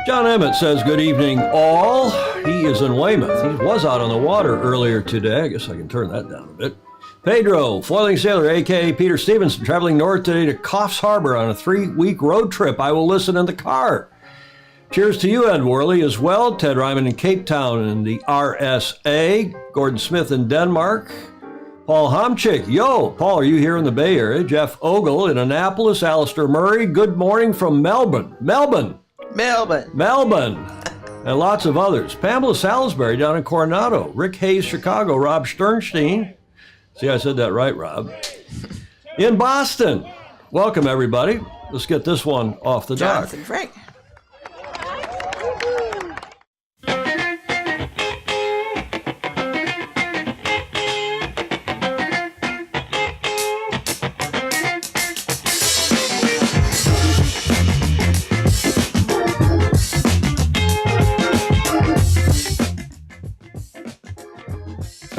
John Emmett says, good evening, all. He is in Weymouth. He was out on the water earlier today. I guess I can turn that down a bit. Pedro, foiling sailor, a.k.a. Peter Stevenson, traveling north today to Coffs Harbor on a 3-week road trip. I will listen in the car. Cheers to you, Ed Worley, as well. Ted Ryman in Cape Town in the RSA. Gordon Smith in Denmark. Paul Homchick, yo. Paul, are you here in the Bay Area? Jeff Ogle in Annapolis. Alistair Murray, good morning from Melbourne. Melbourne. And lots of others. Pamela Salisbury down in Coronado. Rick Hayes, Chicago. Rob Sternstein. See, I said that right, Rob. In Boston. Welcome, everybody. Let's get this one off the dock. Jonathan Frank.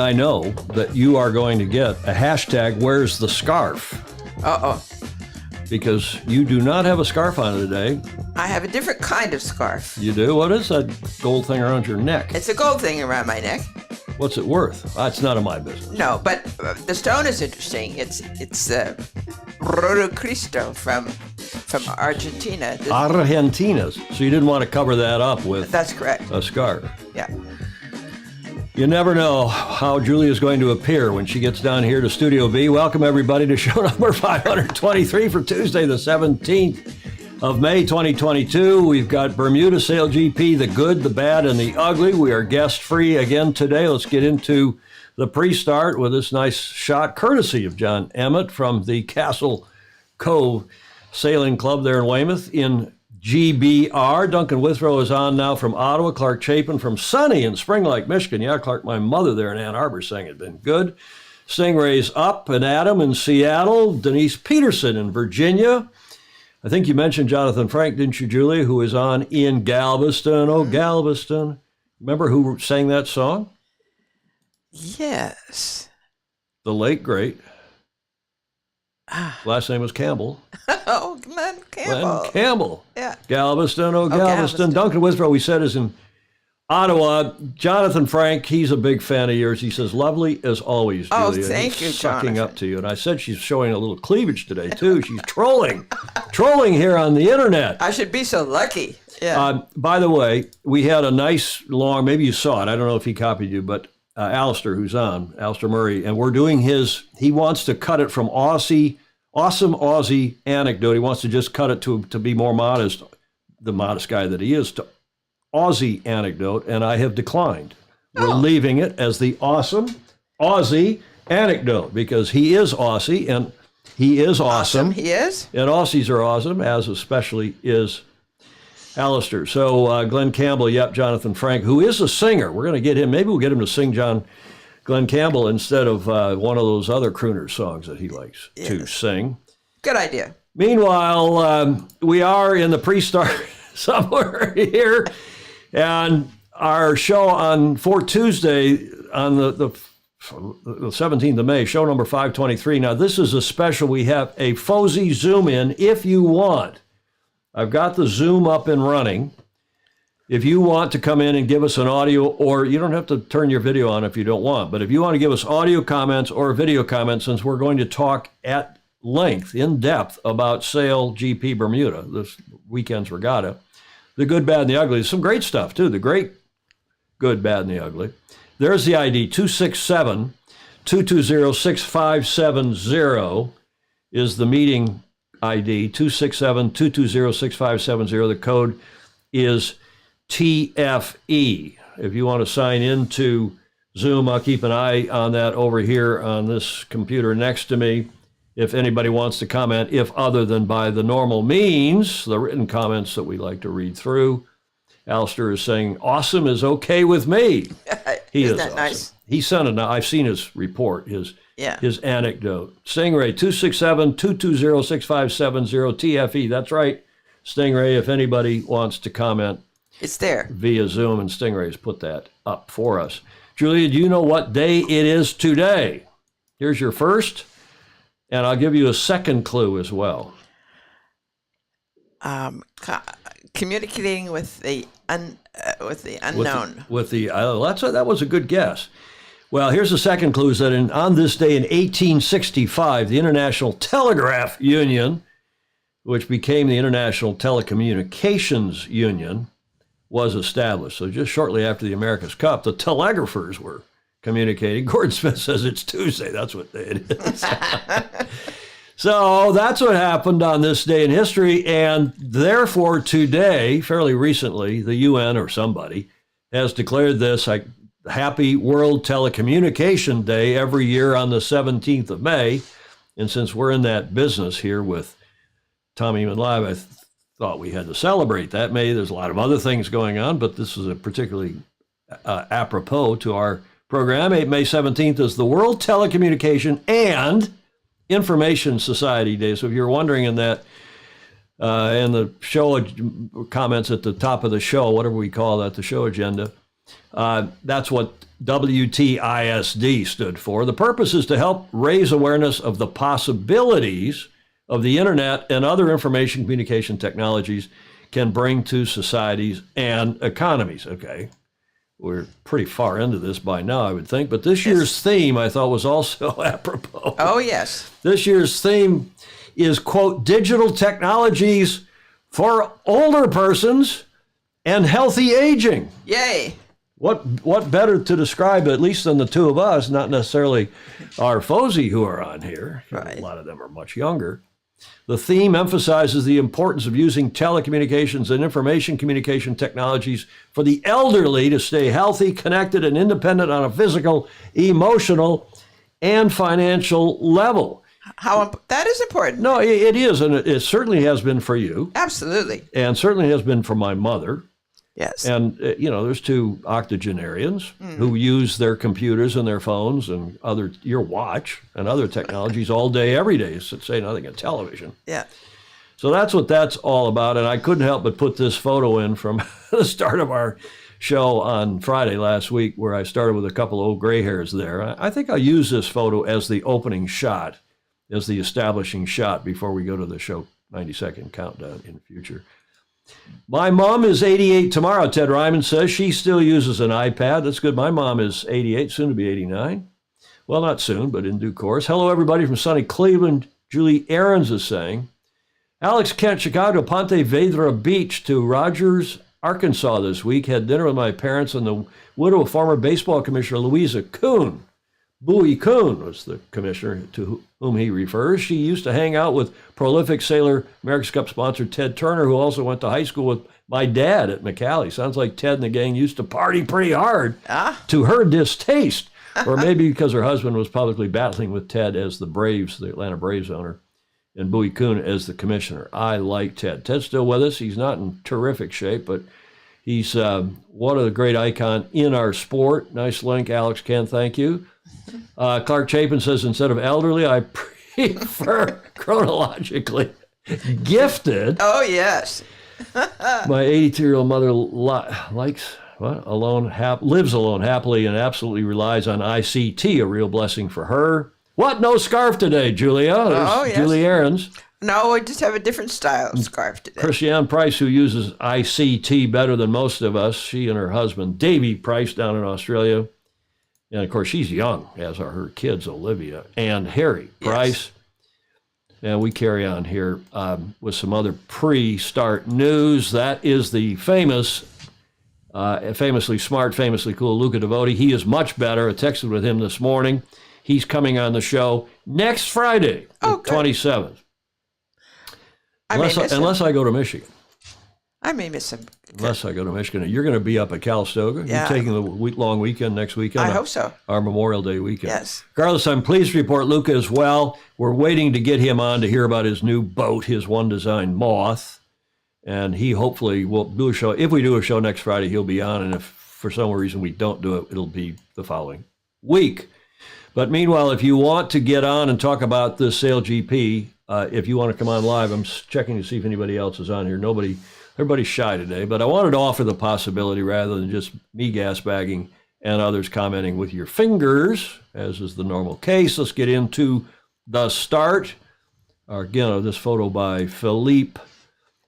I know that you are going to get a hashtag, where's the scarf? Uh-oh. Because you do not have a scarf on today. I have a different kind of scarf. You do? What is that gold thing around your neck? It's a gold thing around my neck. What's it worth? It's none of my business. No, but the stone is interesting. It's Rodo Cristo from Argentina. Argentina. So you didn't want to cover that up with That's correct. A scarf. Yeah. You never know how Julie is going to appear when she gets down here to Studio B. Welcome, everybody, to show number 523 for Tuesday, the 17th of May, 2022. We've got Bermuda Sail GP, the good, the bad, and the ugly. We are guest-free again today. Let's get into the pre-start with this nice shot, courtesy of John Emmett from the Castle Cove Sailing Club there in Weymouth in GBR. Duncan Withrow is on now from Ottawa. Clark Chapin from sunny in Spring Lake, Michigan. Yeah, Clark, my mother there in Ann Arbor saying it'd been good. Stingrays up and Adam in Seattle. Denise Peterson in Virginia. I think you mentioned Jonathan Frank, didn't you, Julia, who is on in Galveston. Oh, Galveston. Remember who sang that song? Yes. The late, great. Last name was Campbell. Oh, Glenn Campbell. Glenn Campbell. Yeah. Galveston, Galveston. Duncan Withrow, we said, is in Ottawa. Jonathan Frank, he's a big fan of yours. He says, lovely as always, Julia. Oh, thank you, Sucking Jonathan. up to you. And I said she's showing a little cleavage today, too. She's trolling here on the internet. I should be so lucky. Yeah. By the way, we had a nice long, maybe you saw it. I don't know if he copied you, but Alistair, who's on, Alistair Murray, and we're doing he wants to cut it from awesome Aussie anecdote. He wants to just cut it to be more modest, the modest guy that he is, to Aussie anecdote, and I have declined. We're leaving it as the awesome Aussie anecdote because he is Aussie and he is awesome. He is? And Aussies are awesome, as especially is Alistair. So Glenn Campbell, Jonathan Frank, who is a singer. We're going to get him. Maybe we'll get him to sing Glenn Campbell instead of one of those other crooner songs that he likes to sing. Good idea. Meanwhile, we are in the pre-start somewhere here, and our show for Tuesday on the 17th of May, show number 523. Now, this is a special. We have a Fozy Zoom in if you want. I've got the Zoom up and running. If you want to come in and give us an audio, or you don't have to turn your video on if you don't want, but if you want to give us audio comments or video comments, since we're going to talk at length, in depth, about Sail GP Bermuda, this weekend's regatta, the good, bad, and the ugly. Some great stuff, too. The great, good, bad, and the ugly. There's the ID, 267-220-6570 is the meeting ID 267-220-6570. The code is TFE. If you want to sign into Zoom, I'll keep an eye on that over here on this computer next to me. If anybody wants to comment, if other than by the normal means, the written comments that we like to read through. Alistair is saying, awesome is okay with me. He Isn't is that awesome. nice? He sent it. I've seen his report, his anecdote. Stingray, 267-220-6570, TFE. That's right, Stingray, if anybody wants to comment. It's there. Via Zoom, and Stingray's put that up for us. Julia, do you know what day it is today? Here's your first, and I'll give you a second clue as well. Communicating with the unknown. That was a good guess. Well, here's the second clue: is that on this day in 1865, the International Telegraph Union, which became the International Telecommunications Union, was established. So just shortly after the America's Cup, the telegraphers were communicating. Gordon Smith says it's Tuesday. That's what it is. So that's what happened on this day in history. And therefore today, fairly recently, the UN or somebody has declared this like Happy World Telecommunication Day every year on the 17th of May. And since we're in that business here with Tommy Eamon Live, I thought we had to celebrate that. There's a lot of other things going on, but this is a particularly apropos to our program. May 17th is the World Telecommunication and Information Society Day. So if you're wondering in that, in the show comments at the top of the show, whatever we call that, the show agenda, that's what WTISD stood for. The purpose is to help raise awareness of the possibilities of the internet and other information communication technologies can bring to societies and economies. Okay, we're pretty far into this by now, I would think, but this year's theme I thought was also apropos. Oh, yes. This year's theme is, quote, digital technologies for older persons and healthy aging. Yay. What better to describe, at least than the two of us, not necessarily our Fozy who are on here. Right. A lot of them are much younger. The theme emphasizes the importance of using telecommunications and information communication technologies for the elderly to stay healthy, connected, and independent on a physical, emotional, and financial level. That is important. No, it is, and it certainly has been for you. Absolutely. And certainly has been for my mother. Yes. And, there's two octogenarians who use their computers and their phones and your watch and other technologies all day, every day, to say nothing of television. Yeah. So that's what that's all about. And I couldn't help but put this photo in from the start of our show on Friday last week, where I started with a couple of old gray hairs there. I think I'll use this photo as the opening shot, as the establishing shot before we go to the show 90-second countdown in the future. My mom is 88 tomorrow, Ted Ryman says. She still uses an iPad. That's good. My mom is 88, soon to be 89. Well, not soon, but in due course. Hello, everybody from sunny Cleveland. Julie Ahrens is saying. Alex Kent, Chicago, Ponte Vedra Beach to Rogers, Arkansas this week. Had dinner with my parents and the widow of former baseball commissioner Louisa Kuhn. Bowie Kuhn was the commissioner to whom he refers. She used to hang out with prolific sailor, America's Cup sponsor Ted Turner, who also went to high school with my dad at McAllee. Sounds like Ted and the gang used to party pretty hard to her distaste, or maybe because her husband was publicly battling with Ted as the Atlanta Braves owner, and Bowie Kuhn as the commissioner. I like Ted. Ted's still with us. He's not in terrific shape, but he's one of the great icon in our sport. Nice link, Alex Ken. Thank you. Clark Chapin says, instead of elderly, I prefer chronologically gifted. Oh, yes. My 82-year-old mother lives alone happily and absolutely relies on ICT, a real blessing for her. What? No scarf today, Julia? There's yes. Julie Ahrens. No, we just have a different style of scarf today. Christiane Price, who uses ICT better than most of us, she and her husband, Davey Price, down in Australia. And, of course, she's young, as are her kids, Olivia and Harry Price. Yes. And we carry on here with some other pre-start news. That is the famously smart, famously cool Luca Devoti. He is much better. I texted with him this morning. He's coming on the show next Friday, the 27th. Unless I go to Michigan. I may miss some. Unless I go to Michigan. You're going to be up at Calistoga. Yeah. You're taking the long weekend next weekend. I hope so. Our Memorial Day weekend. Yes. Regardless, I'm pleased to report Luca as well. We're waiting to get him on to hear about his new boat, his One Design Moth. And he hopefully will do a show. If we do a show next Friday, he'll be on. And if for some reason we don't do it, it'll be the following week. But meanwhile, if you want to get on and talk about this Sail GP, if you want to come on live, I'm checking to see if anybody else is on here. Everybody's shy today, but I wanted to offer the possibility rather than just me gasbagging and others commenting with your fingers, as is the normal case. Let's get into the start. Again, this photo by Felipe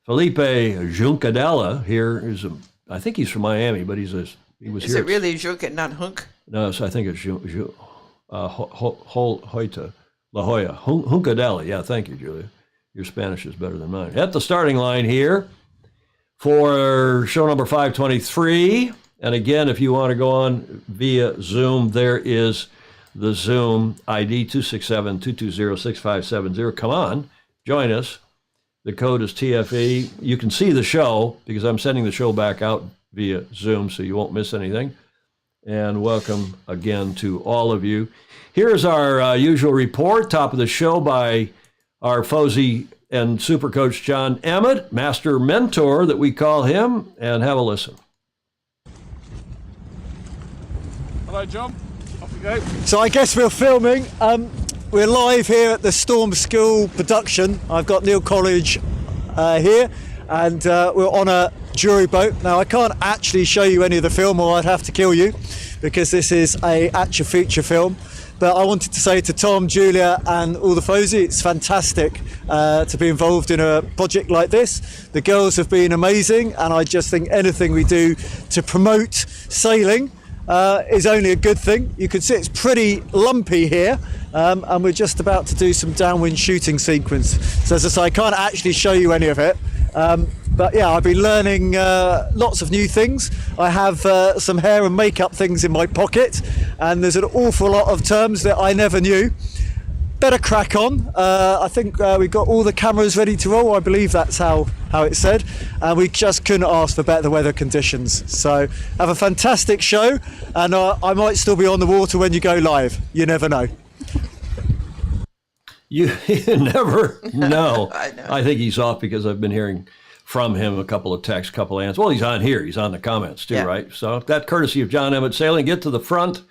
Juncadella. Here is I think he's from Miami, but he was Is here. it really Junca, not Hunk? No, so I think it's Hoyta, La Jolla. Juncadella. Yeah, thank you, Julia. Your Spanish is better than mine. At the starting line here for show number 523. And again, if you want to go on via Zoom, there is the Zoom ID 267-220-6570. Come on, join us. The code is TFE. You can see the show because I'm sending the show back out via Zoom, so you won't miss anything. And welcome again to all of you. Here's our usual report, top of the show by our Fozy and super coach John Emmett, master mentor that we call him, and have a listen. Hello, John. Off we go. So I guess we're filming. We're live here at the Storm School production. I've got Neil College here, and we're on a jury boat. Now I can't actually show you any of the film, or I'd have to kill you, because this is a actual feature film. But I wanted to say to Tom, Julia, and all the Fozy, it's fantastic to be involved in a project like this. The girls have been amazing, and I just think anything we do to promote sailing is only a good thing. You can see it's pretty lumpy here, and we're just about to do some downwind shooting sequence. So as I say, I can't actually show you any of it. But yeah, I've been learning lots of new things. I have some hair and makeup things in my pocket, and there's an awful lot of terms that I never knew. Better crack on. I think we've got all the cameras ready to roll. I believe that's how it's said. And we just couldn't ask for better weather conditions. So have a fantastic show, and I might still be on the water when you go live. You never know. You never know. I know. I think he's off because I've been hearing from him a couple of texts, couple of answers. Well, he's on here. He's on the comments too, Yeah. right? So that courtesy of John Emmett Sailing. Get to the front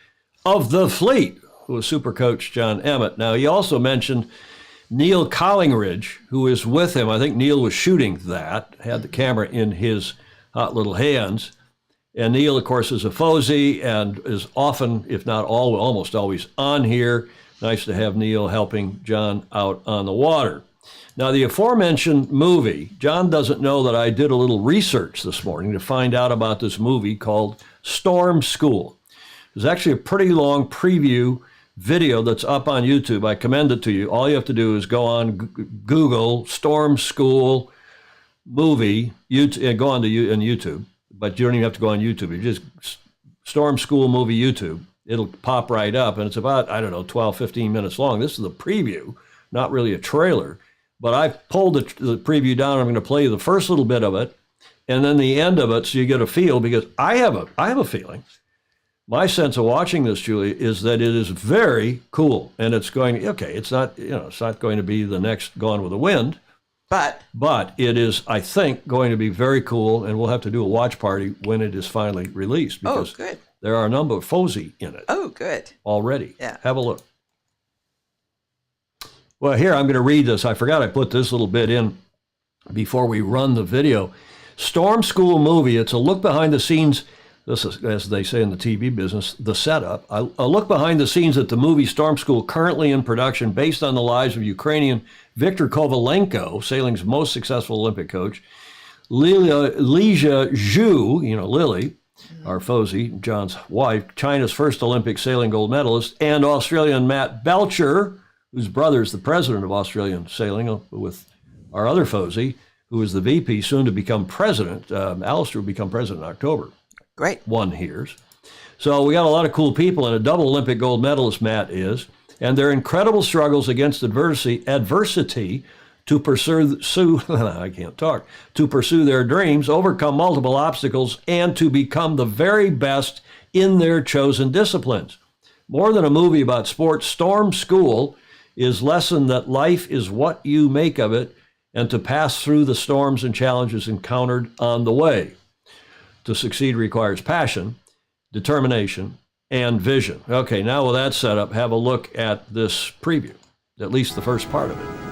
of the fleet, who was super coach John Emmett. Now, he also mentioned Neil Collingridge, who is with him. I think Neil was shooting that, had the camera in his hot little hands. And Neil, of course, is a Fozy and is often, if not almost always on here. Nice to have Neil helping John out on the water. Now, the aforementioned movie, John doesn't know that I did a little research this morning to find out about this movie called Storm School. There's actually a pretty long preview video that's up on YouTube. I commend it to you. All you have to do is go on Google Storm School movie, and go on to YouTube. But you don't even have to go on YouTube. You just Storm School movie YouTube. It'll pop right up, and it's about, 12, 15 minutes long. This is the preview, not really a trailer. But I've pulled the preview down. I'm going to play you the first little bit of it, and then the end of it, so you get a feel. Because I have a feeling. My sense of watching this, Julie, is that it is very cool, and it's going. Okay, it's not going to be the next Gone with the Wind, But it is, I think, going to be very cool, and we'll have to do a watch party when it is finally released. Because good. there are a number of Fozy in it. Oh, good. Already. Yeah. Have a look. Well, here, I'm going to read this. I forgot I put this little bit in before we run the video. Storm School movie. It's a look behind the scenes. This is, as they say in the TV business, the setup. A look behind the scenes at the movie Storm School, currently in production, based on the lives of Ukrainian Viktor Kovalenko, sailing's most successful Olympic coach, Leja Zhu, Lily, our Fozy, John's wife, China's first Olympic sailing gold medalist, and Australian Matt Belcher, whose brother is the president of Australian sailing, with our other Fozy, who is the VP, soon to become president. Alistair will become president in October. Great. One hears. So we got a lot of cool people, and a double Olympic gold medalist, Matt is, and their incredible struggles against adversity to pursue I can't talk, to pursue their dreams, overcome multiple obstacles, and to become the very best in their chosen disciplines. More than a movie about sports, Storm School is lesson that life is what you make of it, and to pass through the storms and challenges encountered on the way. To succeed requires passion, determination, and vision. Okay, now with that set up, have a look at this preview, at least the first part of it.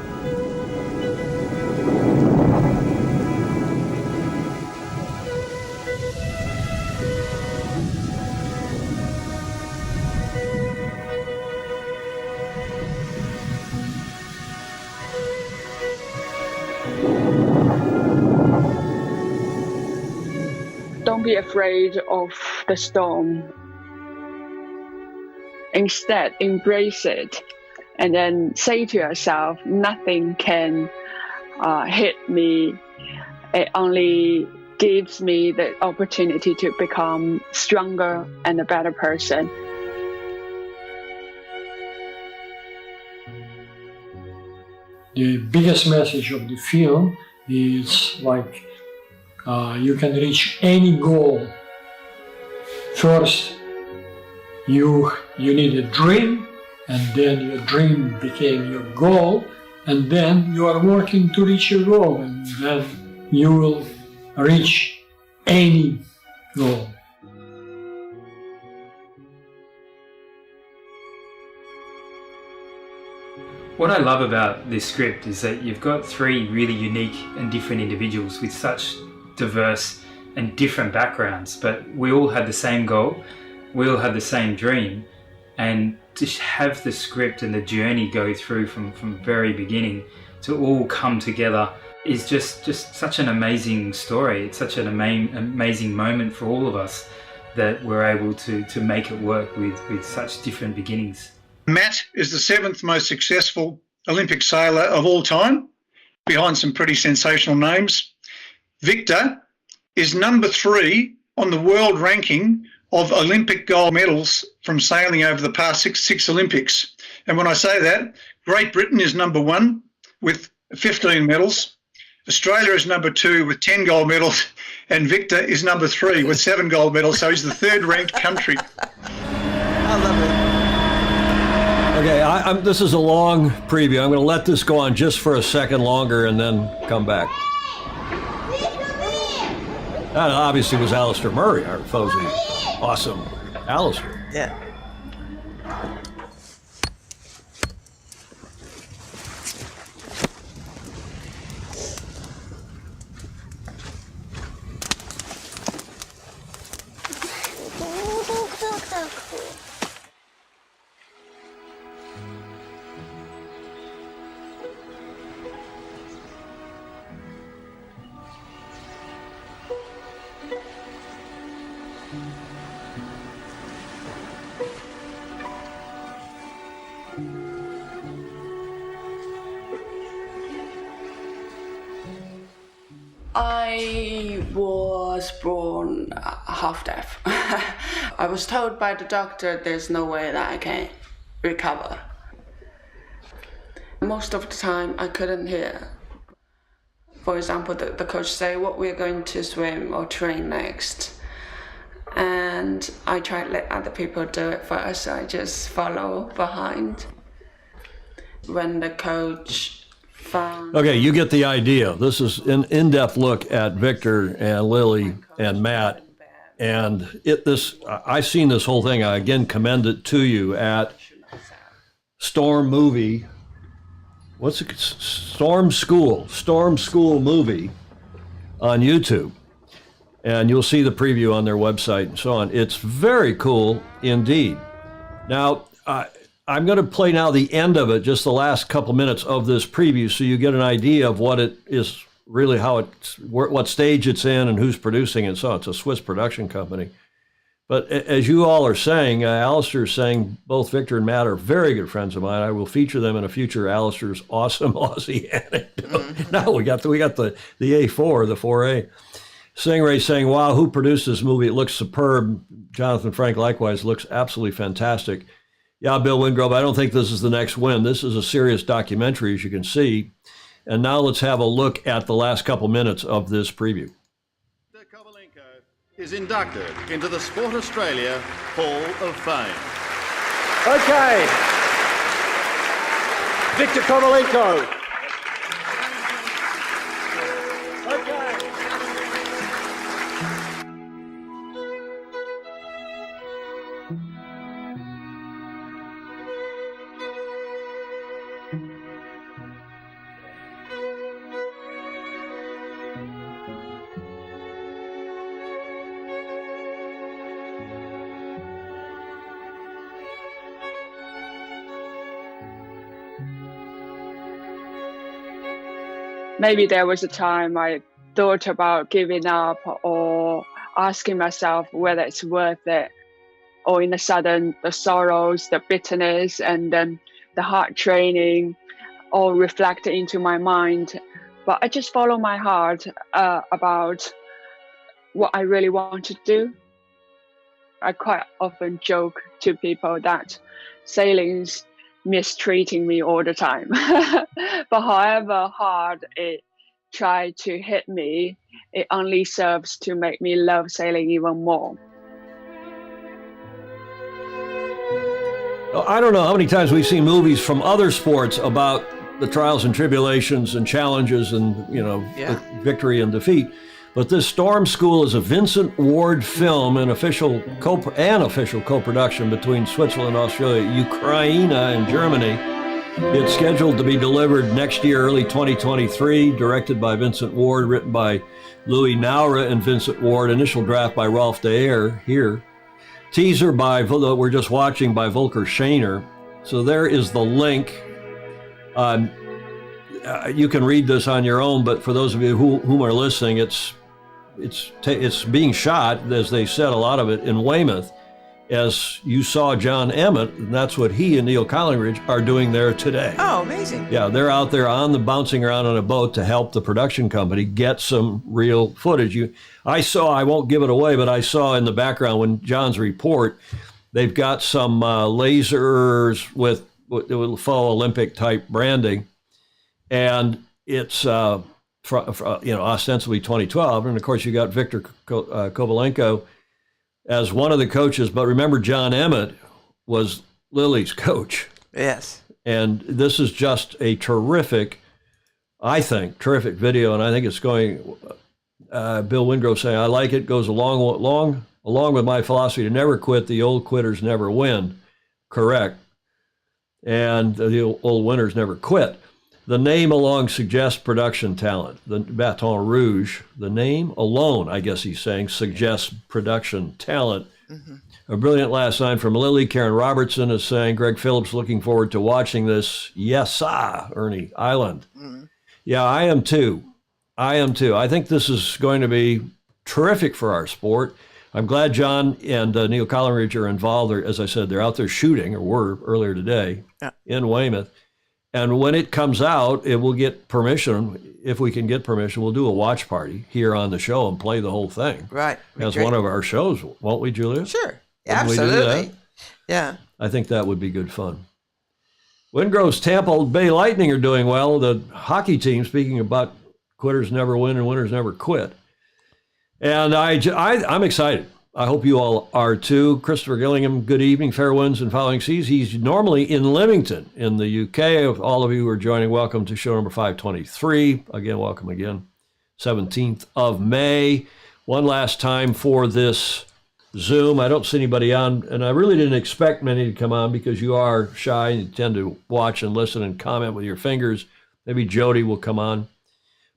Don't be afraid of the storm. Instead, embrace it and then say to yourself, nothing can hit me. It only gives me the opportunity to become stronger and a better person. The biggest message of the film is like you can reach any goal. First, you need a dream, and then your dream became your goal, and then you are working to reach your goal, and then you will reach any goal. What I love about this script is that you've got three really unique and different individuals with such diverse and different backgrounds, but we all had the same goal, we all had the same dream, and to have the script and the journey go through from very beginning to all come together is just such an amazing story. It's such an amazing moment for all of us that we're able to make it work with such different beginnings. Matt is the 7th most successful Olympic sailor of all time, behind some pretty sensational names. Victor is number 3 on the world ranking of Olympic gold medals from sailing over the past six Olympics. And when I say that, Great Britain is number 1 with 15 medals. Australia is number 2 with 10 gold medals, and Victor is number 3 with 7 gold medals. So he's the 3rd ranked country. I love it. Okay, this is a long preview. I'm going to let this go on just for a second longer and then come back. That obviously was Alistair Murray, our Fozy. Awesome. Alistair. Yeah. I was born half deaf. I was told by the doctor there's no way that I can recover. Most of the time I couldn't hear. For example, the coach say what we're going to swim or train next. And I try to let other people do it first, I just follow behind. When the coach found... Okay, you get the idea. This is an in-depth look at Victor and Lily and Matt. And I've seen this whole thing. I again commend it to you at Storm Movie. What's it? Storm School Movie on YouTube. And you'll see the preview on their website and so on. It's very cool indeed. Now, I'm going to play now the end of it, just the last couple minutes of this preview, so you get an idea of what it is really, what stage it's in and who's producing it. So it's a Swiss production company. But as you all are saying, Alistair is saying both Victor and Matt are very good friends of mine. I will feature them in a future Alistair's awesome Aussie anecdote. Mm-hmm. Now we got the A4, the 4A. Stingray saying, wow, who produced this movie? It looks superb. Jonathan Frank likewise looks absolutely fantastic. Yeah, Bill Wingrove, I don't think this is the next win. This is a serious documentary, as you can see. And now let's have a look at the last couple minutes of this preview. Kovalenko is inducted into the Sport Australia Hall of Fame. Okay. Victor Kovalenko. Maybe there was a time I thought about giving up or asking myself whether it's worth it. Or in a sudden, the sorrows, the bitterness, and then the hard training all reflected into my mind. But I just follow my heart about what I really want to do. I quite often joke to people that sailing's mistreating me all the time. But however hard it tried to hit me, it only serves to make me love sailing even more. I don't know how many times we've seen movies from other sports about the trials and tribulations and challenges and, victory and defeat. But this Storm School is a Vincent Ward film and official co-production between Switzerland, Australia, Ukraine, and Germany. It's scheduled to be delivered next year, early 2023, directed by Vincent Ward, written by Louis Naura and Vincent Ward, initial draft by Rolf Daer here. Teaser we're just watching by Volker Shaner. So there is the link. You can read this on your own, but for those of you whom are listening, it's being shot, as they said, a lot of it in Weymouth, as you saw John Emmett, and that's what he and Neil Collingridge are doing there today. Oh, amazing. Yeah, they're out there bouncing around on a boat to help the production company get some real footage. I won't give it away, but I saw in the background when John's report, they've got some lasers with faux Olympic type branding, and it's ostensibly 2012, and of course you got Victor Kovalenko as one of the coaches. But remember, John Emmett was Lily's coach. Yes. And this is just a terrific video, and I think it's going. Bill Wingrove saying, "I like it. Goes along with my philosophy to never quit. The old quitters never win." Correct. And the old winners never quit. The name alone suggests production talent. The Baton Rouge, the name alone, I guess he's saying, suggests production talent. Mm-hmm. A brilliant last line from Lily. Karen Robertson is saying, Greg Phillips looking forward to watching this. Yes, sir, Ernie Island. Mm-hmm. Yeah, I am too. I think this is going to be terrific for our sport. I'm glad John and Neil Collingridge are involved. As I said, they're out there shooting, or were earlier today, in Weymouth. And when it comes out, it will get permission. If we can get permission, we'll do a watch party here on the show and play the whole thing. Right. As one of our shows, won't we, Julia? Sure. Absolutely. Yeah. I think that would be good fun. Wingrove's Tampa Bay Lightning are doing well. The hockey team, speaking about quitters never win and winners never quit. And I'm excited. I hope you all are too. Christopher Gillingham, good evening, fair winds and following seas. He's normally in Leamington in the UK. All of you who are joining, welcome to show number 523. Again, welcome again. 17th of May. One last time for this Zoom. I don't see anybody on, and I really didn't expect many to come on because you are shy and you tend to watch and listen and comment with your fingers. Maybe Jody will come on.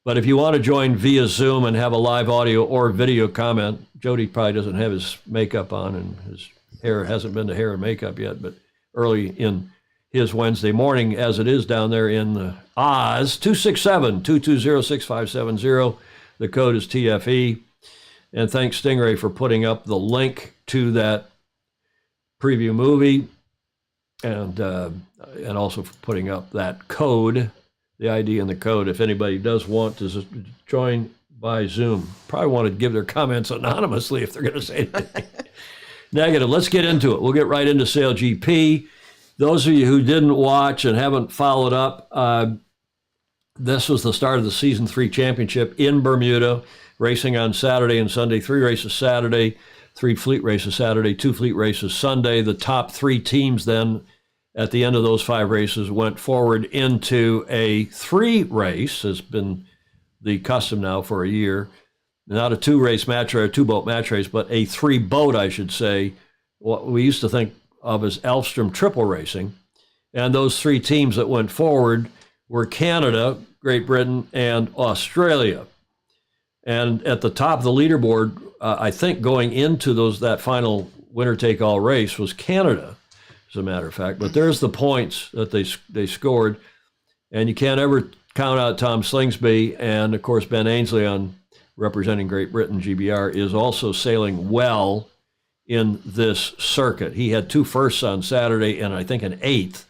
But if you want to join via Zoom and have a live audio or video comment, Jody probably doesn't have his makeup on and his hair hasn't been to hair and makeup yet, but early in his Wednesday morning, as it is down there in Oz, 267-220-6570. The code is TFE. And thanks, Stingray, for putting up the link to that preview movie and also for putting up that code, the ID and the code. If anybody does want to join by Zoom, probably want to give their comments anonymously if they're going to say anything negative. Let's get into it. We'll get right into SailGP. Those of you who didn't watch and haven't followed up, This was the start of the Season 3 championship in Bermuda, racing on Saturday and Sunday. 3 races Saturday, 3 fleet races Saturday, 2 fleet races Sunday. The top 3 teams then, at the end of those 5 races, went forward into a 3 race, has been the custom now for a year. Not a 2-race match or a 2-boat match race, but a 3-boat, I should say, what we used to think of as Elfstrom triple racing. And those 3 teams that went forward were Canada, Great Britain, and Australia. And at the top of the leaderboard, I think going into that final winner-take-all race was Canada, as a matter of fact. But there's the points that they scored. And you can't ever count out Tom Slingsby. And, of course, Ben Ainsley, on representing Great Britain, GBR, is also sailing well in this circuit. He had 2 firsts on Saturday and I think an 8th,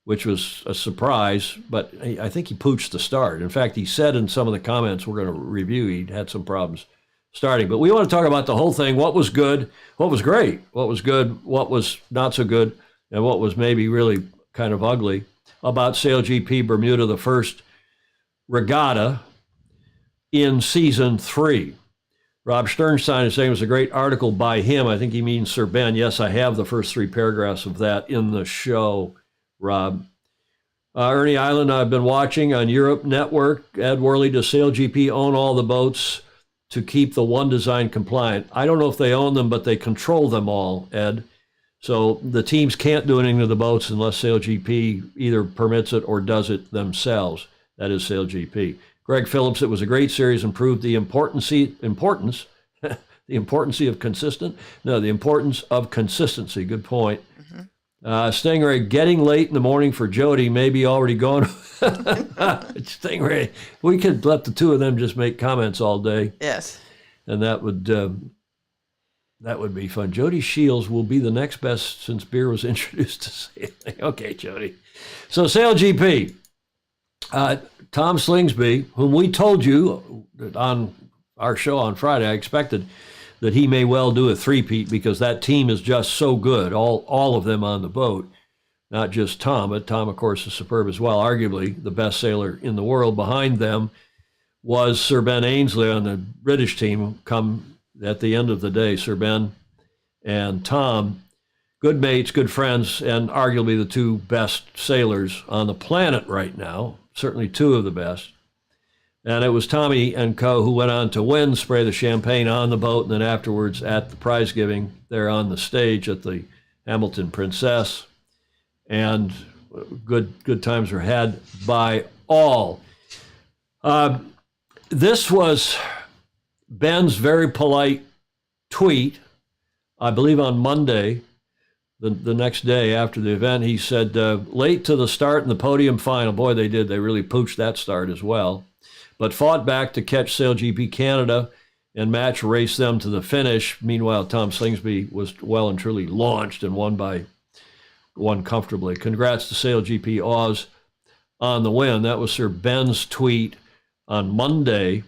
which was a surprise, but I think he pooched the start. In fact, he said in some of the comments we're going to review, he'd had some problems starting. But we want to talk about the whole thing, what was good, what was great, what was good, what was not so good, and what was maybe really kind of ugly about Sail GP Bermuda, the first regatta in Season 3. Rob Sternstein is saying it was a great article by him. I think he means Sir Ben. Yes, I have the first 3 paragraphs of that in the show, Rob. Ernie Island, I've been watching on Europe Network. Ed Worley, does Sail GP own all the boats to keep the one design compliant? I don't know if they own them, but they control them all, Ed. So the teams can't do anything to the boats unless Sail GP either permits it or does it themselves. That is Sail GP. Greg Phillips, it was a great series and proved the importance of consistency. Good point. Stingray, getting late in the morning for Jody, maybe already gone. Stingray, we could let the 2 of them just make comments all day. Yes. And that would be fun. Jody Shields will be the next best since beer was introduced to sailing. Okay, Jody. So Sail GP. Tom Slingsby, whom we told you on our show on Friday, I expected that he may well do a 3-peat because that team is just so good, all of them on the boat, not just Tom, but Tom, of course, is superb as well, arguably the best sailor in the world. Behind them was Sir Ben Ainsley on the British team, come at the end of the day, Sir Ben and Tom, good mates, good friends, and arguably the 2 best sailors on the planet right now. Certainly 2 of the best. And it was Tommy and co. who went on to win, spray the champagne on the boat, and then afterwards at the prize giving there on the stage at the Hamilton Princess. And good times were had by all. This was Ben's very polite tweet, I believe on Monday, the next day after the event. He said, late to the start in the podium final. Boy, they did. They really pooched that start as well. But fought back to catch Sail GP Canada and match race them to the finish. Meanwhile, Tom Slingsby was well and truly launched and won comfortably. Congrats to Sail GP Oz on the win. That was Sir Ben's tweet on Monday.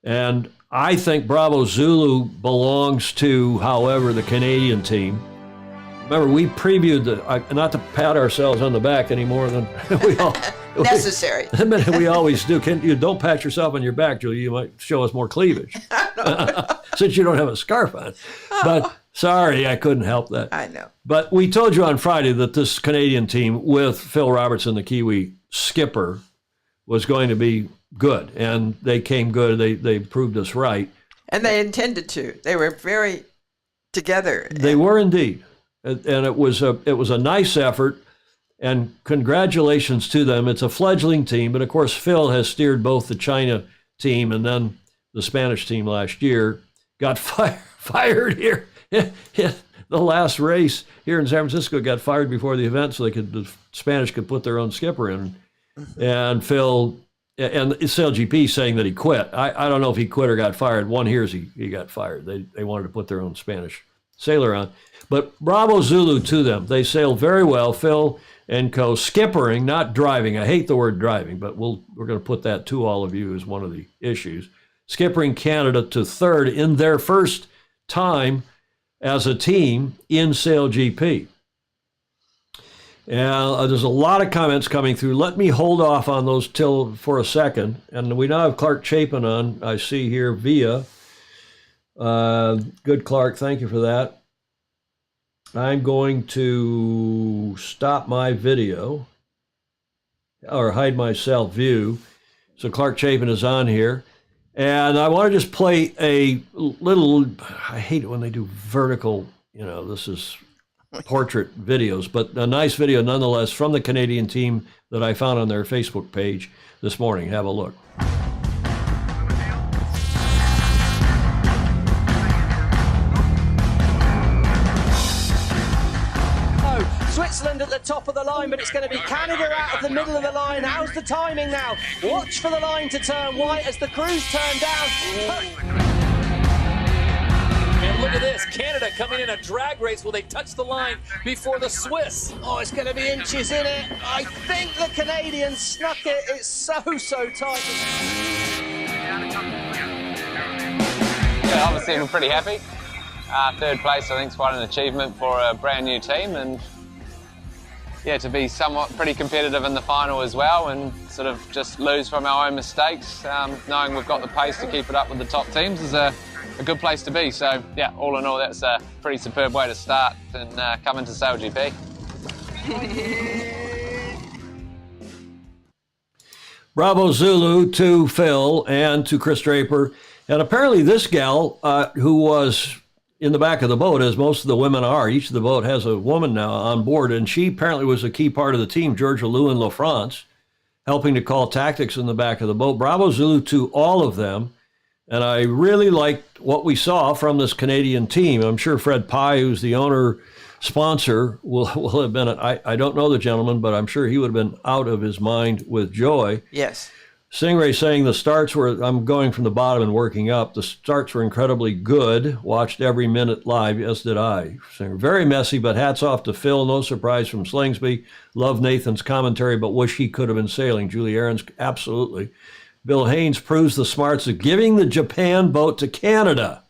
And I think Bravo Zulu belongs to, however, the Canadian team. Remember, we previewed not to pat ourselves on the back any more than we all necessary. We always do. You don't pat yourself on your back, Julie. You might show us more cleavage since you don't have a scarf on. But sorry, I couldn't help that. I know. But we told you on Friday that this Canadian team with Phil Robertson, the Kiwi skipper, was going to be good, and they came good. They proved us right. And they intended to. They were very together. They were indeed. And it was a nice effort, and congratulations to them. It's a fledgling team, but of course Phil has steered both the China team and then the Spanish team last year. Got fired here. The last race here in San Francisco got fired before the event so the Spanish could put their own skipper in. And Phil and Sail GP saying that he quit. I don't know if he quit or got fired. One hears he got fired. They wanted to put their own Spanish sailor on. But bravo Zulu to them. They sailed very well. Phil and co. skippering, not driving. I hate the word driving, but we're going to put that to all of you as one of the issues. Skippering Canada to third in their first time as a team in Sail GP. And there's a lot of comments coming through. Let me hold off on those for a second. And we now have Clark Chapin on, I see here, via. Good, Clark. Thank you for that. I'm going to stop my video or hide my self view. So Clark Chapin is on here. And I want to just play a little, I hate it when they do vertical, this is portrait videos, but a nice video nonetheless from the Canadian team that I found on their Facebook page this morning. Have a look. Switzerland at the top of the line, but it's going to be Canada out of the middle of the line. How's the timing now? Watch for the line to turn white as the crews turn down. And look at this, Canada coming in a drag race. Will they touch the line before the Swiss? Oh, it's going to be inches in it. I think the Canadians snuck it. It's so tight. Yeah, obviously we're pretty happy. Third place, I think, is quite an achievement for a brand new team, and yeah, to be somewhat pretty competitive in the final as well, and sort of just lose from our own mistakes, knowing we've got the pace to keep it up with the top teams is a good place to be. So yeah, all in all, that's a pretty superb way to start and come into SailGP. Bravo Zulu to Phil and to Chris Draper. And apparently this gal, who was in the back of the boat, as most of the women are, each of the boat has a woman now on board, and she apparently was a key part of the team, Georgia Lewin-LaFrance, helping to call tactics in the back of the boat. Bravo Zulu to all of them. And I really liked what we saw from this Canadian team. I'm sure Fred Pye, who's the owner-sponsor, will have been, I don't know the gentleman, but I'm sure he would have been out of his mind with joy. Yes. Stingray saying the starts were, I'm going from the bottom and working up, the starts were incredibly good. Watched every minute live, as did I. Very messy, but hats off to Phil. No surprise from Slingsby. Love Nathan's commentary, but wish he could have been sailing. Julie Aarons, absolutely. Bill Haynes proves the smarts of giving the Japan boat to Canada.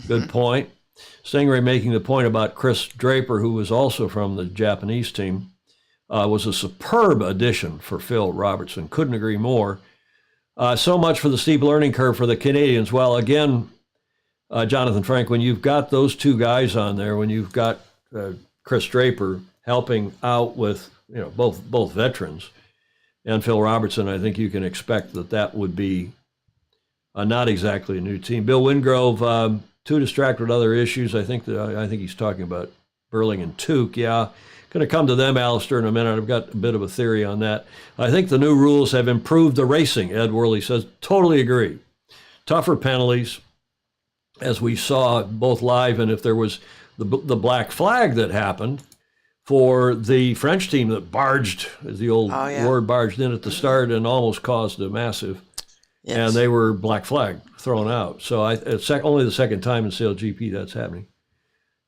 Good point. Stingray making the point about Chris Draper, who was also from the Japanese team, was a superb addition for Phil Robertson. Couldn't agree more. So much for the steep learning curve for the Canadians. Well, again, Jonathan Frank, when you've got those two guys on there, when you've got Chris Draper helping out with both veterans, and Phil Robertson, I think you can expect that would be not exactly a new team. Bill Wingrove, too distracted with other issues. I think he's talking about Burling and Tuke. Yeah, going to come to them, Alistair, in a minute. I've got a bit of a theory on that. I think the new rules have improved the racing, Ed Worley says. Totally agree. Tougher penalties, as we saw both live, and if there was the black flag that happened for the French team that barged, as the old word, barged in at the start and almost caused a massive, and they were black flag thrown out. So it's only the second time in SailGP that's happening.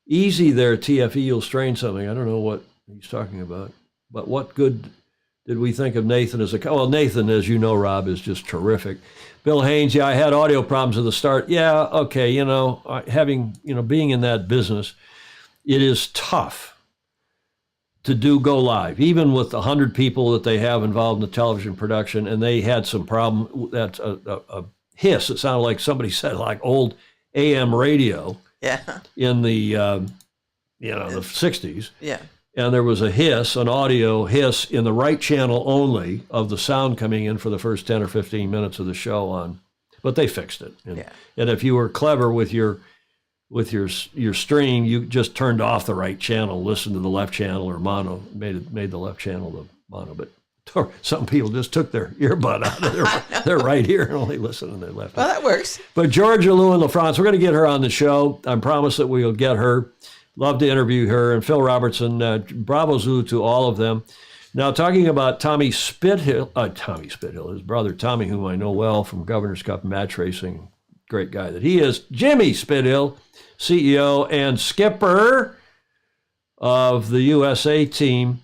Easy there, TFE, you'll strain something. I don't know what he's talking about. But what good did we think of Nathan as a... Well, Nathan, as you know, Rob, is just terrific. Bill Haynes, I had audio problems at the start. Yeah, okay, being in that business, it is tough to go live, even with 100 people that they have involved in the television production, and they had some problem. That's a hiss. It sounded like somebody said like old AM radio in the the 60s. Yeah. And there was a hiss, an audio hiss in the right channel only of the sound coming in for the first 10 or 15 minutes of the show on. But they fixed it. And if you were clever with your stream, you just turned off the right channel, listened to the left channel or mono, made the left channel the mono. But some people just took their earbud out of their right ear and only listened to their left. Well, that works. But Georgia Lewin-LaFrance, we're going to get her on the show. I promise that we'll get her. Love to interview her. And Phil Robertson, bravo Zulu to all of them. Now, talking about Tommy Spithill, his brother Tommy, whom I know well from Governor's Cup match racing, great guy that he is, Jimmy Spithill, CEO and skipper of the USA team.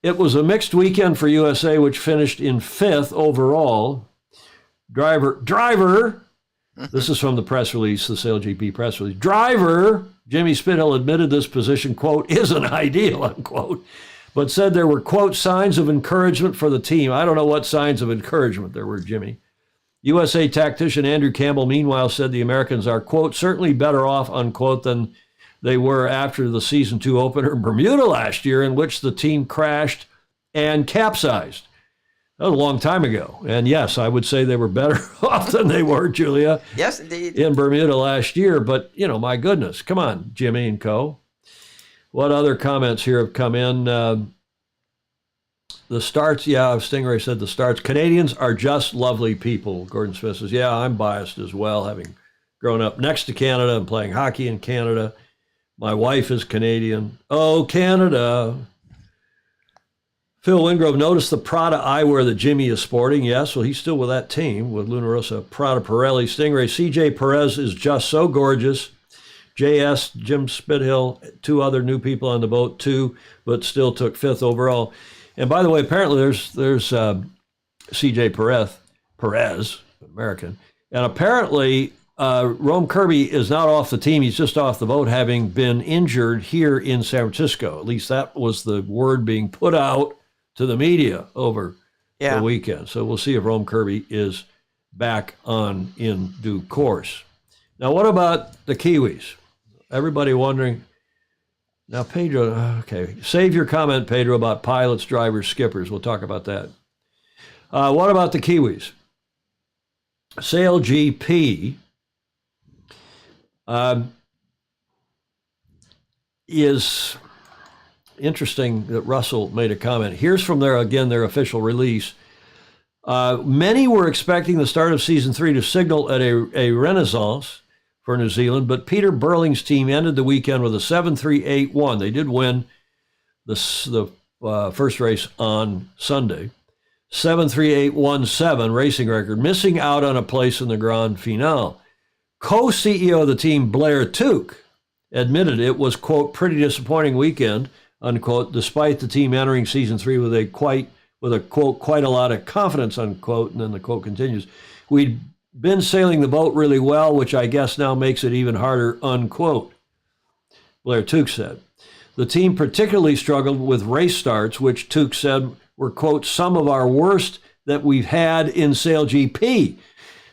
It was a mixed weekend for USA, which finished in 5th overall. Driver, this is from the press release, the SailGP press release. Driver, Jimmy Spithill admitted this position, quote, isn't ideal, unquote, but said there were, quote, signs of encouragement for the team. I don't know what signs of encouragement there were, Jimmy. USA tactician Andrew Campbell, meanwhile, said the Americans are, quote, certainly better off, unquote, than they were after the season 2 opener in Bermuda last year, in which the team crashed and capsized. That was a long time ago. And yes, I would say they were better off than they were, Julia. Yes, indeed. In Bermuda last year. But, my goodness. Come on, Jimmy and co. What other comments here have come in? The starts, Stingray said the starts. Canadians are just lovely people, Gordon Smith says. Yeah, I'm biased as well, having grown up next to Canada and playing hockey in Canada. My wife is Canadian. Oh, Canada. Phil Wingrove, noticed the Prada eyewear that Jimmy is sporting. Yes, well, he's still with that team, with Luna Rossa, Prada, Pirelli, Stingray. CJ Perez is just so gorgeous. JS, Jim Spithill, 2 other new people on the boat, 2, but still took 5th overall. And by the way, apparently there's CJ Perez, American. And apparently Rome Kirby is not off the team. He's just off the boat, having been injured here in San Francisco. At least that was the word being put out to the media over the weekend. So we'll see if Rome Kirby is back on in due course. Now, what about the Kiwis? Everybody wondering. Now, Pedro, okay. Save your comment, Pedro, about pilots, drivers, skippers. We'll talk about that. What about the Kiwis? Sail GP is interesting that Russell made a comment. Here's from their official release. Many were expecting the start of season 3 to signal at a renaissance for New Zealand, but Peter Burling's team ended the weekend with a 7.381. They did win the first race on Sunday. 7.3817 racing record, missing out on a place in the Grand Finale. Co-CEO of the team, Blair Tuke, admitted it was, quote, pretty disappointing weekend, unquote, despite the team entering season 3 with a quote, quite a lot of confidence, unquote, and then the quote continues. We'd been sailing the boat really well, which I guess now makes it even harder, unquote, Blair Tuke said. The team particularly struggled with race starts, which Tuke said were, quote, some of our worst that we've had in Sail GP.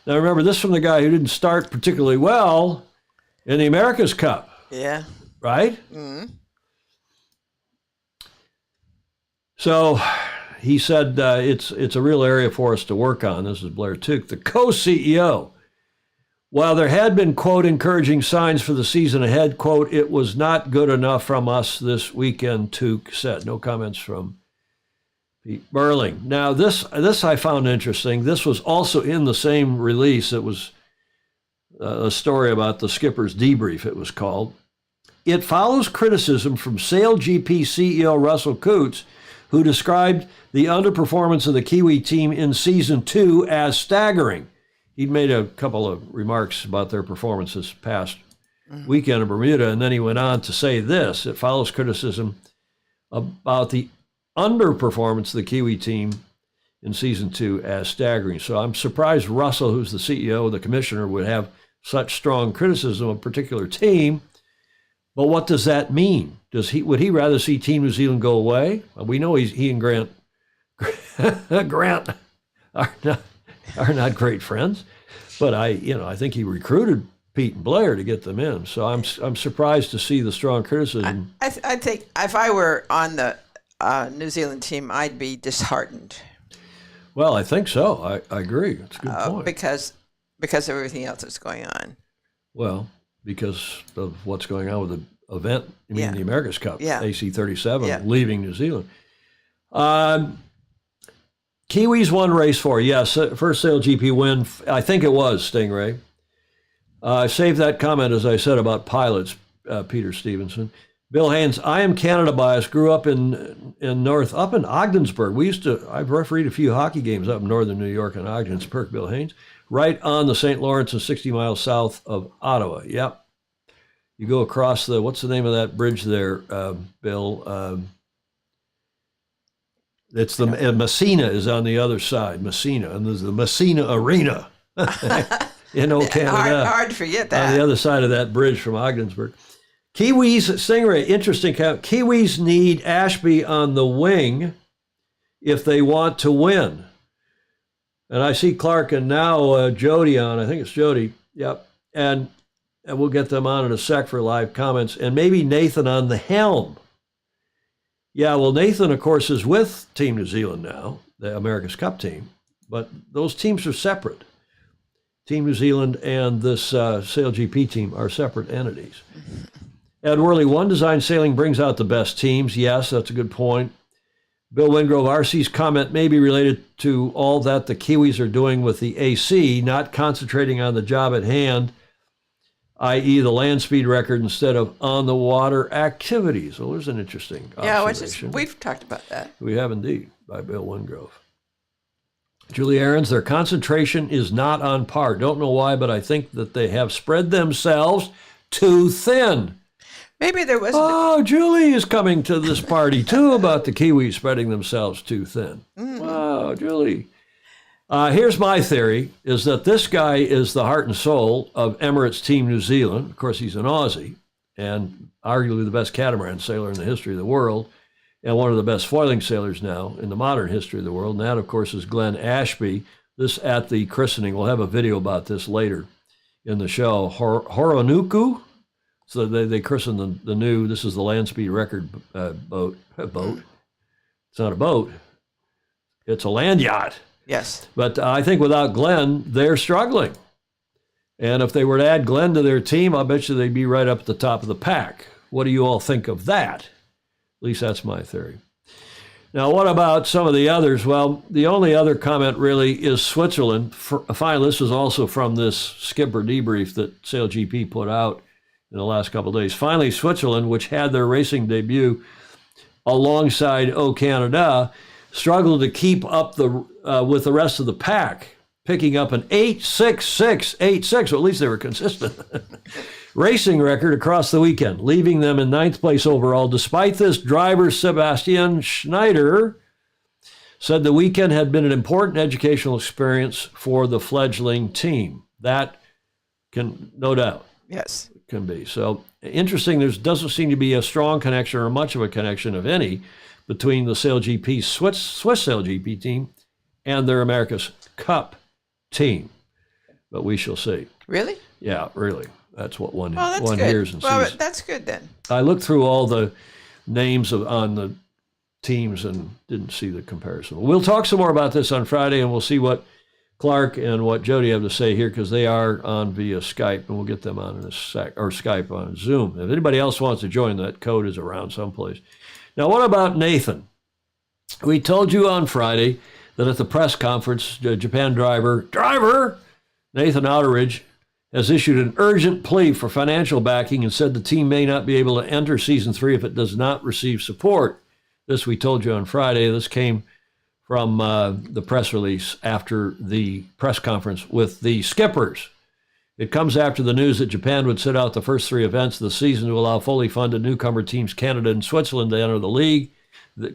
Now remember, this from the guy who didn't start particularly well in the America's Cup. Yeah. Right? Mm-hmm. So he said it's a real area for us to work on. This is Blair Tuke, the co-CEO. While there had been, quote, encouraging signs for the season ahead, quote, it was not good enough from us this weekend, Tuke said. No comments from Pete Burling. Now, this I found interesting. This was also in the same release. It was a story about the skipper's debrief, it was called. It follows criticism from Sail GP CEO Russell Coutts, who described the underperformance of the Kiwi team in season 2 as staggering. He'd made a couple of remarks about their performance this past weekend in Bermuda, and then he went on to say this. It follows criticism about the underperformance of the Kiwi team in season 2 as staggering. So I'm surprised Russell, who's the CEO, the commissioner, would have such strong criticism of a particular team. But what does that mean? Would he rather see Team New Zealand go away? Well, we know he and Grant are not great friends, but I think he recruited Pete and Blair to get them in. So I'm surprised to see the strong criticism. I think if I were on the New Zealand team, I'd be disheartened. Well, I think so. I agree. It's a good point. Because of everything else that's going on. Well, because of what's going on with the event, the America's Cup, AC37, leaving New Zealand. Kiwis won race 4. Yes, first Sail GP win. I think it was, Stingray. I saved that comment, as I said, about pilots, Peter Stevenson. Bill Haynes, I am Canada biased, grew up in Ogdensburg. I've refereed a few hockey games up in northern New York and Ogdensburg, Bill Haynes, right on the St. Lawrence and 60 miles south of Ottawa. Yep. You go across what's the name of that bridge there, Bill? It's Messina is on the other side, Messina, and there's the Messina Arena in Canada. Hard to forget that. On the other side of that bridge from Ogdensburg. Kiwis, Stingray, interesting. Kiwis need Ashby on the wing if they want to win. And I see Clark and now Jody on. I think it's Jody. Yep. And we'll get them on in a sec for live comments. And maybe Nathan on the helm. Yeah, well, Nathan, of course, is with Team New Zealand now, the America's Cup team. But those teams are separate. Team New Zealand and this SailGP team are separate entities. Ed Worley, one design sailing brings out the best teams. Yes, that's a good point. Bill Wingrove, RC's comment may be related to all that the Kiwis are doing with the AC, not concentrating on the job at hand, i.e. the land speed record instead of on the water activities. Well, there's an interesting observation. We've talked about that. We have indeed, by Bill Wingrove. Julie Aarons, their concentration is not on par. Don't know why, but I think that they have spread themselves too thin. Maybe there wasn't. Oh, Julie is coming to this party too about the Kiwis spreading themselves too thin. Wow, Julie. Here's my theory, is that this guy is the heart and soul of Emirates Team New Zealand. Of course, he's an Aussie and arguably the best catamaran sailor in the history of the world and one of the best foiling sailors now in the modern history of the world. And that, of course, is Glenn Ashby. This at the christening. We'll have a video about this later in the show. Horonuku. So they christened the new, this is the land speed record boat. It's not a boat. It's a land yacht. Yes. But I think without Glenn, they're struggling. And if they were to add Glenn to their team, I bet you they'd be right up at the top of the pack. What do you all think of that? At least that's my theory. Now, what about some of the others? Well, the only other comment really is Switzerland. Finally, this is also from this skipper debrief that SailGP put out in the last couple of days. Finally, Switzerland, which had their racing debut alongside O Canada, struggled to keep up with the rest of the pack, picking up an 8.66, well, at least they were consistent, racing record across the weekend, leaving them in 9th place overall. Despite this, driver Sebastian Schneider said the weekend had been an important educational experience for the fledgling team. That can, no doubt. Yes. Can be. So interesting, there doesn't seem to be a strong connection or much of a connection, if any, between the SailGP Swiss SailGP team and their America's Cup team. But we shall see. Really? Yeah, really. That's what one good. hears and sees. That's good then. I looked through all the names on the teams and didn't see the comparison. We'll talk some more about this on Friday, and we'll see what Clark and what Jody have to say here, because they are on via Skype, and we'll get them on in a sec, or Skype on Zoom. If anybody else wants to join, that code is around someplace. Now, what about Nathan? We told you on Friday that at the press conference, Japan driver Nathan Outeridge has issued an urgent plea for financial backing and said the team may not be able to enter Season 3 if it does not receive support. This we told you on Friday. This came from the press release after the press conference with the skippers. It comes after the news that Japan would sit out the first 3 events of the season to allow fully funded newcomer teams Canada and Switzerland to enter the league,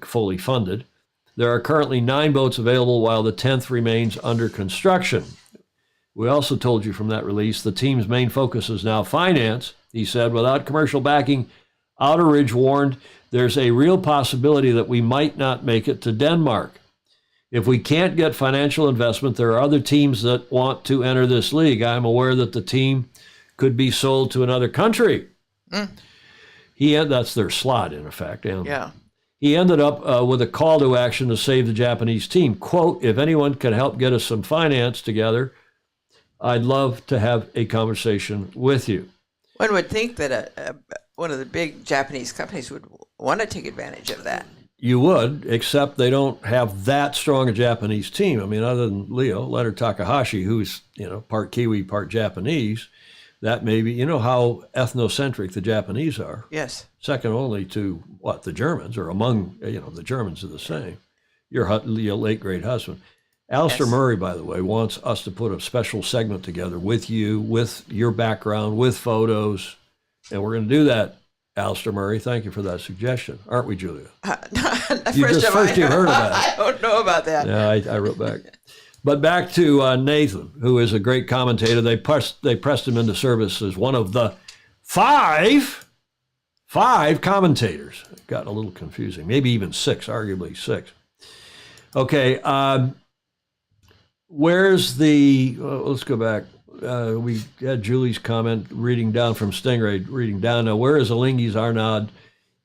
fully funded. There are currently 9 boats available while the 10th remains under construction. We also told you from that release the team's main focus is now finance. He said, without commercial backing, Outeridge warned there's a real possibility that we might not make it to Denmark. If we can't get financial investment, there are other teams that want to enter this league. I'm aware that the team could be sold to another country. That's their slot, in effect. And yeah. He ended up with a call to action to save the Japanese team. Quote, if anyone can help get us some finance together, I'd love to have a conversation with you. One would think that one of the big Japanese companies would want to take advantage of that. You would, except they don't have that strong a Japanese team. I mean, other than Leonard Takahashi, who's, part Kiwi, part Japanese, that may be, how ethnocentric the Japanese are. Yes. Second only to, the Germans, or among, the Germans are the same. Your late great husband. Alistair Murray, by the way, wants us to put a special segment together with you, with your background, with photos, and we're going to do that. Alistair Murray, thank you for that suggestion. Aren't we, Julia? You heard about it. I don't know about that. Yeah, I wrote back. But back to Nathan, who is a great commentator. They pressed him into service as one of the 5 5 commentators. Got a little confusing. Maybe even 6, arguably 6. Okay, where's the, let's go back. We had Julie's comment reading down from Stingray, reading down. Now, where is Alinghi's Arnaud?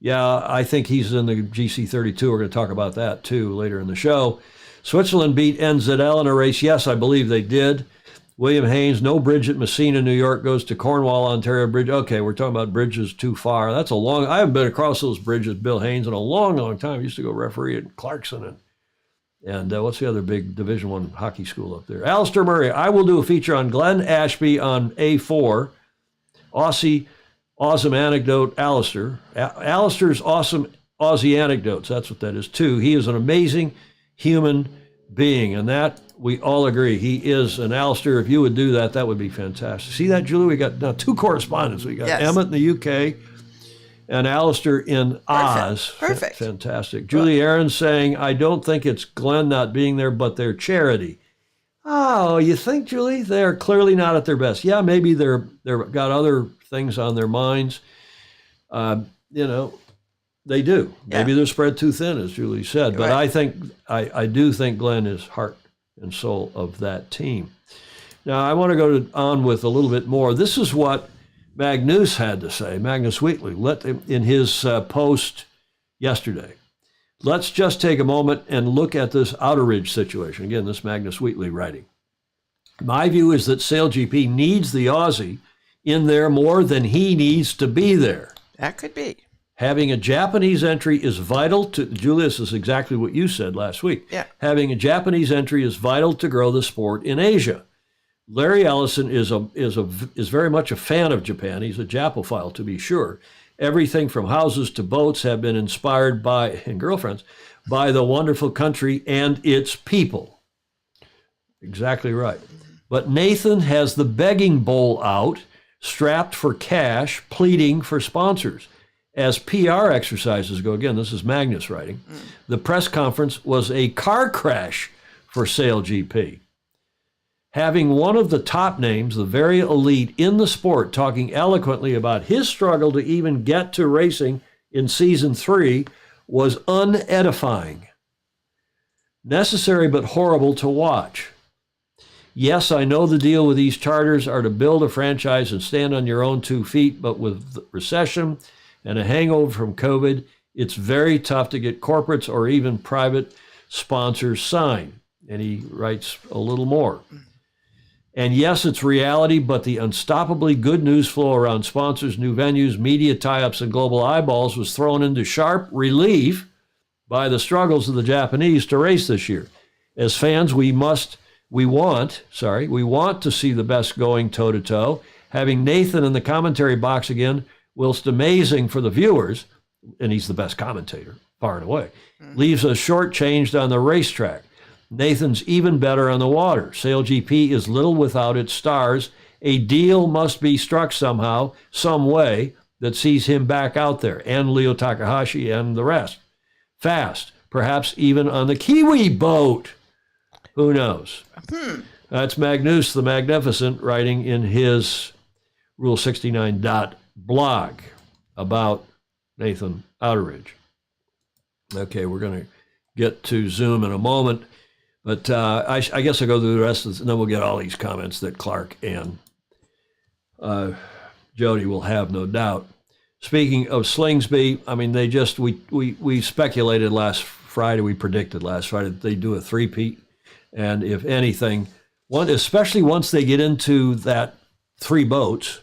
Yeah, I think he's in the GC32. We're going to talk about that, too, later in the show. Switzerland beat NZL in a race. Yes, I believe they did. William Haynes, no bridge at Messina, New York, goes to Cornwall, Ontario Bridge. Okay, we're talking about bridges too far. That's a long, I haven't been across those bridges, Bill Haynes, in a long, long time. I used to go referee at Clarkson and what's the other big Division I hockey school up there? Alistair Murray, I will do a feature on Glenn Ashby on A4. Awesome anecdote, Alistair. Alistair's awesome Aussie anecdotes. That's what that is, too. He is an amazing human being, and that we all agree he is. And Alistair, if you would do that, that would be fantastic. See that, Julie? We got now 2 correspondents. We got Emmett in the UK and Alistair in Oz. Perfect. Fantastic. Julie Aaron saying, I don't think it's Glenn not being there, but their charity. Oh, you think, Julie? They're clearly not at their best. Yeah, maybe they've got other things on their minds. They do. Maybe they're spread too thin, as Julie said. But right. I do think Glenn is heart and soul of that team. Now, I want to go on with a little bit more. This is what Magnus had to say, Magnus Wheatley, in his post yesterday. Let's just take a moment and look at this Outer Ridge situation. Again, this Magnus Wheatley writing. My view is that SailGP needs the Aussie in there more than he needs to be there. That could be. Having a Japanese entry is vital to, Julius, is exactly what you said last week. Yeah. Having a Japanese entry is vital to grow the sport in Asia. Larry Ellison is very much a fan of Japan. He's a Japophile, to be sure. Everything from houses to boats have been inspired by, and girlfriends, by the wonderful country and its people. Exactly right. But Nathan has the begging bowl out, strapped for cash, pleading for sponsors. As PR exercises go, again, this is Magnus writing, the press conference was a car crash for SailGP. Having one of the top names, the very elite in the sport, talking eloquently about his struggle to even get to racing in season 3 was unedifying. Necessary but horrible to watch. Yes, I know the deal with these charters are to build a franchise and stand on your own 2 feet, but with the recession and a hangover from COVID, it's very tough to get corporates or even private sponsors signed. And he writes a little more. And yes, it's reality, but the unstoppably good news flow around sponsors, new venues, media tie-ups, and global eyeballs was thrown into sharp relief by the struggles of the Japanese to race this year. As fans, we want to see the best going toe-to-toe. Having Nathan in the commentary box again, whilst amazing for the viewers, and he's the best commentator, far and away, leaves us shortchanged on the racetrack. Nathan's even better on the water. SailGP is little without its stars. A deal must be struck somehow, some way, that sees him back out there, and Leo Takahashi and the rest. Fast, perhaps even on the Kiwi boat. Who knows? That's Magnus the Magnificent writing in his Rule 69 blog about Nathan Outeridge. Okay, we're going to get to Zoom in a moment. But I guess I'll go through the rest of this, and then we'll get all these comments that Clark and Jody will have, no doubt. Speaking of Slingsby, I mean, we speculated last Friday, we predicted last Friday that they do a three-peat. And if anything, especially once they get into that 3 boats,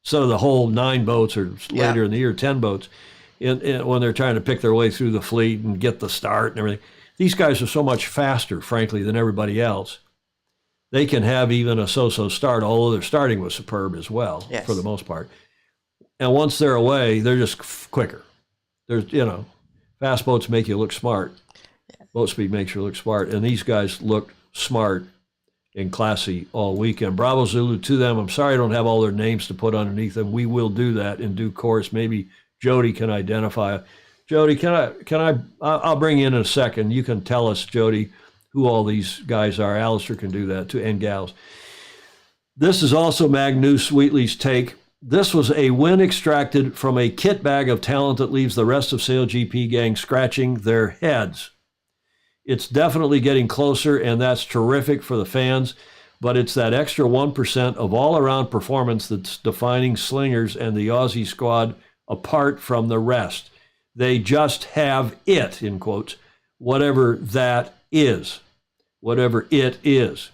so the whole 9 boats or later in the year, 10 boats, when they're trying to pick their way through the fleet and get the start and everything. These guys are so much faster, frankly, than everybody else. They can have even a so-so start, although their starting was superb as well, for the most part. And once they're away, they're just quicker. There's, fast boats make you look smart. Boat speed makes you look smart. And these guys look smart and classy all weekend. Bravo Zulu to them. I'm sorry I don't have all their names to put underneath them. We will do that in due course. Maybe Jody can identify. Jody, I'll bring you in a second. You can tell us, Jody, who all these guys are. Alistair can do that too, and gals. This is also Magnus Wheatley's take this was a win extracted from a kit bag of talent that leaves the rest of SailGP gang scratching their heads. It's definitely getting closer, and that's terrific for the fans, but it's that extra 1% of all-around performance that's defining Slingers and the Aussie squad apart from the rest. They just have it, in quotes, whatever that is, whatever it is.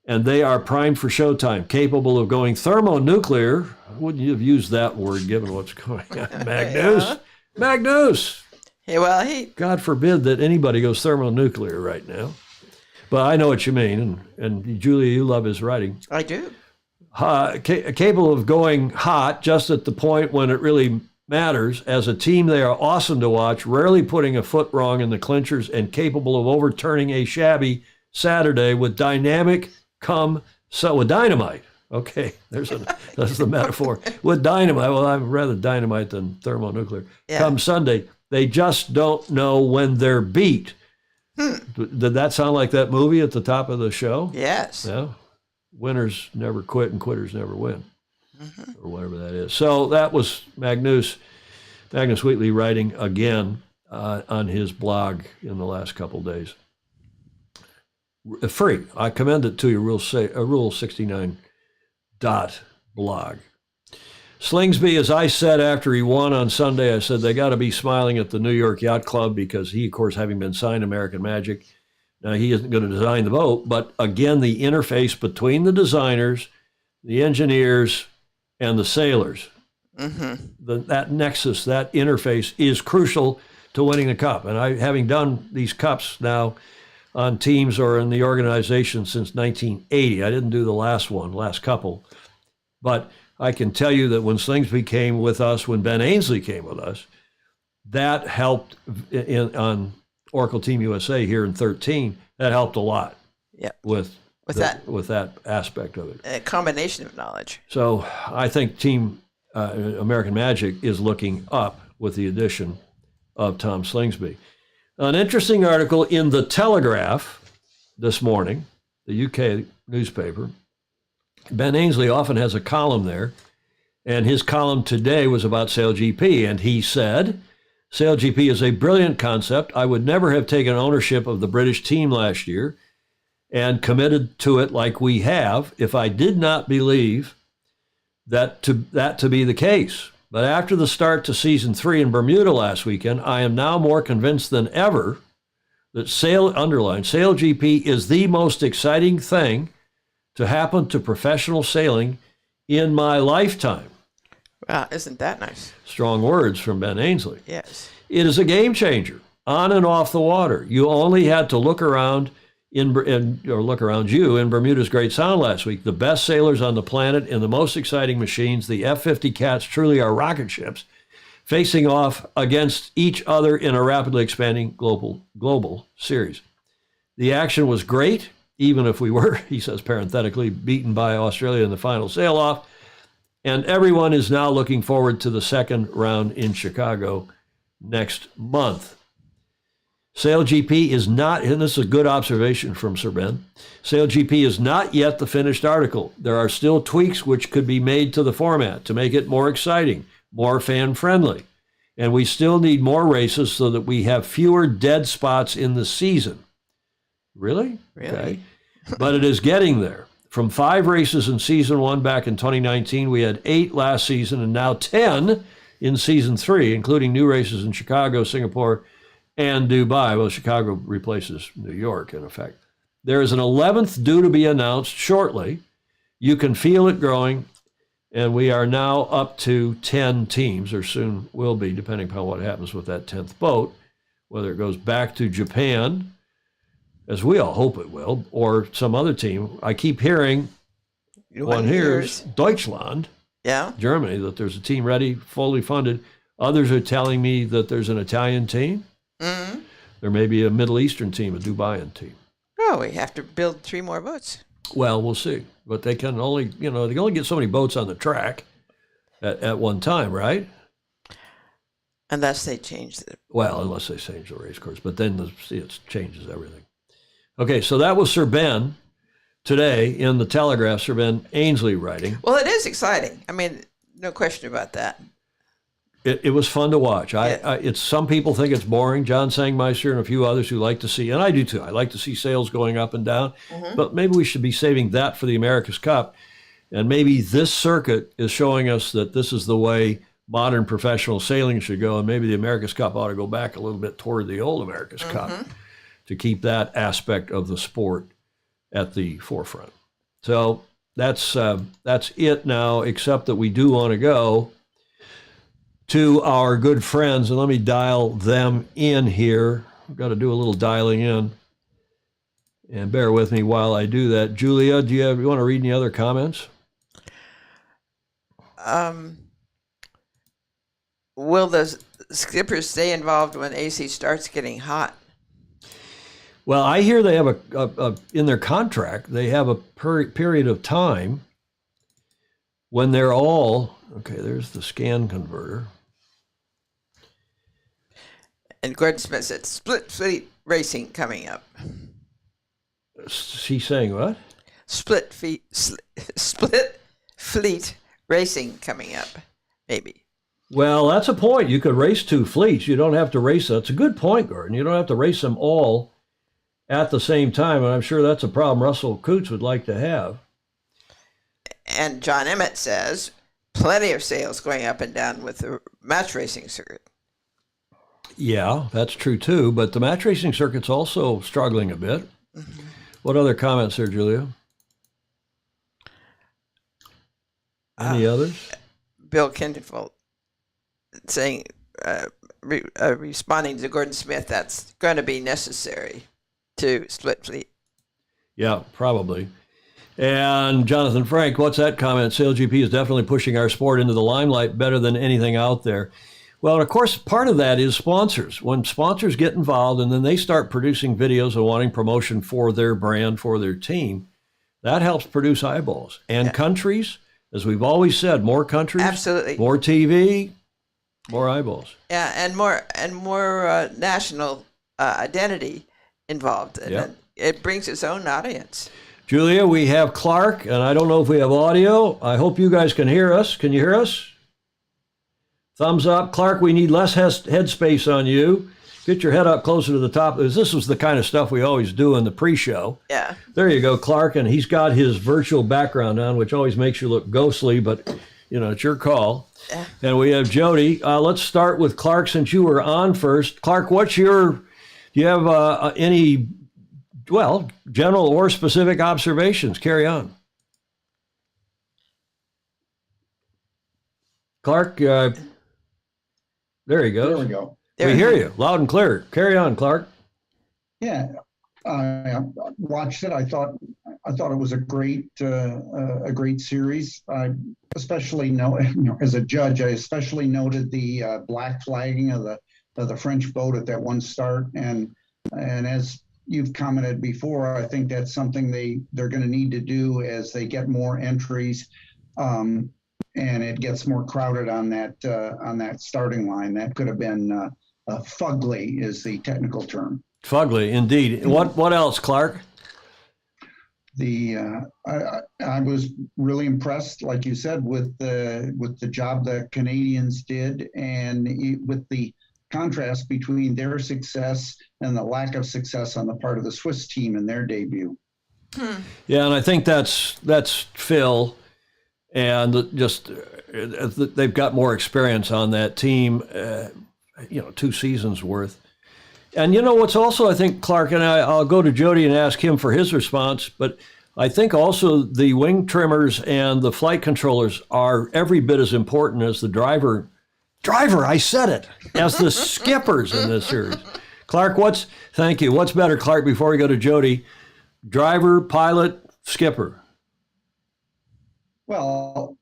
And they are primed for showtime, capable of going thermonuclear. Wouldn't you have used that word given what's going on? Magnus. Magnus. Yeah, well, God forbid that anybody goes thermonuclear right now. But I know what you mean. And Julia, you love his writing. I do. Capable of going hot just at the point when it really matters. As a team, they are awesome to watch, rarely putting a foot wrong in the clinchers, and capable of overturning a shabby Saturday with dynamite. Okay, that's the metaphor. With dynamite, well, I'd rather dynamite than thermonuclear. Yeah. Come Sunday, they just don't know when they're beat. Did that sound like that movie at the top of the show? Yes. Yeah. Winners never quit and quitters never win, or whatever that is. So that was Magnus Wheatley writing again on his blog in the last couple of days. Free. I commend it to you, Rule69.blog. Slingsby, as I said after he won on Sunday, I said they got to be smiling at the New York Yacht Club because he, of course, having been signed American Magic, now he isn't going to design the boat. But again, the interface between the designers, the engineers, and the sailors, that nexus, that interface is crucial to winning the cup. And I, having done these cups now on teams or in the organization since 1980. I didn't do the last couple. But I can tell you that when Slingsby came with us, when Ben Ainsley came with us, that helped on Oracle Team USA here in 13. That helped a lot. Yeah. With that aspect of it. A combination of knowledge. So I think Team American Magic is looking up with the addition of Tom Slingsby. An interesting article in The Telegraph this morning, the UK newspaper. Ben Ainsley often has a column there, and his column today was about SailGP, and he said, SailGP is a brilliant concept. I would never have taken ownership of the British team last year and committed to it like we have if I did not believe that to be the case. But after the start to season 3 in Bermuda last weekend, I am now more convinced than ever that SailGP is the most exciting thing to happen to professional sailing in my lifetime. Wow, isn't that nice? Strong words from Ben Ainsley. Yes. It is a game changer, on and off the water. You only had to look around you in Bermuda's Great Sound last week. The best sailors on the planet in the most exciting machines, the F-50 Cats, truly are rocket ships, facing off against each other in a rapidly expanding global series. The action was great, even if we were, he says parenthetically, beaten by Australia in the final sail-off. And everyone is now looking forward to the second round in Chicago next month. SailGP is not, and this is a good observation from Sir Ben, SailGP is not yet the finished article. There are still tweaks which could be made to the format to make it more exciting, more fan-friendly. And we still need more races so that we have fewer dead spots in the season. Really? Okay. But it is getting there. From 5 races in season 1 back in 2019, we had 8 last season and now 10 in season 3, including new races in Chicago, Singapore, and Dubai. Well, Chicago replaces New York, in effect. There is an 11th due to be announced shortly. You can feel it growing, and we are now up to 10 teams, or soon will be, depending upon what happens with that 10th boat, whether it goes back to Japan, as we all hope it will, or some other team. I keep hearing, one hears Deutschland, Germany, that there's a team ready, fully funded. Others are telling me that there's an Italian team. Mm-hmm. There may be a Middle Eastern team, a Dubaian team. Oh, we have to build 3 more boats. Well, we'll see. But they can only, they can only get so many boats on the track at one time, right? Unless they change the... Well, unless they change the race course. But then it changes everything. Okay, so that was Sir Ben today in the Telegraph, Sir Ben Ainsley writing. Well, it is exciting. I mean, no question about that. It was fun to watch. It's some people think it's boring. John Sangmeister and a few others who like to see, and I do too. I like to see sales going up and down. But maybe we should be saving that for the America's Cup. And maybe this circuit is showing us that this is the way modern professional sailing should go. And maybe the America's Cup ought to go back a little bit toward the old America's Cup to keep that aspect of the sport at the forefront. So that's it now, except that we do want to go to our good friends, and let me dial them in here. I've got to do a little dialing in, and bear with me while I do that. Julia, do you want to read any other comments? Will the skippers stay involved when AC starts getting hot? Well, I hear they have a in their contract, they have a period of time when they're all, okay, there's the scan converter. And Gordon Smith said, split fleet racing coming up. She's saying what? Split fleet racing coming up, maybe. Well, that's a point. You could race two fleets. You don't have to race. That's a good point, Gordon. You don't have to race them all at the same time, and I'm sure that's a problem Russell Coots would like to have. And John Emmett says, plenty of sales going up and down with the match racing circuit. Yeah, that's true too, but the match racing circuit's also struggling a bit. What other comments there, Julia? Any others? Bill Kinderfold saying, responding to Gordon Smith, that's going to be necessary to split fleet. Yeah, probably. And Jonathan Frank, what's that comment? SailGP is definitely pushing our sport into the limelight better than anything out there. Well, of course, part of that is sponsors. When sponsors get involved and then they start producing videos and wanting promotion for their brand, for their team, that helps produce eyeballs. And countries, as we've always said, more countries, absolutely, more TV, more eyeballs. Yeah, and more national identity involved. And it brings its own audience. Julia, we have Clark, and I don't know if we have audio. I hope you guys can hear us. Can you hear us? Thumbs up. Clark, we need less head space on you. Get your head up closer to the top. This was the kind of stuff we always do in the pre-show. Yeah. There you go, Clark, and he's got his virtual background on, which always makes you look ghostly, but, you know, it's your call. Yeah. And we have Jody. Let's start with Clark since you were on first. Clark, do you have any, general or specific observations? Carry on. Clark, there he goes. There we go. We hear you loud and clear. Carry on, Clark. Yeah, I watched it. I thought it was a great series. I especially know, as a judge, I especially noted the black flagging of the French boat at that one start, and as you've commented before, I think that's something they're going to need to do as they get more entries. And it gets more crowded on that starting line. That could have been fugly, is the technical term. Fugly, indeed. What else, Clark? I was really impressed, like you said, with the job the Canadians did, and with the contrast between their success and the lack of success on the part of the Swiss team in their debut. Yeah, and I think that's Phil. And just they've got more experience on that team, 2 seasons worth. And you know what's also, I think, Clark, and I'll go to Jody and ask him for his response, but I think also the wing trimmers and the flight controllers are every bit as important as the driver, I said it, as the skippers in this series. Clark, thank you. What's better, Clark, before we go to Jody? Driver, pilot, skipper? Well,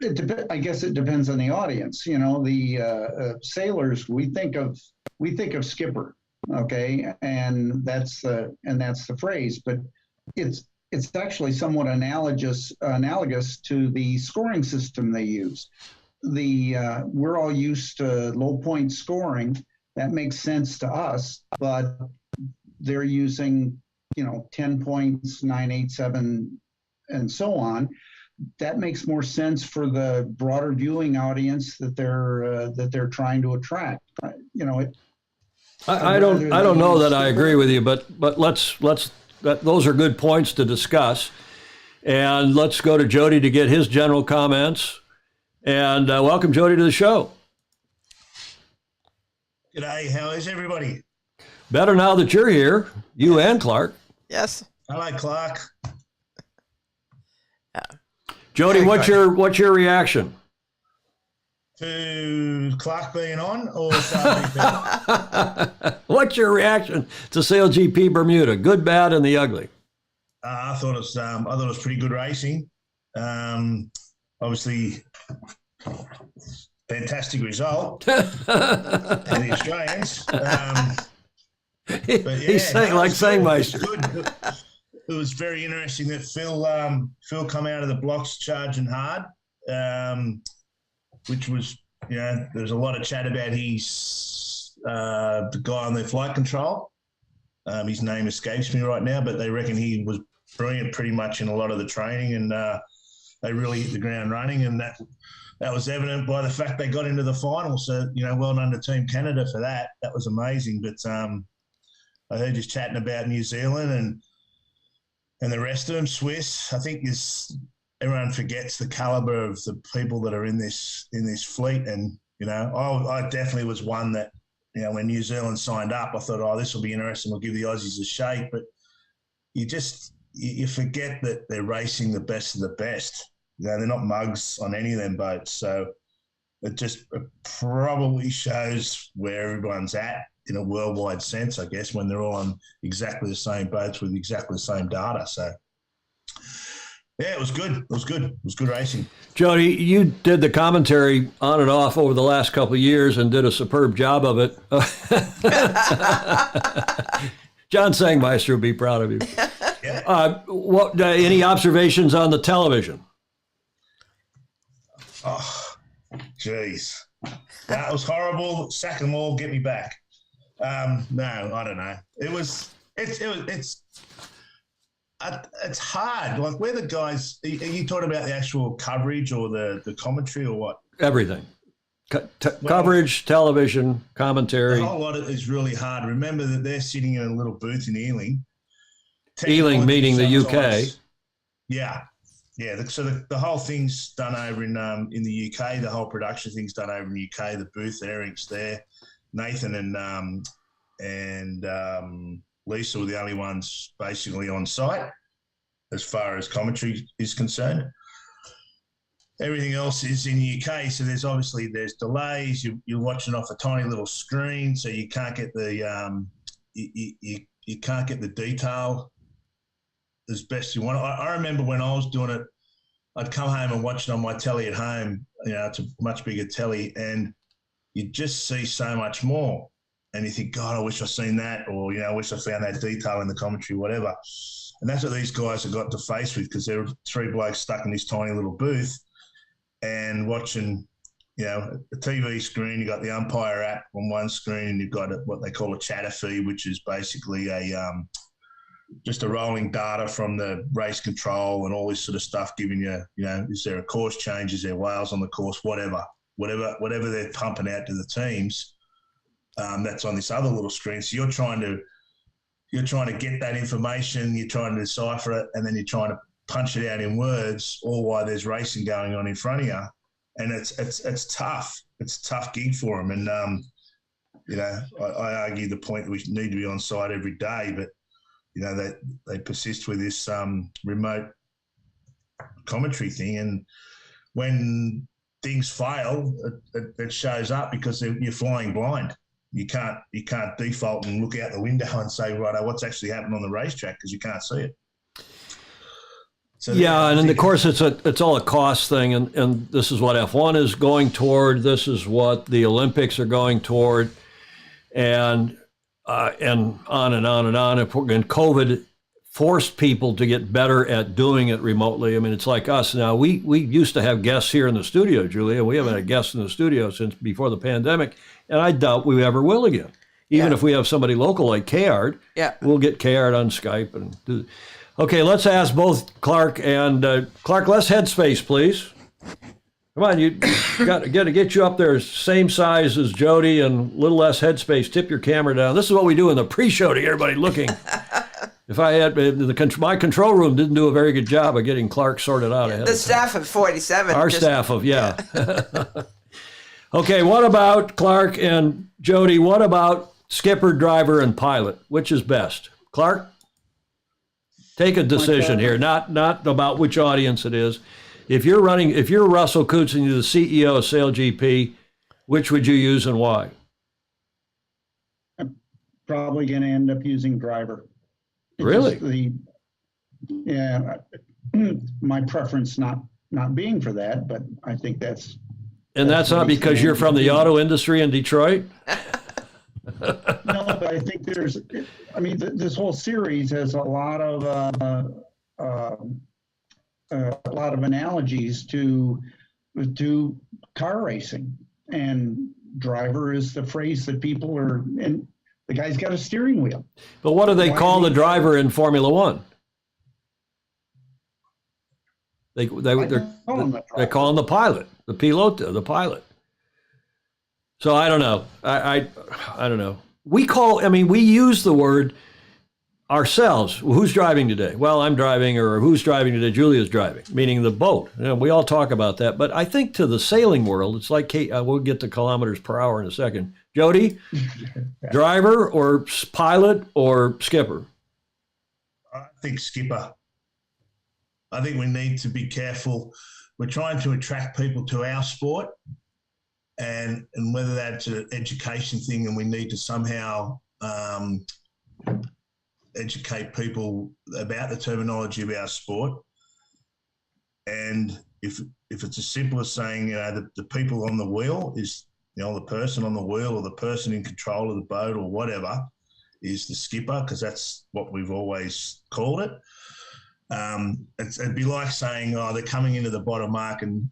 I guess it depends on the audience. The sailors, we think of skipper, okay, and that's the phrase. But it's actually somewhat analogous to the scoring system they use. We're all used to low point scoring. That makes sense to us, but they're using 10 points, 9, 8, 7. and so on, that makes more sense for the broader viewing audience that they're trying to attract. You know, I don't know that I agree with you, but those are good points to discuss. And let's go to Jody to get his general comments. And welcome, Jody, to the show. G'day, how is everybody? Better now that you're here, you and Clark. Yes. Hello, Clark. Jody, what's your reaction to Clark being on, or what's your reaction to SailGP Bermuda? Good, bad, and the ugly. I thought it was pretty good racing. Obviously, fantastic result for the Australians. But yeah, He's saying like Sangmeister. It was very interesting that Phil come out of the blocks charging hard, which was, you know, there's a lot of chat about the guy on the flight control. His name escapes me right now, but they reckon he was brilliant pretty much in a lot of the training, and they really hit the ground running, and that was evident by the fact they got into the final. So, you know, well done to Team Canada for that. That was amazing. But I heard you chatting about New Zealand and the rest of them, Swiss. I think everyone forgets the caliber of the people that are in this fleet. And, you know, I definitely was one that, you know, when New Zealand signed up, I thought, oh, this will be interesting. We'll give the Aussies a shake. But you forget that they're racing the best of the best. You know, they're not mugs on any of them boats. So it probably shows where everyone's at in a worldwide sense, I guess, when they're all on exactly the same boats with exactly the same data. So, yeah, it was good. It was good. It was good racing. Jody, you did the commentary on and off over the last couple of years and did a superb job of it. John Sangmeister would be proud of you. Any observations on the television? Oh, geez. That was horrible. Sack them all, get me back. No, I don't know. It's hard. Like, where the guys, are you talking about the actual coverage or the commentary or what? Everything. Coverage, television, commentary. The whole lot is really hard. Remember that they're sitting in a little booth in Ealing. Ealing meaning the UK. Yeah. Yeah, so the whole thing's done over in the UK. The whole production thing's done over in the UK. The booth, Eric's there. Nathan and Lisa were the only ones basically on site as far as commentary is concerned. Everything else is in the UK, so there's delays. You're watching off a tiny little screen, so you can't get the you can't get the detail as best you want. I remember when I was doing it, I'd come home and watch it on my telly at home. You know, it's a much bigger telly, and you just see so much more. And you think, God, I wish I'd seen that, or, you know, I wish I found that detail in the commentary, whatever. And that's what these guys have got to face with, because they're three blokes stuck in this tiny little booth and watching, you know, a TV screen. You've got the umpire app on one screen, and you've got what they call a chatter feed, which is basically just a rolling data from the race control and all this sort of stuff, giving you, you know, is there a course change, is there whales on the course, whatever they're pumping out to the teams. That's on this other little screen. So you're trying to get that information, you're trying to decipher it, and then you're trying to punch it out in words, all while there's racing going on in front of you. And it's tough. It's a tough gig for them. And you know, I argue the point that we need to be on site every day, but you know, they persist with this remote commentary thing, and when things fail, it shows up because you're flying blind. You can't default and look out the window and say, right, what's actually happening on the racetrack, because you can't see it. So yeah, and of course it's all a cost thing, and this is what F1 is going toward. This is what the Olympics are going toward, and on and on and on. And COVID forced people to get better at doing it remotely. I mean, it's like us now. We used to have guests here in the studio, Julia. We haven't had guests in the studio since before the pandemic, and I doubt we ever will again. Even if we have somebody local like Kayard, we'll get Kayard on Skype and do. Okay, let's ask both Clark and Clark. Less headspace, please. Come on, you got to get you up there, same size as Jody, and a little less headspace. Tip your camera down. This is what we do in the pre-show to get everybody looking. If I had my control room didn't do a very good job of getting Clark sorted out ahead. The staff of 47. Our staff of Okay, what about Clark and Jody? What about skipper, driver, and pilot? Which is best? Clark, take a decision here. Not about which audience it is. If you're Russell Coutts and you're the CEO of SailGP, which would you use and why? I'm probably going to end up using driver. Really? My preference not being for that, but I think that's. And that's not because you're from the auto industry in Detroit? No, but I think this whole series has a lot of analogies to car racing, and driver is the phrase that people are, and the guy's got a steering wheel. But what do they call the driver in Formula One? They're calling the pilot, the pilota, the pilot. So I don't know. I don't know. We use the word ourselves. Who's driving today? Well, I'm driving, or who's driving today? Julia's driving, meaning the boat. We all talk about that. But I think to the sailing world, it's like, we'll get to kilometers per hour in a second. Jody, driver or pilot or skipper? I think skipper. I think we need to be careful. We're trying to attract people to our sport, and whether that's an education thing, and we need to somehow educate people about the terminology of our sport. And if it's as simple as saying, the people on the wheel is, the person on the wheel, or the person in control of the boat, or whatever, is the skipper, because that's what we've always called it. It'd be like saying, they're coming into the bottom mark, and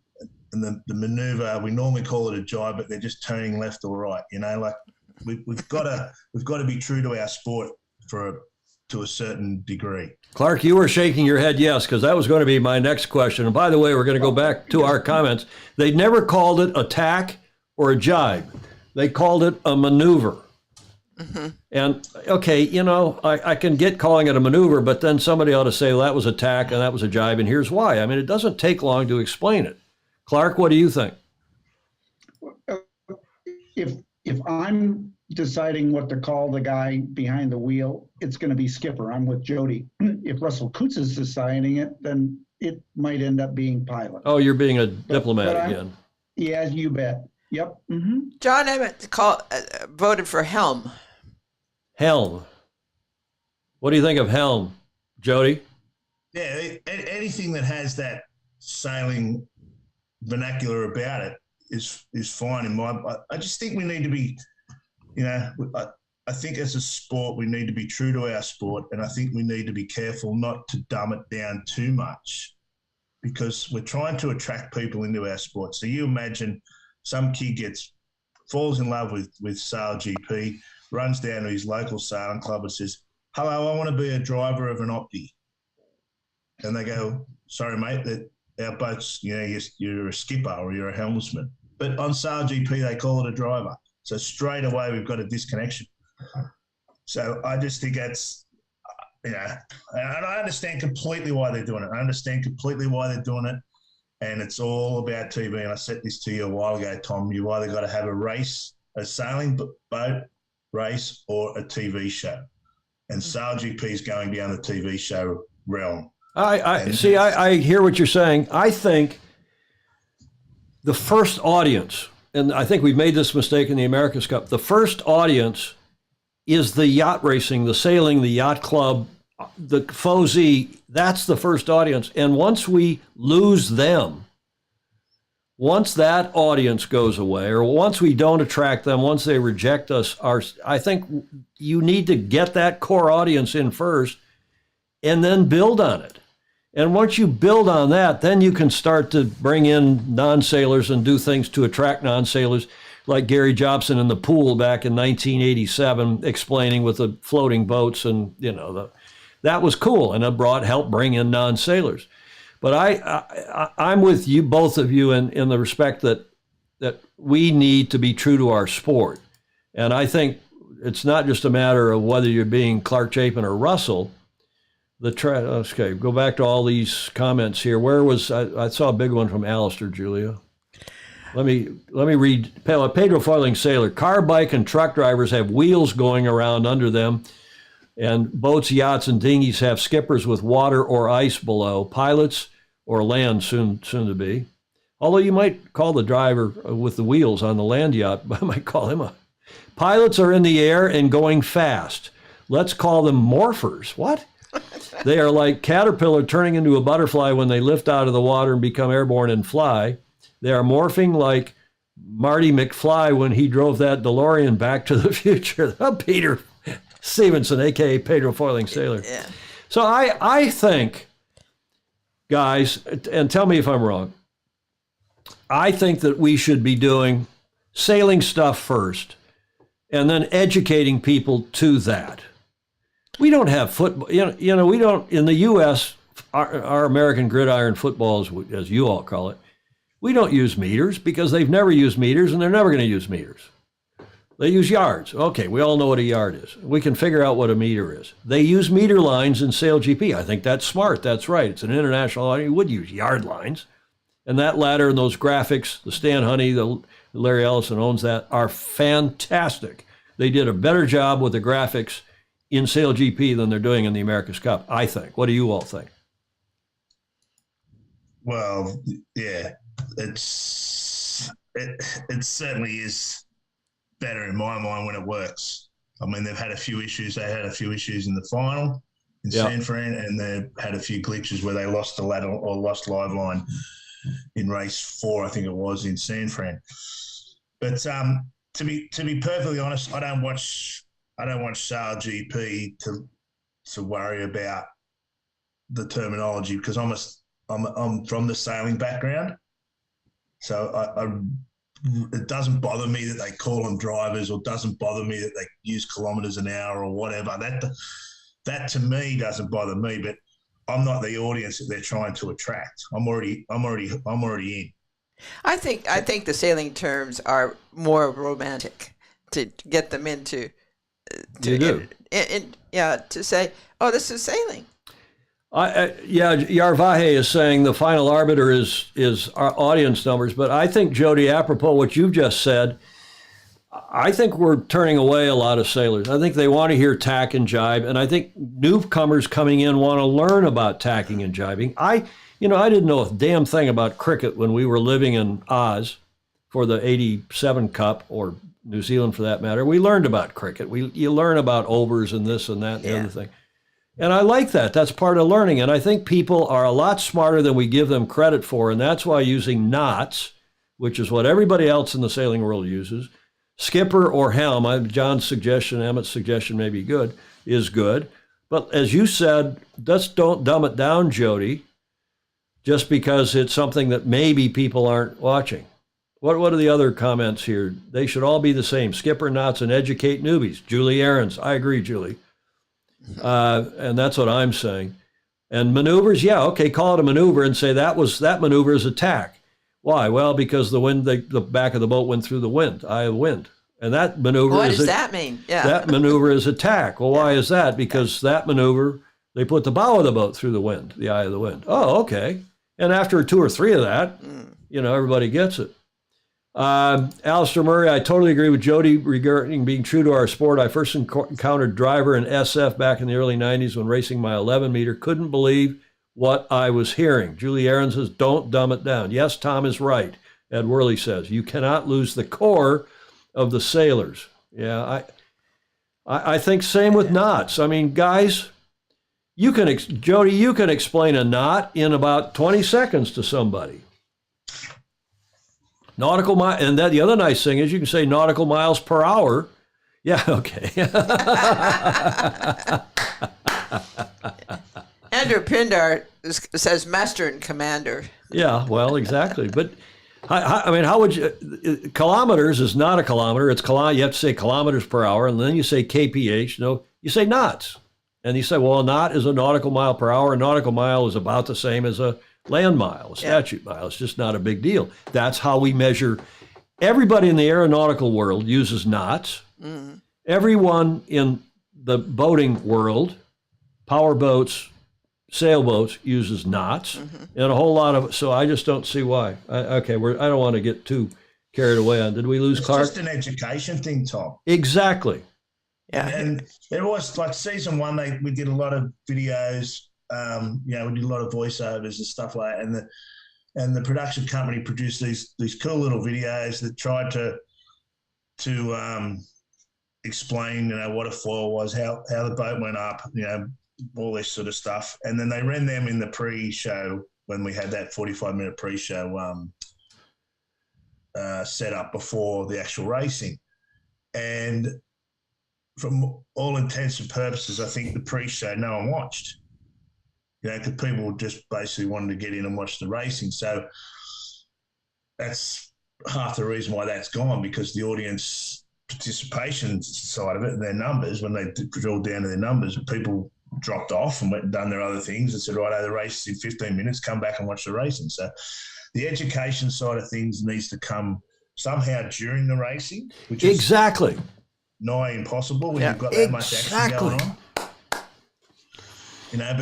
the maneuver, we normally call it a jibe, but they're just turning left or right. We've got to be true to our sport to a certain degree. Clark, you were shaking your head yes, because that was going to be my next question. And by the way, we're going to go back to our comments. They never called it a tack or a jibe. They called it a maneuver. Mm-hmm. And okay, I can get calling it a maneuver, but then somebody ought to say, well, that was a tack and that was a jibe, and here's why. I mean, it doesn't take long to explain it. Clark, what do you think? If I'm deciding what to call the guy behind the wheel, it's going to be skipper. I'm with Jody. If Russell Coutts is deciding it, then it might end up being pilot. Oh, you're being a diplomat again. Yeah, you bet. Yep. Mm-hmm. John Emmett voted for helm. Helm. What do you think of helm, Jody? Yeah, anything that has that sailing vernacular about it is fine in my. I just think we need to be, I think as a sport we need to be true to our sport, and I think we need to be careful not to dumb it down too much, because we're trying to attract people into our sport. So you imagine some kid falls in love with SailGP, runs down to his local sailing club and says, "Hello, I want to be a driver of an Opti." And they go, "Sorry, mate, that our boat's, you're a skipper or you're a helmsman." But on SailGP, they call it a driver. So straight away, we've got a disconnection. So I just think that's, and I understand completely why they're doing it. And it's all about TV. And I said this to you a while ago, Tom. You've either got to have a sailing boat race or a TV show. And SailGP is going down the TV show realm. I hear what you're saying. I think the first audience, and I think we've made this mistake in the America's Cup, the first audience is the yacht racing, the sailing, the yacht club, the FOSI. That's the first audience. And once we lose them, once that audience goes away, or once we don't attract them, once they reject us, I think you need to get that core audience in first and then build on it. And once you build on that, then you can start to bring in non-sailors and do things to attract non-sailors, like Gary Jobson in the pool back in 1987, explaining with the floating boats and, that was cool, and it helped bring in non-sailors. But I'm with you, both of you, in the respect that we need to be true to our sport. And I think it's not just a matter of whether you're being Clark Chapin or Russell. Okay, go back to all these comments here. Where was I saw a big one from Alistair, Julia. Let me read. Pedro Foiling Sailor. Car, bike, and truck drivers have wheels going around under them, and boats, yachts, and dinghies have skippers with water or ice below. Pilots or land soon to be. Although you might call the driver with the wheels on the land yacht, I might call him a. Pilots are in the air and going fast. Let's call them morphers. What? They are like caterpillar turning into a butterfly when they lift out of the water and become airborne and fly. They are morphing like Marty McFly when he drove that DeLorean back to the future. Peter Stevenson, a.k.a. Pedro Foiling Sailor. Yeah. So I think, guys, and tell me if I'm wrong, I think that we should be doing sailing stuff first and then educating people to that. We don't have football, we don't, in the U.S., our American gridiron football, as you all call it, we don't use meters because they've never used meters and they're never going to use meters. They use yards. Okay, we all know what a yard is. We can figure out what a meter is. They use meter lines in SailGP. I think that's smart. That's right. It's an international audience. You would use yard lines. And that ladder and those graphics, the Stan Honey, the Larry Ellison owns that, are fantastic. They did a better job with the graphics in SailGP than they're doing in the America's Cup, I think. What do you all think? Well, yeah, it certainly is better in my mind when it works. I mean, they've had a few issues. They had a few issues in the final in San Fran, and they've had a few glitches where they lost the ladder or lost live line in race 4, I think it was, in San Fran. But to be perfectly honest, I don't watch SailGP to worry about the terminology because I'm from the sailing background, so it doesn't bother me that they call them drivers, or doesn't bother me that they use kilometres an hour or whatever. That to me doesn't bother me, but I'm not the audience that they're trying to attract. I'm already in. I think the sailing terms are more romantic to get them into. To say, oh, this is sailing. Yarvahe is saying the final arbiter is our audience numbers, but I think, Jody, apropos what you've just said, I think we're turning away a lot of sailors. I think they want to hear tack and jibe, and I think newcomers coming in want to learn about tacking and jibing. I didn't know a damn thing about cricket when we were living in Oz for the 87 Cup, or New Zealand for that matter. We learned about cricket. You learn about overs and this and that and the other thing. And I like that. That's part of learning. And I think people are a lot smarter than we give them credit for. And that's why using knots, which is what everybody else in the sailing world uses, skipper or helm, John's suggestion, Emmett's suggestion may be good, is good. But as you said, just don't dumb it down, Jody, just because it's something that maybe people aren't watching. What are the other comments here? They should all be the same. Skipper, knots, and educate newbies. Julie Ahrens. I agree, Julie. And that's what I'm saying. And maneuvers, call it a maneuver and say that maneuver is attack. Why? Well, because the back of the boat went through the wind, eye of the wind. And that maneuver what does that mean? Yeah. That maneuver is attack. Well, why is that? Because that maneuver, they put the bow of the boat through the wind, the eye of the wind. Oh, okay. And after 2 or 3 of that, everybody gets it. Alistair Murray, I totally agree with Jody regarding being true to our sport. I first encountered driver in SF back in the early 90s when racing my 11 meter. Couldn't believe what I was hearing. Julie Aaron says, don't dumb it down. Yes, Tom is right. Ed Worley says, you cannot lose the core of the sailors. Yeah, I think same with knots. I mean, guys, Jody, you can explain a knot in about 20 seconds to somebody. Nautical mile, and that the other nice thing is you can say nautical miles per hour. Yeah, okay. Andrew Pindar says master and commander. Yeah, well, exactly. But I mean, how would you? Kilometers is not a kilometer. It's you have to say kilometers per hour, and then you say kph. You say knots. And you say, well, a knot is a nautical mile per hour. A nautical mile is about the same as a land mile, a statute mile. It's just not a big deal. That's how we measure. Everybody in the aeronautical world uses knots. Mm-hmm. Everyone in the boating world, power boats, sailboats, uses knots, and a whole lot of. So I just don't see why. I don't want to get too carried away on. Did we lose Clark? It's just an education thing, Tom. Exactly. Yeah, and it was like season 1. We did a lot of videos. We did a lot of voiceovers and stuff like that, and the production company produced these cool little videos that tried to explain, what a foil was, how the boat went up, all this sort of stuff, and then they ran them in the pre-show when we had that 45-minute pre-show set up before the actual racing, and from all intents and purposes, I think the pre-show no one watched. Because people just basically wanted to get in and watch the racing. So that's half the reason why that's gone, because the audience participation side of it and their numbers, when they drilled down to their numbers, people dropped off and went and done their other things and said, right, the race is in 15 minutes, come back and watch the racing. So the education side of things needs to come somehow during the racing, which is exactly nigh impossible when you've got that much action going on. But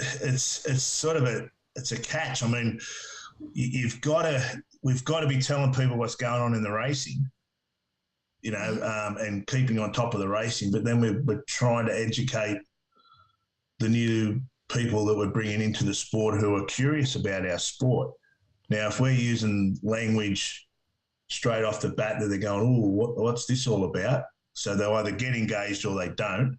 it's sort of it's a catch. I mean, we've got to be telling people what's going on in the racing, and keeping on top of the racing. But then we're trying to educate the new people that we're bringing into the sport who are curious about our sport. Now, if we're using language straight off the bat that they're going, oh, what's this all about? So they'll either get engaged or they don't.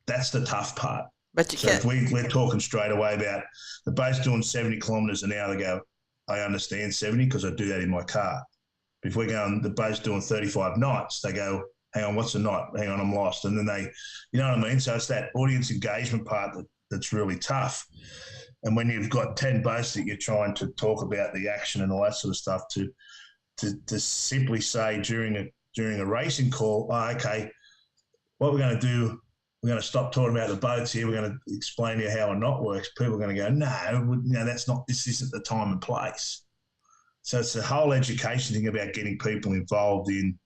That's the tough part. But if we're talking straight away about the boat's doing 70 kilometres an hour, they go, I understand 70 because I do that in my car. If we're going, the boat's doing 35 knots, they go, hang on, what's a knot? Hang on, I'm lost. And then they, you know what I mean? So it's that audience engagement part that's really tough. And when you've got 10 boats that you're trying to talk about the action and all that sort of stuff, to simply say during a racing call, okay, what we're going to do, we're going to stop talking about the boats here. We're going to explain to you how a knot works. People are going to go, no, this isn't the time and place. So it's the whole education thing about getting people involved in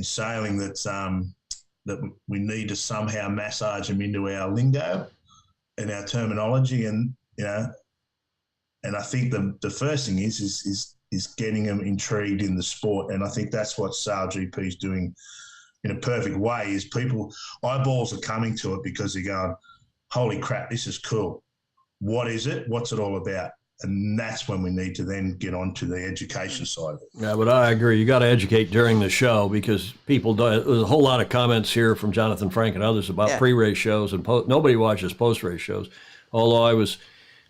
sailing that we need to somehow massage them into our lingo and our terminology, and I think the first thing is getting them intrigued in the sport, and I think that's what SailGP is doing in a perfect way. Is people eyeballs are coming to it because they're going, holy crap, this is cool. What is it? What's it all about? And that's when we need to then get on to the education side of it. Yeah, but I agree. You got to educate during the show, because people don't. There's a whole lot of comments here from Jonathan Frank and others about pre-race shows, and nobody watches post-race shows. Although I was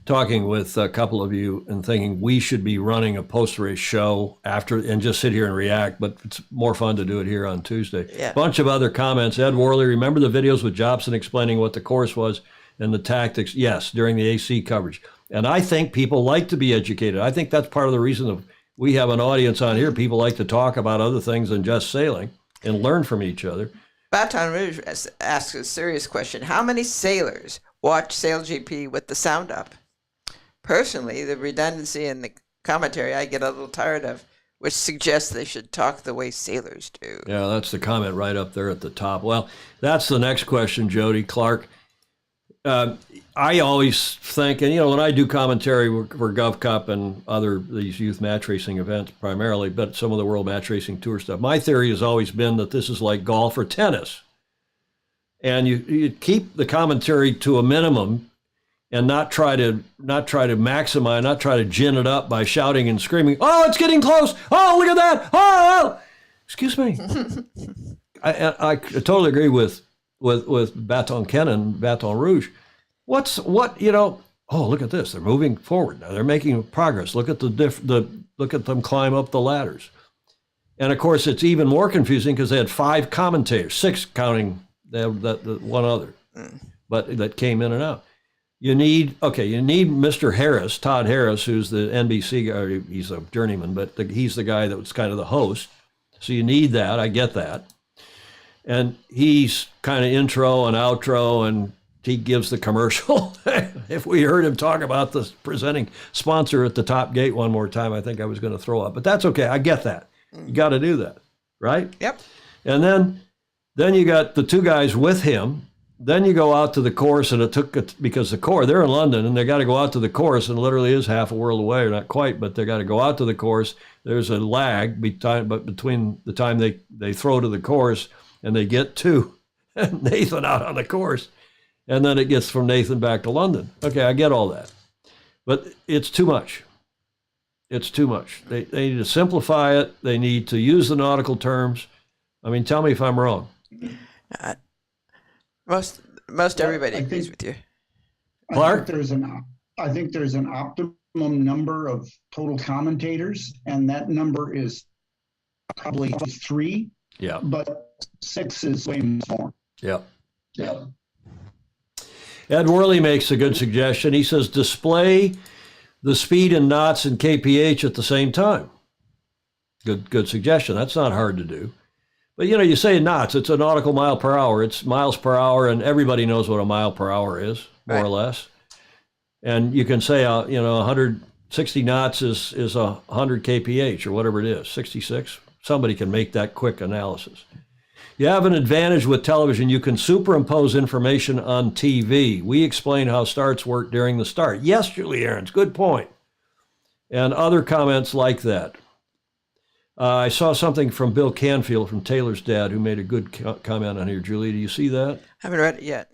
talking with a couple of you and thinking we should be running a post-race show after and just sit here and react, but it's more fun to do it here on Tuesday. Yeah. Bunch of other comments. Ed Worley, remember the videos with Jobson explaining what the course was and the tactics? Yes, during the AC coverage. And I think people like to be educated. I think that's part of the reason we have an audience on here. People like to talk about other things than just sailing and learn from each other. Baton Rouge asks a serious question. How many sailors watch SailGP with the sound up? Personally, the redundancy in the commentary I get a little tired of, which suggests they should talk the way sailors do. Yeah, that's the comment right up there at the top. Well, that's the next question, Jody Clark. I always think, and when I do commentary for Gov Cup and these youth match racing events primarily, but some of the World Match Racing Tour stuff, my theory has always been that this is like golf or tennis. And you keep the commentary to a minimum and not try to maximize, not try to gin it up by shouting and screaming, oh, it's getting close. Oh, look at that. Oh. Excuse me. I totally agree with Baton Rouge. Oh, look at this. They're moving forward now. They're making progress. Look at look at them climb up the ladders. And of course, it's even more confusing because they had 5 commentators, 6 counting the one other, but that came in and out. You need Mr. Harris, Todd Harris, who's the NBC guy. He's a journeyman, but he's the guy that was kind of the host. So you need that. I get that. and he's kind of intro and outro, and he gives the commercial. If we heard him talk about the presenting sponsor at the top gate one more time, I think I was going to throw up. But that's okay. I get that. You got to do that, right? Yep. And then you got the two guys with him. Then you go out to the course, and because they're in London, and they got to go out to the course, and it literally is half a world away, or not quite, but they got to go out to the course. There's a lag between the time they throw to the course and they get to Nathan out on the course, and then it gets from Nathan back to London. Okay, I get all that, but it's too much. It's too much. They need to simplify it. They need to use the nautical terms. I mean, tell me if I'm wrong. Most everybody agrees with you. Clark? I think there's an optimum number of total commentators, and that number is probably 3. Yeah. But 6 is way more. Yeah. Yeah. Ed Worley makes a good suggestion. He says display the speed in knots and kph at the same time. Good suggestion. That's not hard to do. But, you say knots, it's a nautical mile per hour. It's miles per hour, and everybody knows what a mile per hour is, more or less. And you can say, 160 knots is 100 kph or whatever it is, 66. Somebody can make that quick analysis. You have an advantage with television. You can superimpose information on TV. We explain how starts work during the start. Yes, Julie Ahrens, good point. And other comments like that. I saw something from Bill Canfield, from Taylor's dad, who made a good comment on here. Julie, do you see that? Haven't read it yet.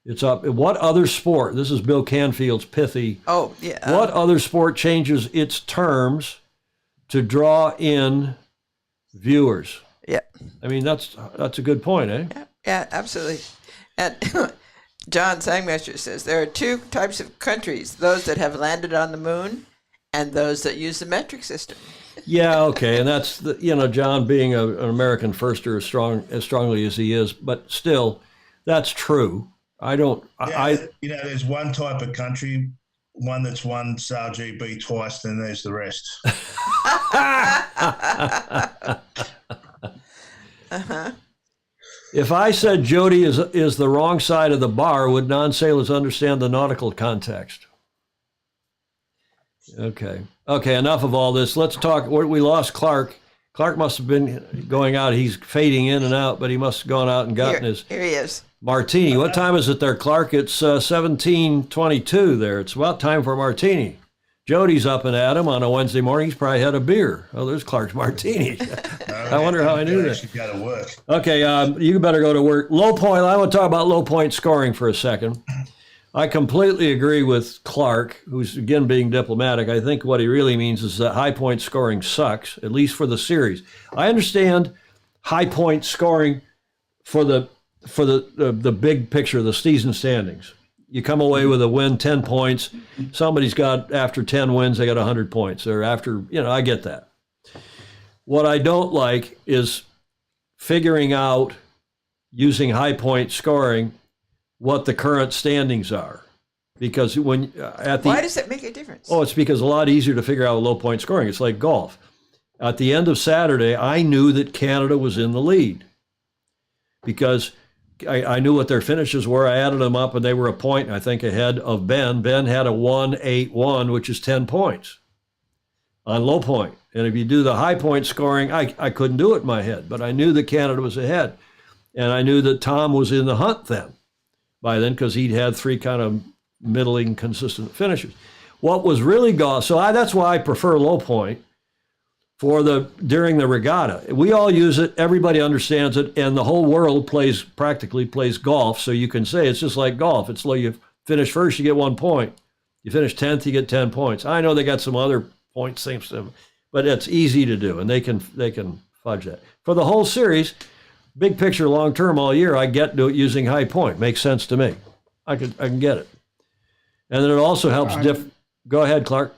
It's up. What other sport? This is Bill Canfield's pithy. Oh, yeah. What other sport changes its terms to draw in viewers? Yeah. I mean, that's a good point, eh? Yeah, absolutely. And John Sangmaster says there are 2 types of countries: those that have landed on the moon, and those that use the metric system. Yeah, okay, and that's John being an American firster as strongly as he is, but still, that's true. There's one type of country, one that's won SAR GB twice, then there's the rest. If I said Jody is the wrong side of the bar, would non-sailors understand the nautical context? Okay, enough of all this. Let's talk. We lost Clark. Clark must have been going out. He's fading in and out, but he must have gone out and gotten his... Here he is. Martini. What time is it there, Clark? It's 17:22 there. It's about time for martini. Jody's up and at him on a Wednesday morning. He's probably had a beer. Oh, there's Clark's martini. I wonder how I knew that. You got to work. Okay, you better go to work. Low point. I want to talk about low point scoring for a second. I completely agree with Clark, who's, again, being diplomatic. I think what he really means is that high point scoring sucks, at least for the series. I understand high point scoring for the big picture, the season standings. You come away with a win, 10 points. Somebody's got, after 10 wins, they got 100 points. Or after, I get that. What I don't like is figuring out, using high point scoring, what the current standings are. Because why does that make a difference? Oh, it's because it's a lot easier to figure out low point scoring. It's like golf. At the end of Saturday, I knew that Canada was in the lead because I knew what their finishes were. I added them up, and they were a point, I think, ahead of Ben. Ben had a 1-8-1, which is 10 points on low point. And if you do the high point scoring, I couldn't do it in my head, but I knew that Canada was ahead. And I knew that Tom was in the hunt by then, because he'd had 3 kind of middling, consistent finishes. What was really that's why I prefer low point during the regatta. We all use it, everybody understands it, and the whole world practically plays golf, so you can say it's just like golf. It's like you finish first, you get 1 point. You finish 10th, you get 10 points. I know they got some other points, but it's easy to do, and they can fudge that. For the whole series, big picture, long term, all year, I get to it using high point. Makes sense to me. I can get it, and then it also helps. Go ahead, Clark.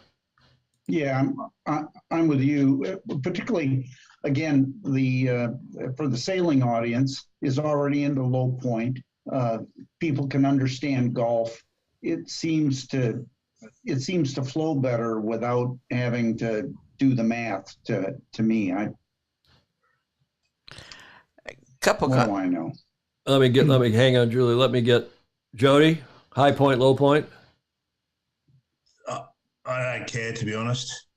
Yeah, I'm with you. Particularly, again, for the sailing audience is already into low point. People can understand golf. It seems to flow better without having to do the math. To me, Couple. What do I know? Let me hang on, Julie. Let me get Jody. High point, low point. I don't care, to be honest.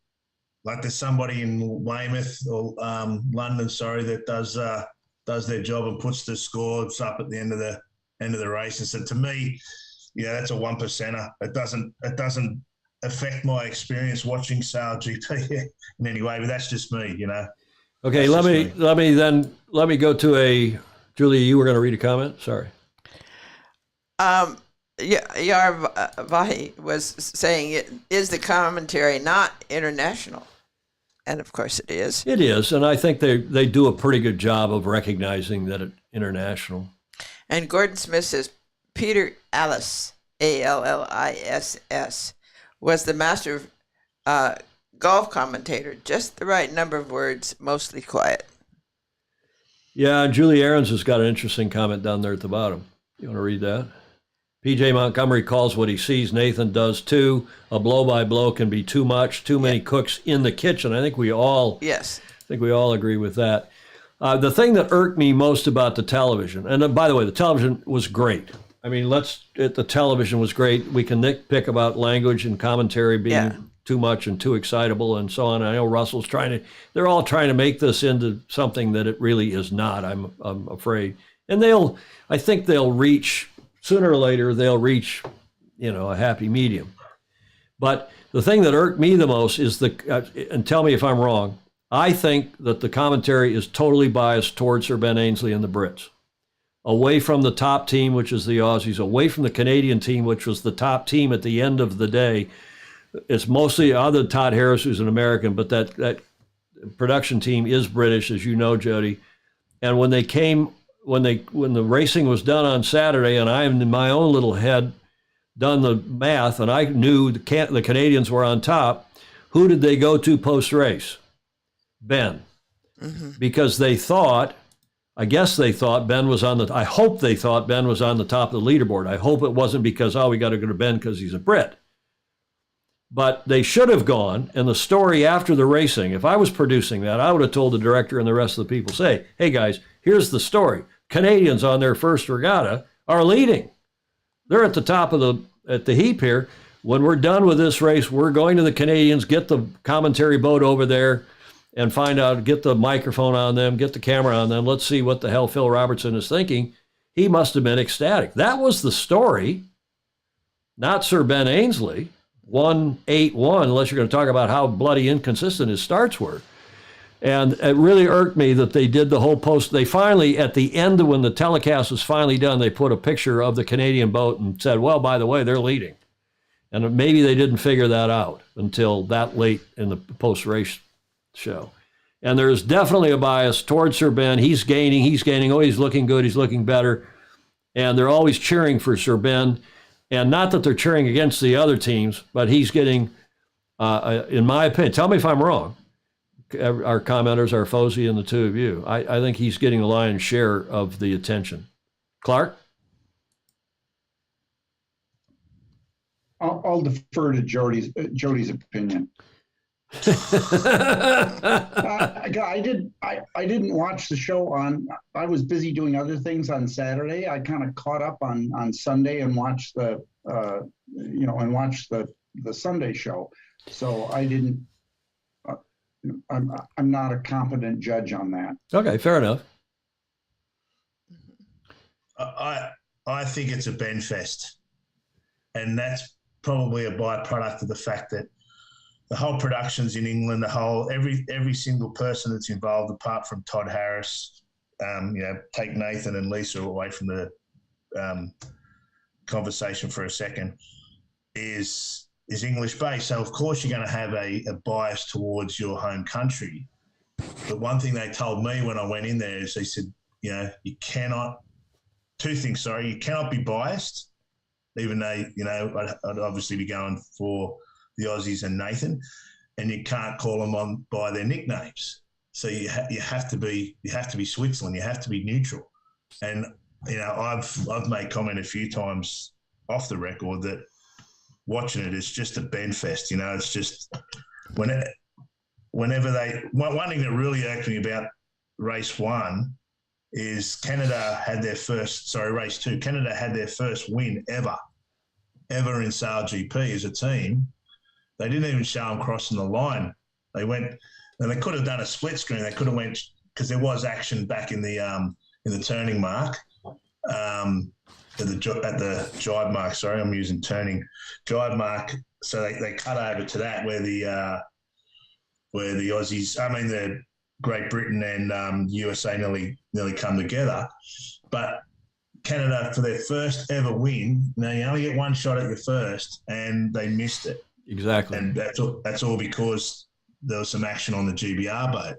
Like there's somebody in Weymouth or London, that does their job and puts the scores up at the end of the race. And so to me, that's a 1%er. It doesn't affect my experience watching Sail GP in any way, but that's just me, Okay, let me go to a Julie. You were going to read a comment. Sorry. Vahi was saying, is the commentary not international? And of course it is. It is, and I think they do a pretty good job of recognizing that it's international. And Gordon Smith says, Peter Alliss, Alliss, was the master golf commentator. Just the right number of words, mostly quiet. Yeah, Julie Aarons has got an interesting comment down there at the bottom. You want to read that? P.J. Montgomery calls what he sees. Nathan does too. A blow-by-blow can be too much. Too many cooks in the kitchen. I think we all agree with that. The thing that irked me most about the television, and by the way, the television was great. I mean, the television was great. We can nitpick about language and commentary being too much and too excitable and so on. I know Russell's they're all trying to make this into something that it really is not, I'm afraid. And I think they'll reach, sooner or later, a happy medium. But the thing that irked me the most is and tell me if I'm wrong, I think that the commentary is totally biased towards Sir Ben Ainslie and the Brits. Away from the top team, which is the Aussies, away from the Canadian team, which was the top team at the end of the day. It's mostly other Todd Harris, who's an American, but that production team is British, as you know, Jody. And when the racing was done on Saturday, and I am in my own little head done the math, and I knew the Canadians were on top, who did they go to post-race? Ben. Mm-hmm. Because I guess they thought Ben was I hope they thought Ben was on the top of the leaderboard. I hope it wasn't because, we got to go to Ben because he's a Brit. But they should have gone, and the story after the racing, if I was producing that, I would have told the director and the rest of the people, hey guys, here's the story. Canadians on their first regatta are leading. They're at the top of the heap here. When we're done with this race, we're going to the Canadians, get the commentary boat over there and find out, get the microphone on them, get the camera on them. Let's see what the hell Phil Robertson is thinking. He must have been ecstatic. That was the story, not Sir Ben Ainslie. 1-8-1, unless you're going to talk about how bloody inconsistent his starts were. And it really irked me that they did the whole post. They finally, at the end, when the telecast was finally done, they put a picture of the Canadian boat and said, well, by the way, they're leading. And maybe they didn't figure that out until that late in the post-race show. And there's definitely a bias towards Sir Ben. He's gaining. Oh, he's looking good. He's looking better. And they're always cheering for Sir Ben. And not that they're cheering against the other teams, but he's getting, in my opinion, tell me if I'm wrong, our commenters, our Fozy and the two of you, I think he's getting the lion's share of the attention. Clark? I'll defer to Jody's opinion. I didn't watch the show I was busy doing other things on Saturday. I kind of caught up on Sunday and watched the Sunday show. So I didn't, I'm not a competent judge on that. Okay, fair enough. I think it's a Ben fest, and that's probably a byproduct of the fact that the whole productions in England, every single person that's involved, apart from Todd Harris, take Nathan and Lisa away from the conversation for a second, is English based. So of course you're going to have a bias towards your home country. But one thing they told me when I went in there is they said, you cannot be biased, even though, I'd obviously be going for the Aussies and Nathan, and you can't call them by their nicknames. So you have to be Switzerland. You have to be neutral. And I've made comment a few times off the record that watching it is just a Ben fest. It's just whenever one thing that really irked me about race one is Canada had their first, race 2, Canada had their first win ever in Sail GP as a team. They didn't even show them crossing the line. They went, and they could have done a split screen. They could have went, because there was action back in the turning mark, at the jibe mark. Sorry, I'm using turning jibe mark. So they cut over to that where the Aussies, the Great Britain and USA nearly come together. But Canada, for their first ever win, you only get one shot at your first, and they missed it. Exactly. And that's all because there was some action on the GBR boat.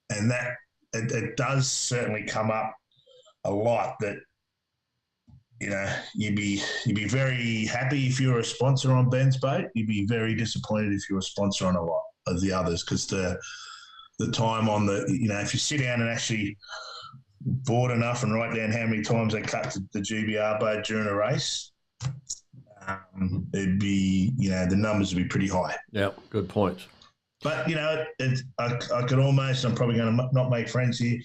And that it does certainly come up a lot that, you'd be very happy if you were a sponsor on Ben's boat. You'd be very disappointed if you were a sponsor on a lot of the others, because the time on the, if you sit down and actually bored enough and write down how many times they cut the GBR boat during a race, it'd be, the numbers would be pretty high. Yeah, good points. But, I could almost, I'm probably going to not make friends here.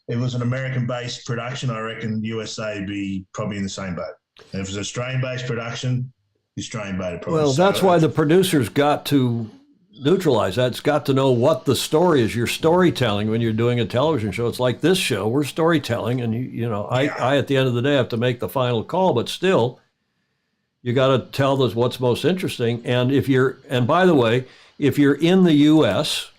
If it was an American-based production, I reckon USA would be probably in the same boat. And if it was Australian-based production, the Australian boat would probably. Well, that's why the producers got to neutralize that. It's got to know what the story is. You're storytelling when you're doing a television show. It's like this show. We're storytelling, and I at the end of the day have to make the final call. But still, you got to tell us what's most interesting. And by the way, if you're in the U.S.,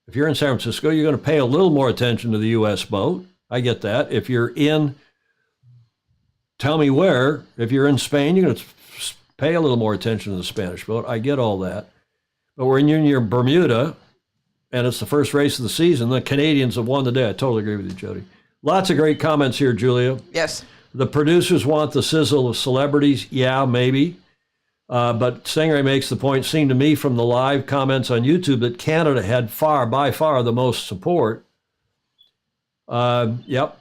if you're in San Francisco, you're going to pay a little more attention to the U.S. boat. I get that. If you're in, tell me where. If you're in Spain, you're going to pay a little more attention to the Spanish boat. I get all that. But when you're in Bermuda, and it's the first race of the season, the Canadians have won the day. I totally agree with you, Jody. Lots of great comments here, Julia. Yes. The producers want the sizzle of celebrities. Yeah, maybe. But Stingray makes the point, seemed to me from the live comments on YouTube, that Canada had by far the most support. Yep.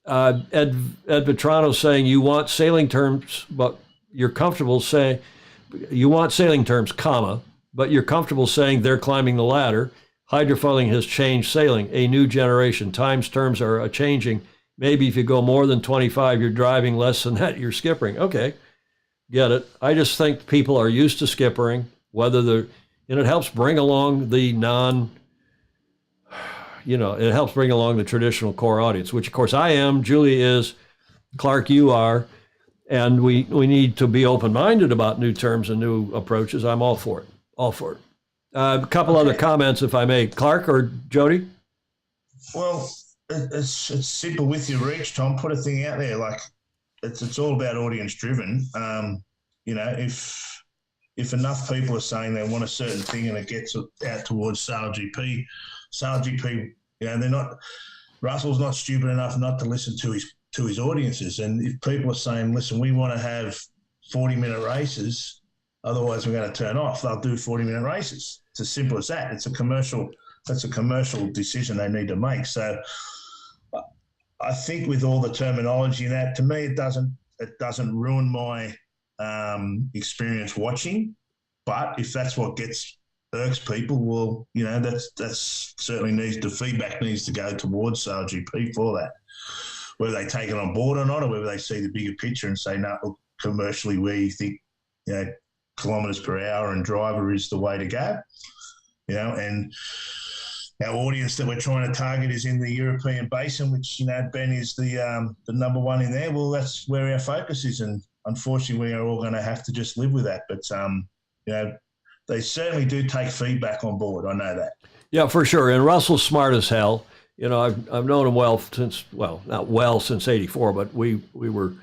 Ed Vetrano saying you want sailing terms, but you're comfortable saying you want sailing terms, but you're comfortable saying they're climbing the ladder. Hydrofoiling has changed sailing. A new generation. Times terms are changing. Maybe if you go more than 25, you're driving. Less than that, you're skippering. Okay. Get it. I just think people are used to skippering, and it helps bring along the it helps bring along the traditional core audience, which of course I am, Julie is, Clark, you are, and we need to be open-minded about new terms and new approaches. I'm all for it. A couple other comments, if I may. Clark or Jody? Well, it's simple with your reach, Tom. Put a thing out there like, it's all about audience driven. If enough people are saying they want a certain thing and it gets out towards Sail GP, Russell's not stupid enough not to listen to his audiences. And if people are saying, listen, we want to have 40-minute races, otherwise we're going to turn off, they'll do 40-minute races. It's as simple as that. That's a commercial decision they need to make. So I think with all the terminology and that, to me, it doesn't ruin my experience watching. But if that's what irks people, well, that's certainly the feedback needs to go towards Sail GP for that. Whether they take it on board or not, or whether they see the bigger picture and say, no, look, commercially we think, kilometres per hour and driver is the way to go, and our audience that we're trying to target is in the European basin, which, Ben is the number one in there. Well, that's where our focus is. And unfortunately, we are all going to have to just live with that. But, they certainly do take feedback on board. I know that. Yeah, for sure. And Russell's smart as hell. I've known him since '84, but we were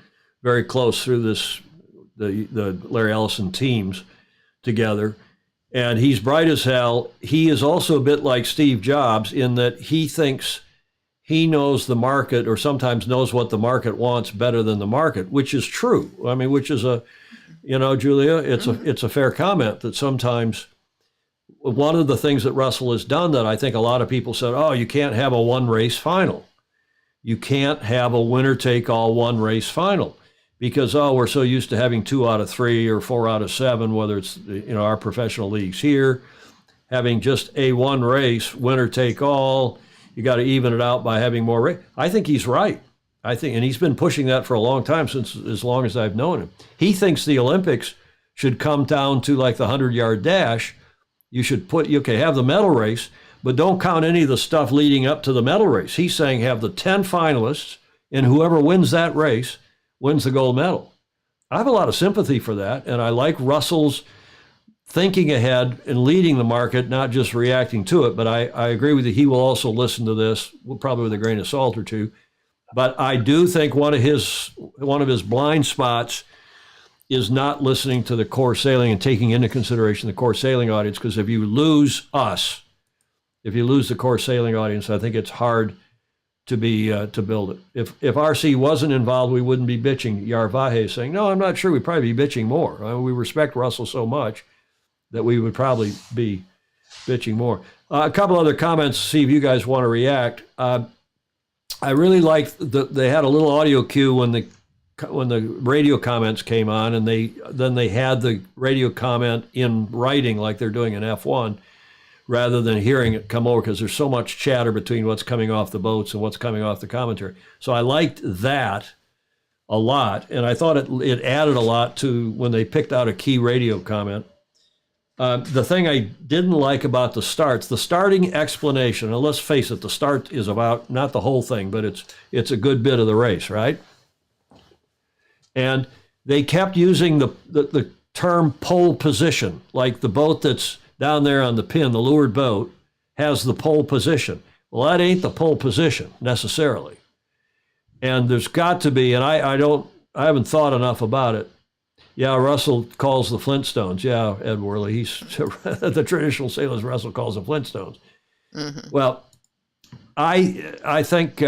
very close through the Larry Ellison teams together. And he's bright as hell. He is also a bit like Steve Jobs in that he thinks he knows the market, or sometimes knows what the market wants better than the market, which is true. I mean, which is Julia, it's a fair comment that sometimes one of the things that Russell has done that I think a lot of people said, oh, you can't have a one race final. You can't have a winner take all one race final. Because, we're so used to having 2 out of 3 or 4 out of 7, whether it's, our professional leagues here, having just a one race, winner take all, you got to even it out by having more race. I think he's right. I think, and he's been pushing that for a long time, since as long as I've known him. He thinks the Olympics should come down to like the 100-yard dash. You should have the medal race, but don't count any of the stuff leading up to the medal race. He's saying have the 10 finalists, and whoever wins that race wins the gold medal. I have a lot of sympathy for that, and I like Russell's thinking ahead and leading the market, not just reacting to it. But I agree with you. He will also listen to this, probably with a grain of salt or two. But I do think one of his blind spots is not listening to the core sailing and taking into consideration the core sailing audience. Because if you lose us, if you lose the core sailing audience, I think it's hard to build it. If RC wasn't involved, we wouldn't be bitching. Yarvahe is saying, no, I'm not sure. We'd probably be bitching more. We respect Russell so much that we would probably be bitching more. A couple other comments to see if you guys want to react. I really liked they had a little audio cue when the radio comments came on, and then they had the radio comment in writing like they're doing in F1, rather than hearing it come over, because there's so much chatter between what's coming off the boats and what's coming off the commentary. So I liked that a lot, and I thought it added a lot to when they picked out a key radio comment. The thing I didn't like about the starting explanation, and let's face it, the start is about not the whole thing, but it's a good bit of the race, right? And they kept using the term pole position, like the boat that's down there on the pin, the lured boat, has the pole position. Well, that ain't the pole position necessarily. And there's got to be, and I haven't thought enough about it. Yeah, Russell calls the Flintstones. Yeah, Ed Worley, he's the traditional sailors. Russell calls the Flintstones. Mm-hmm. Well, I think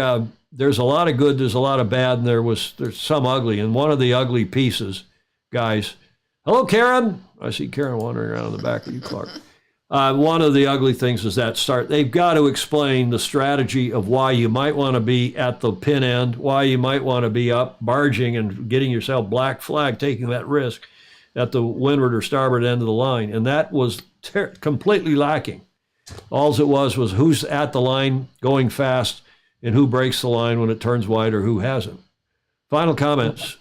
there's a lot of good, there's a lot of bad, and there's some ugly. And one of the ugly pieces, guys. Hello, Karen. I see Karen wandering around in the back of you, Clark. One of the ugly things is that start. They've got to explain the strategy of why you might want to be at the pin end, why you might want to be up barging and getting yourself black flag, taking that risk at the windward or starboard end of the line. And that was completely lacking. All it was who's at the line going fast and who breaks the line when it turns wide or who hasn't. Final comments.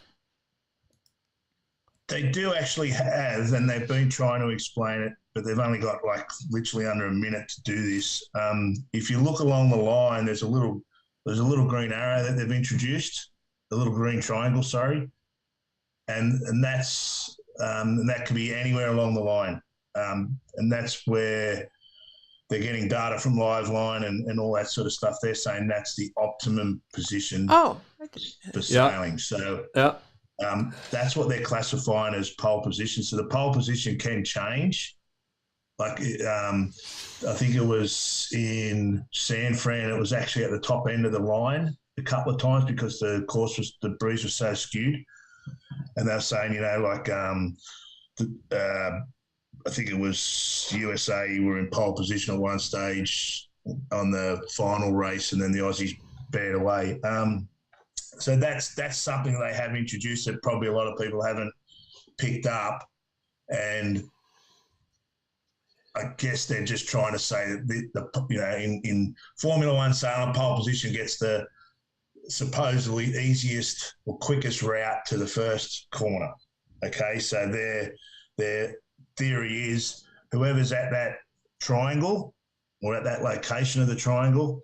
They do actually have, and they've been trying to explain it, but they've only got like literally under a minute to do this. If you look along the line, there's a little green arrow that they've introduced, a little green triangle, sorry, and that's and that could be anywhere along the line, and that's where they're getting data from Liveline and all that sort of stuff. They're saying that's the optimum position for sailing. So. Yeah. That's what they're classifying as pole position. So the pole position can change. Like, I think it was in San Fran, it was actually at the top end of the line a couple of times because the breeze was so skewed. And they're saying, I think it was USA were in pole position at one stage on the final race, and then the Aussies bared away. So that's something they have introduced that probably a lot of people haven't picked up, and I guess they're just trying to say that in Formula One sailing, pole position gets the supposedly easiest or quickest route to the first corner. Okay, so their theory is whoever's at that triangle or at that location of the triangle,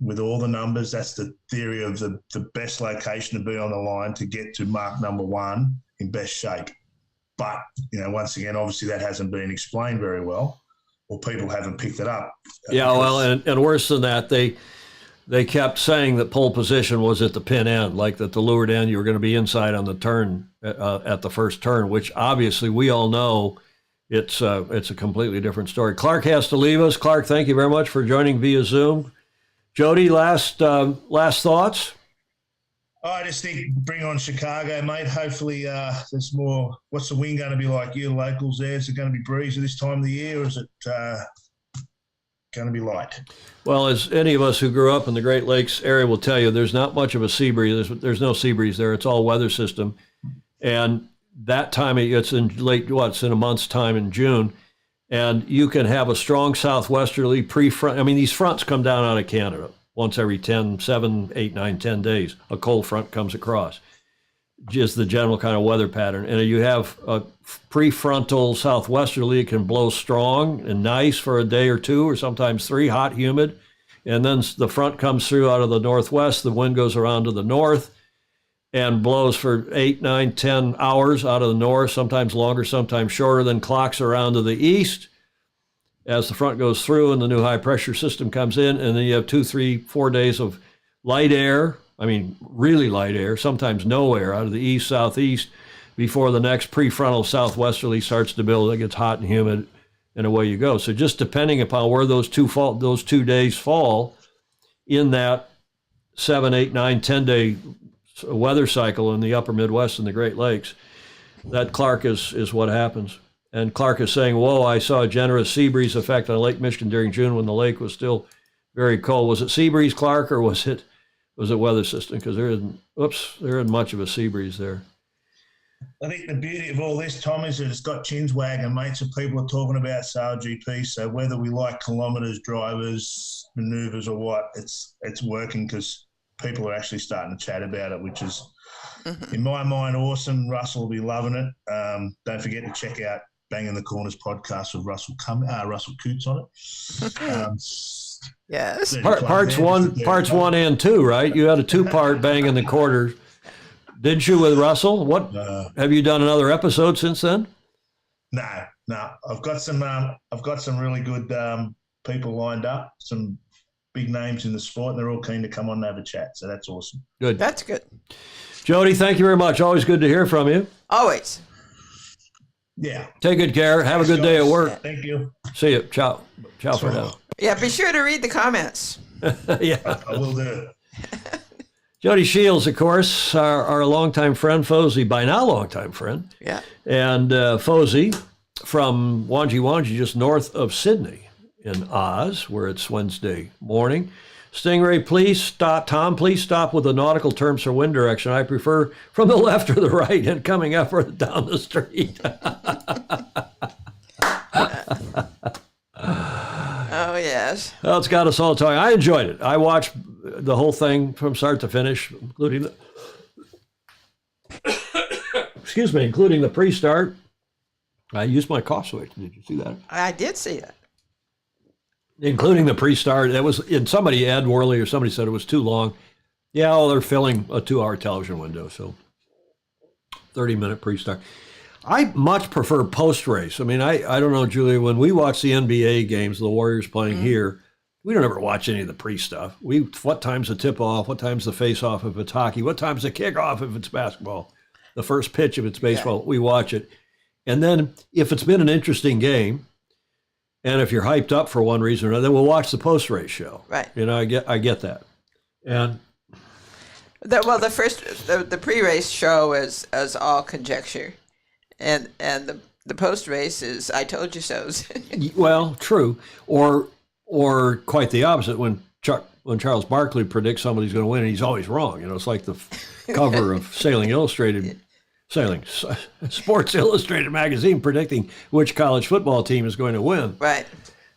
with all the numbers, that's the theory of the best location to be on the line to get to mark number one in best shape. But, once again, obviously that hasn't been explained very well, or people haven't picked it up. Yeah, well, and worse than that, they kept saying that pole position was at the pin end, like that the leeward end, you were going to be inside on the turn at the first turn, which obviously we all know it's a completely different story. Clark has to leave us. Clark, thank you very much for joining via Zoom. Jody, last thoughts? I just think bring on Chicago, mate. Hopefully there's more. What's the wind going to be like? You locals there, is it going to be breezy this time of the year, or is it going to be light? Well, as any of us who grew up in the Great Lakes area will tell you, there's not much of a sea breeze. There's no sea breeze there. It's all weather system. And that time, it's in in a month's time in June. And you can have a strong southwesterly pre-front. I mean, these fronts come down out of Canada once every 7, 8, 9, 10 days. A cold front comes across. Just the general kind of weather pattern. And you have a prefrontal southwesterly. It can blow strong and nice for a day or two, or sometimes 3, hot, humid. And then the front comes through out of the northwest. The wind goes around to the north and blows for 8, 9, 10 hours out of the north, sometimes longer, sometimes shorter, then clocks around to the east as the front goes through and the new high pressure system comes in. And then you have 2, 3, 4 days of light air. I mean, really light air, sometimes no air out of the east, southeast before the next prefrontal southwesterly starts to build. It gets hot and humid, and away you go. So just depending upon where those 2 days fall in that 7, 8, 9, 10 day weather cycle in the upper Midwest and the Great Lakes, that Clark is what happens. And Clark is saying, whoa, I saw a generous sea breeze effect on Lake Michigan during June when the lake was still very cold. Was it sea breeze, Clark, or was it weather system? Because there isn't much of a sea breeze there. I think the beauty of all this, Tom, is that it's got chins wagging, mate. So people are talking about SailGP. So whether we like kilometres, drivers, manoeuvres, or what, it's working because people are actually starting to chat about it, which is, in my mind, awesome. Russell will be loving it. Don't forget to check out Banging the Corners podcast with Russell Coots on it. Yes. Parts 1 and 2, right? You had a 2-part Banging the Corners. Didn't you, with Russell? What have you done another episode since then? No. I've got some really good people lined up, some big names in the sport, and they're all keen to come on and have a chat. So that's awesome. Good. That's good. Jody, thank you very much. Always good to hear from you. Always. Yeah. Take good care. Have a good day at work. Thank you. See you. Ciao for now. Yeah, be sure to read the comments. Yeah. I will do. Jody Shields, of course, our longtime friend, Fosey, by now longtime friend. Yeah. And Fosey from Wanji, just north of Sydney in Oz, where it's Wednesday morning. Stingray, please stop. Tom, please stop with the nautical terms for wind direction. I prefer from the left or the right and coming up or down the street. Oh, yes. Well, it's got us all talking. I enjoyed it. I watched the whole thing from start to finish, including the pre-start. I used my cough switch. Did you see that? I did see that. Including the pre-start. That was, and somebody, Ed Worley or somebody said it was too long. Yeah, well, they're filling a 2-hour television window, so 30-minute pre-start. I much prefer post-race. I mean, I don't know, Julia, when we watch the NBA games, the Warriors playing here, we don't ever watch any of the pre-stuff. What time's the tip-off? What time's the face-off if it's hockey? What time's the kick-off if it's basketball? The first pitch if it's baseball. Yeah. We watch it. And then if it's been an interesting game, and if you're hyped up for one reason or another, then we'll watch the post-race show. Right. You know, I get that. And the pre-race show is all conjecture. And the post-race is I told you so's. Well, true. Or quite the opposite. When Charles Barkley predicts somebody's going to win, and he's always wrong. You know, it's like the cover of Sports Illustrated magazine predicting which college football team is going to win. Right.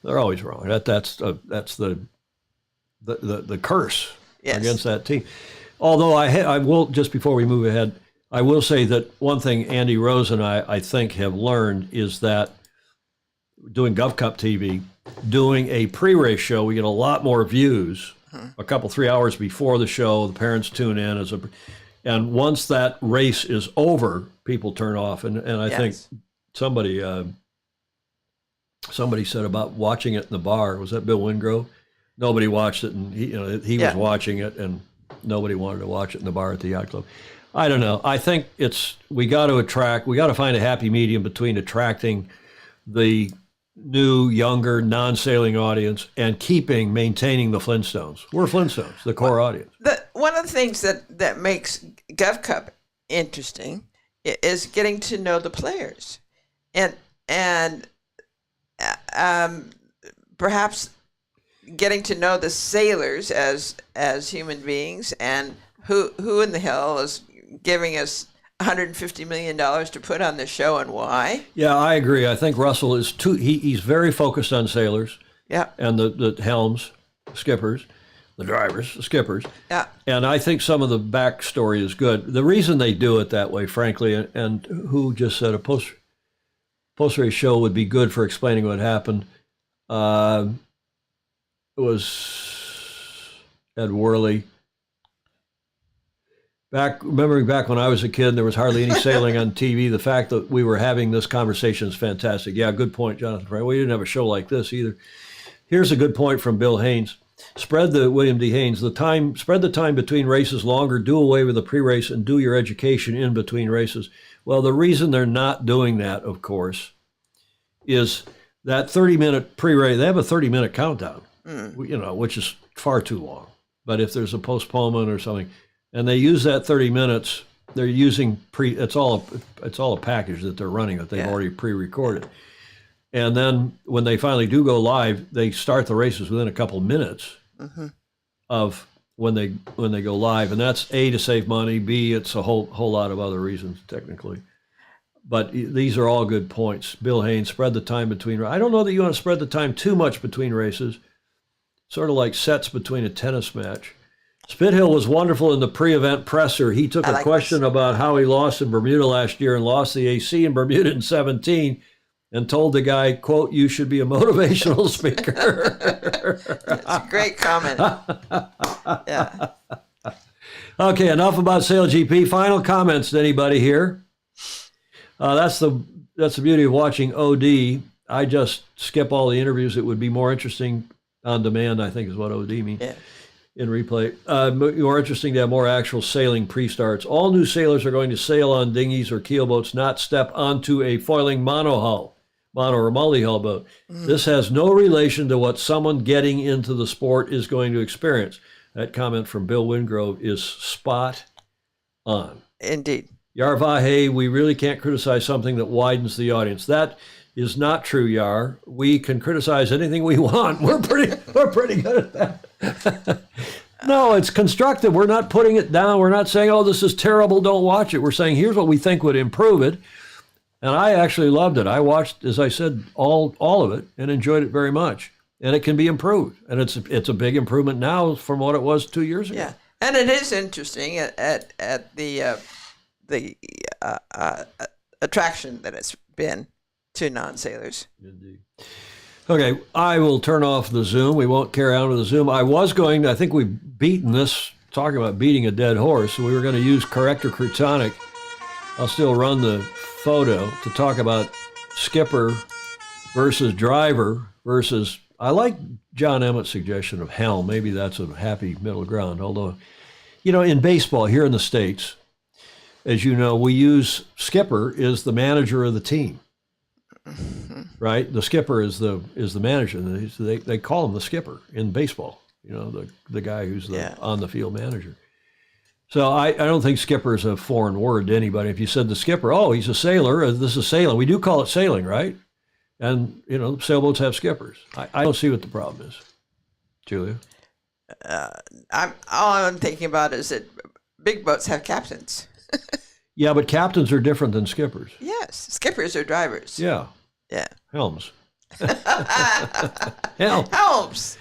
They're always wrong. That's the curse against that team. Although I will, just before we move ahead, I will say that one thing Andy Rose and I think have learned is that doing GovCup TV, doing a pre-race show, we get a lot more views a couple, 3 hours before the show. The parents tune in and once that race is over, people turn off. And I think somebody said about watching it in the bar. Was that Bill Wingrove? Nobody watched it, and he was watching it, and nobody wanted to watch it in the bar at the yacht club. I don't know. I think we got to find a happy medium between attracting the new, younger, non-sailing audience and maintaining the Flintstones. We're Flintstones, the core audience. One of the things that makes GovCup interesting is getting to know the players, and perhaps getting to know the sailors as human beings, and who in the hell is giving us $150 million to put on the show, and why? Yeah, I agree. I think Russell is he's very focused on sailors. Yeah. And the helms, skippers, the drivers, the skippers. Yeah. And I think some of the backstory is good. The reason they do it that way, frankly, and who just said a post-race show would be good for explaining what happened, was Ed Worley. Remembering back when I was a kid, there was hardly any sailing on TV. The fact that we were having this conversation is fantastic. Yeah, good point, Jonathan. We didn't have a show like this either. Here's a good point from Bill Haynes. William D. Haynes, spread the time between races longer, do away with the pre-race, and do your education in between races. Well, the reason they're not doing that, of course, is that 30-minute pre-race. They have a 30-minute countdown, which is far too long. But if there's a postponement or something, and they use that 30 minutes, they're using it's all a package that they're running that they've already pre-recorded. And then when they finally do go live, they start the races within a couple minutes of when they go live, and that's A, to save money, B, it's a whole lot of other reasons technically. But these are all good points. Bill Haynes, spread the time between. I don't know that you want to spread the time too much between races. Sort of like sets between a tennis match. Spithill was wonderful in the pre-event presser. He took a question about how he lost in Bermuda last year and lost the AC in Bermuda in 2017 and told the guy, quote, "You should be a motivational speaker." That's a great comment. Yeah. Okay, enough about SailGP. Final comments to anybody here? That's the beauty of watching OD. I just skip all the interviews. It would be more interesting on demand, I think is what OD means. Yeah. In replay. More interesting to have more actual sailing pre-starts. All new sailors are going to sail on dinghies or keelboats, not step onto a foiling mono or multi-hull boat. This has no relation to what someone getting into the sport is going to experience. That comment from Bill Wingrove is spot on. Indeed. Yarvahe, we really can't criticize something that widens the audience. That is not true, Yar. We can criticize anything we want. We're pretty good at that. No, it's constructive. We're not putting it down. We're not saying, oh, this is terrible, don't watch it. We're saying, here's what we think would improve it. And I actually loved it. I watched, as I said, all of it and enjoyed it very much. And it can be improved. And it's a big improvement now from what it was 2 years ago. Yeah, and it is interesting at the attraction that it's been to non-sailors. Indeed. Okay, I will turn off the Zoom. We won't carry on with the Zoom. I think we've beaten this, talking about beating a dead horse. So we were going to use Corrector Crutonic. I'll still run the photo to talk about skipper versus driver versus, I like John Emmett's suggestion of helm. Maybe that's a happy middle ground. Although, in baseball here in the States, as you know, we use skipper is the manager of the team. Right, the skipper is the manager. They call him the skipper in baseball. The guy who's the on the field manager. So I don't think skipper is a foreign word to anybody. If you said the skipper, oh, he's a sailor. This is sailing. We do call it sailing, right? And sailboats have skippers. I don't see what the problem is, Julia. All I'm thinking about is that big boats have captains. Yeah, but captains are different than skippers. Yes, skippers are drivers. Yeah. Yeah. Helms. Helms.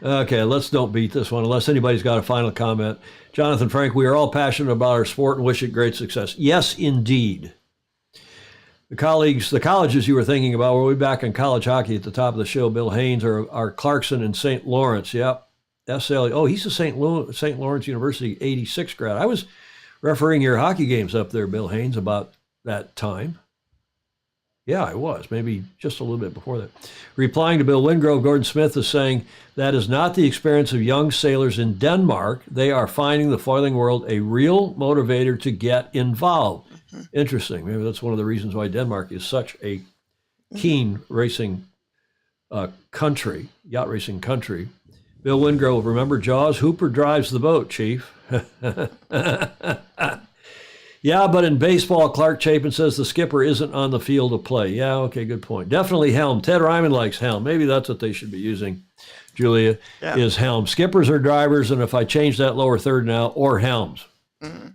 Okay, let's don't beat this one unless anybody's got a final comment. Jonathan Frank, we are all passionate about our sport and wish it great success. Yes, indeed. The colleges you were thinking about, we'll be back in college hockey at the top of the show. Bill Haynes are Clarkson and St. Lawrence. Yep. SLE. Oh, he's a St. Lawrence University 86 grad. I was refereeing your hockey games up there, Bill Haynes, about that time. Yeah, I was, maybe just a little bit before that. Replying to Bill Wingrove, Gordon Smith is saying that is not the experience of young sailors in Denmark. They are finding the foiling world a real motivator to get involved. Mm-hmm. Interesting. Maybe that's one of the reasons why Denmark is such a keen racing country, yacht racing country. Bill Wingrove, remember Jaws? Hooper drives the boat, Chief. Yeah, but in baseball, Clark Chapin says the skipper isn't on the field to play. Yeah, okay, good point. Definitely helm. Ted Ryman likes helm. Maybe that's what they should be using, Julia, is helm. Skippers are drivers, and if I change that lower third now, or helms.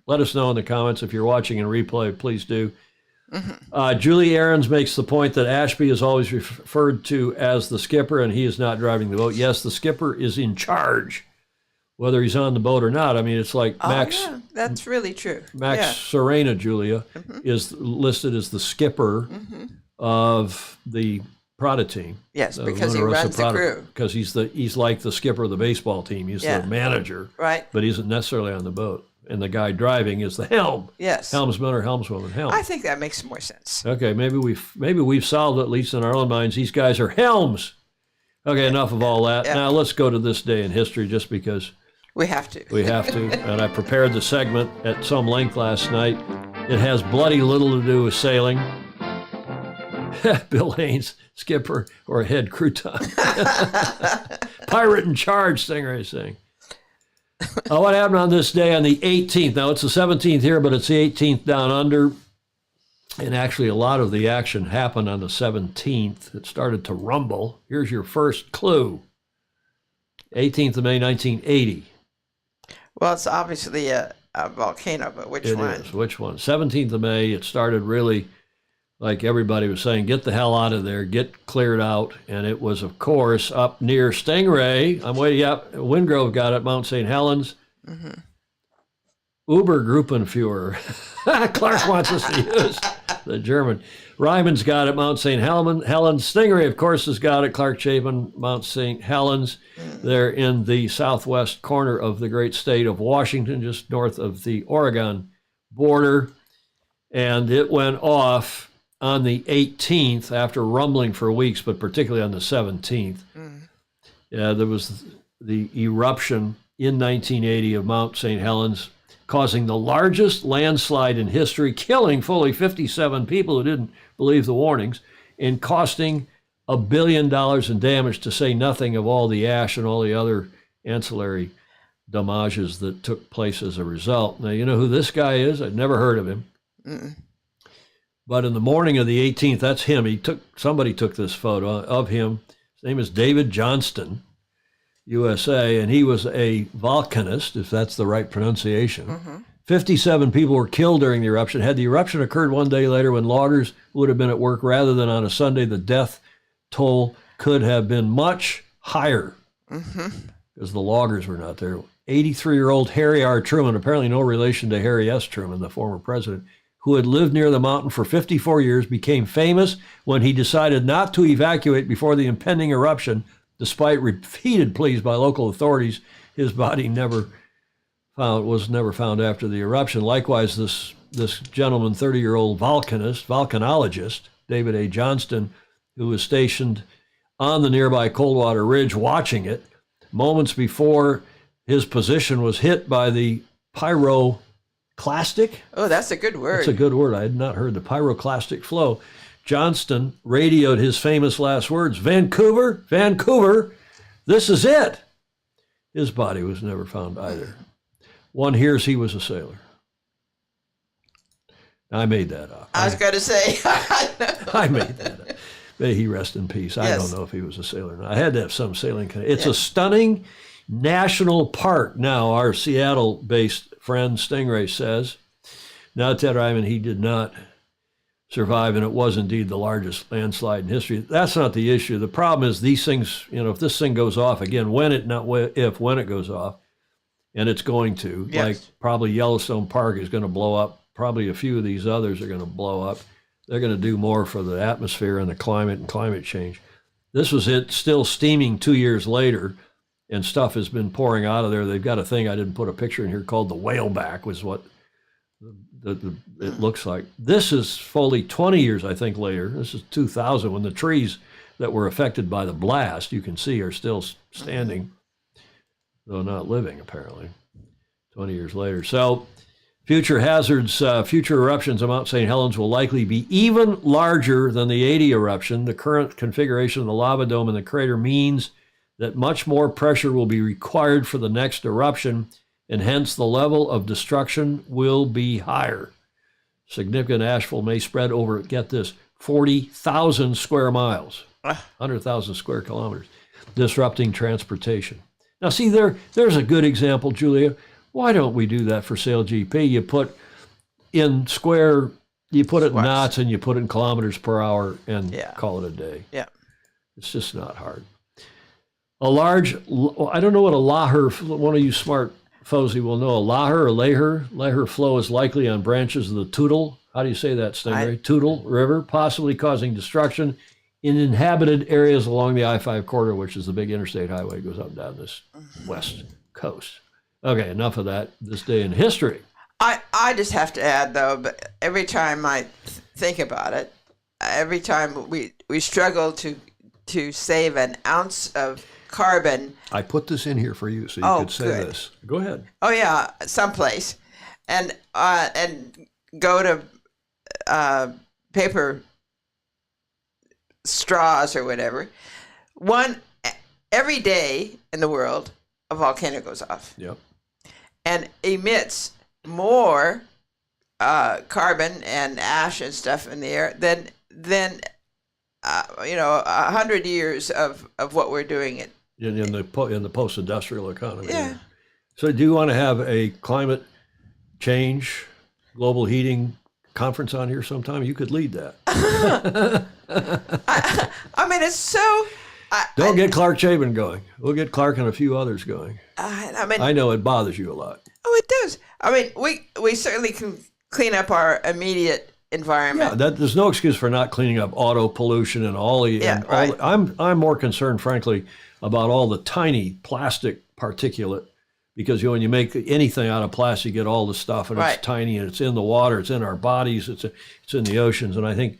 Let us know in the comments if you're watching in replay. Please do. Julie Aarons makes the point that Ashby is always referred to as the skipper, and he is not driving the boat. Yes, the skipper is in charge, whether he's on the boat or not. I mean, it's like Max. Yeah, that's really true. Max Serena, Julia, is listed as the skipper of the Prada team. Yes, because he runs the crew. Because he's like the skipper of the baseball team. He's the manager, right? But he isn't necessarily on the boat. And the guy driving is the helm. Yes. Helmsman or helmswoman. Helm. I think that makes more sense. Okay, maybe we've solved it, at least in our own minds. These guys are helms. Okay, enough of all that. Now let's go to this day in history, just because we have to. We have to. And I prepared the segment at some length last night. It has bloody little to do with sailing. Bill Haynes, skipper or head crouton. Pirate in charge, Stingray saying. What happened on this day on the 18th? Now, it's the 17th here, but it's the 18th down under. And actually, a lot of the action happened on the 17th. It started to rumble. Here's your first clue. 18th of May, 1980. Well, it's obviously a volcano, but which one? It is. Which one? 17th of May, it started really, like everybody was saying, get the hell out of there, get cleared out. And it was, of course, up near Stingray. I'm waiting up. Wingrove got it, Mount St. Helens. Ubergruppenführer. Clark wants us to use the German. Ryman's got it, Mount St. Helens. Stingray, of course, has got it. Clark Chapin, Mount St. Helens. They're in the southwest corner of the great state of Washington, just north of the Oregon border. And it went off on the 18th after rumbling for weeks, but particularly on the 17th. There was the eruption in 1980 of Mount St. Helens, causing the largest landslide in history, killing fully 57 people who didn't believe the warnings, and costing $1 billion in damage, to say nothing of all the ash and all the other ancillary damages that took place as a result. Now, you know who this guy is? I'd never heard of him. But in the morning of the 18th, that's him. Somebody took this photo of him. His name is David Johnston, USA, and he was a volcanist, if that's the right pronunciation. 57 people were killed during the eruption. Had the eruption occurred one day later when loggers would have been at work rather than on a Sunday, the death toll could have been much higher because the loggers were not there. 83-year-old Harry R. Truman, apparently no relation to Harry S. Truman, the former president, who had lived near the mountain for 54 years, became famous when he decided not to evacuate before the impending eruption. Despite repeated pleas by local authorities, his body was never found after the eruption. Likewise, this gentleman, 30-year-old volcanologist, David A. Johnston, who was stationed on the nearby Coldwater Ridge watching it, moments before his position was hit by the pyroclastic. Oh, that's a good word. That's a good word. I had not heard the pyroclastic flow. Johnston radioed his famous last words, Vancouver, Vancouver, this is it. His body was never found either. One hears he was a sailor. I made that up. I was going to say. I made that up. May he rest in peace. I don't know if he was a sailor or not. I had to have some sailing connection. It's a stunning national park. Now, our Seattle-based friend Stingray says, now Ted Ryman, he did not survive, and it was indeed the largest landslide in history. That's not the issue. The problem is these things, if this thing goes off again, when it goes off, and it's going to, like probably Yellowstone Park is going to blow up, probably a few of these others are going to blow up. They're going to do more for the atmosphere and the climate and climate change. This was it, still steaming 2 years later, and stuff has been pouring out of there. They've got a thing, I didn't put a picture in here, called the whaleback, was what it looks like. This is fully 20 years, I think, later. This is 2000, when the trees that were affected by the blast, you can see, are still standing, though not living, apparently, 20 years later. So future hazards, future eruptions of Mount St. Helens will likely be even larger than the 80 eruption. The current configuration of the lava dome in the crater means that much more pressure will be required for the next eruption, and hence the level of destruction will be higher. Significant ashfall may spread over, get this, 40,000 square miles, 100,000 square kilometers, disrupting transportation. Now, see, there's a good example, Julia. Why don't we do that for SailGP? You put in you put it in knots and you put it in kilometers per hour and call it a day. Yeah. It's just not hard. I don't know what a Laher, one of you smart Fozy will know. A Laher or Laher flow is likely on branches of the Toutle. How do you say that, Stingray? Toutle River, possibly causing destruction in inhabited areas along the I-5 corridor, which is the big interstate highway that goes up and down this west coast. Okay, enough of that this day in history. I just have to add, though, but every time I think about it, every time we struggle to save an ounce of carbon. I put this in here for you so you could say this. Go ahead. Oh, yeah, someplace. And go to paper straws or whatever. Every day in the world, a volcano goes off. Yep. And emits more carbon and ash and stuff in the air than 100 years of what we're doing in the post-industrial economy. Yeah. So do you want to have a climate change, global heating conference on here sometime? You could lead that. I mean, it's so... Don't get Clark Chapin going. We'll get Clark and a few others going. I know it bothers you a lot. Oh, it does. I mean, we certainly can clean up our immediate environment. Yeah, there's no excuse for not cleaning up auto pollution and all the. Yeah, right. I'm more concerned, frankly, about all the tiny plastic particulate, because when you make anything out of plastic, you get all the stuff, and it's tiny, and it's in the water, it's in our bodies, it's in the oceans, and I think,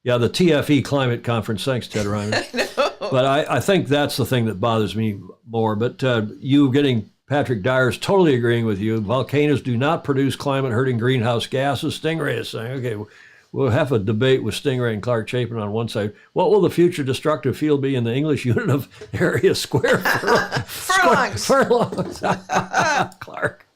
the TFE climate conference. Thanks, Ted Ryman. I know. But I think that's the thing that bothers me more. But you getting Patrick Dyer's totally agreeing with you. Volcanoes do not produce climate-hurting greenhouse gases. Stingray is saying, okay, we'll have a debate with Stingray and Clark Chapin on one side. What will the future destructive field be in the English unit of area square furlongs? Furlongs. Clark.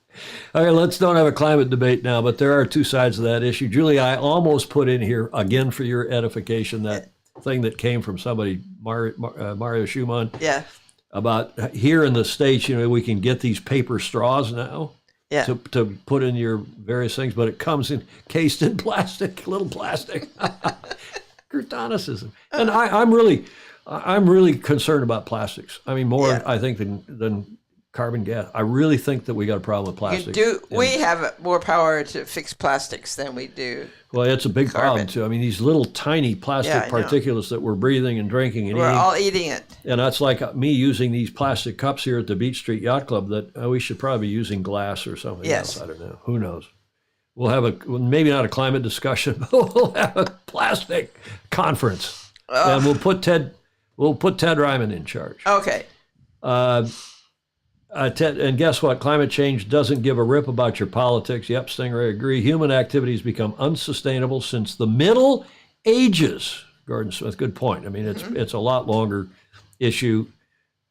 Okay, let's don't have a climate debate now, but there are two sides of that issue. Julie, I almost put in here, again for your edification, that thing that came from somebody, Mario Schumann. Yeah. About here in the States, we can get these paper straws now to put in your various things, but it comes encased in plastic, little plastic. Cretonicism. And I'm really concerned about plastics. I mean, more I think than carbon gas. I really think that we got a problem with plastics. We have more power to fix plastics than we do. Well, it's a big problem too. I mean, these little tiny plastic particulates that we're breathing and drinking and we're eating. all eating it. And that's like me using these plastic cups here at the Beach Street Yacht Club that we should probably be using glass or something else. I don't know. Who knows? We'll have maybe not a climate discussion, but we'll have a plastic conference. And we'll put Ted Ryman in charge. Okay. And guess what? Climate change doesn't give a rip about your politics. Yep, Stingray, agree. Human activities become unsustainable since the Middle Ages. Gordon Smith, good point. I mean, it's a lot longer issue,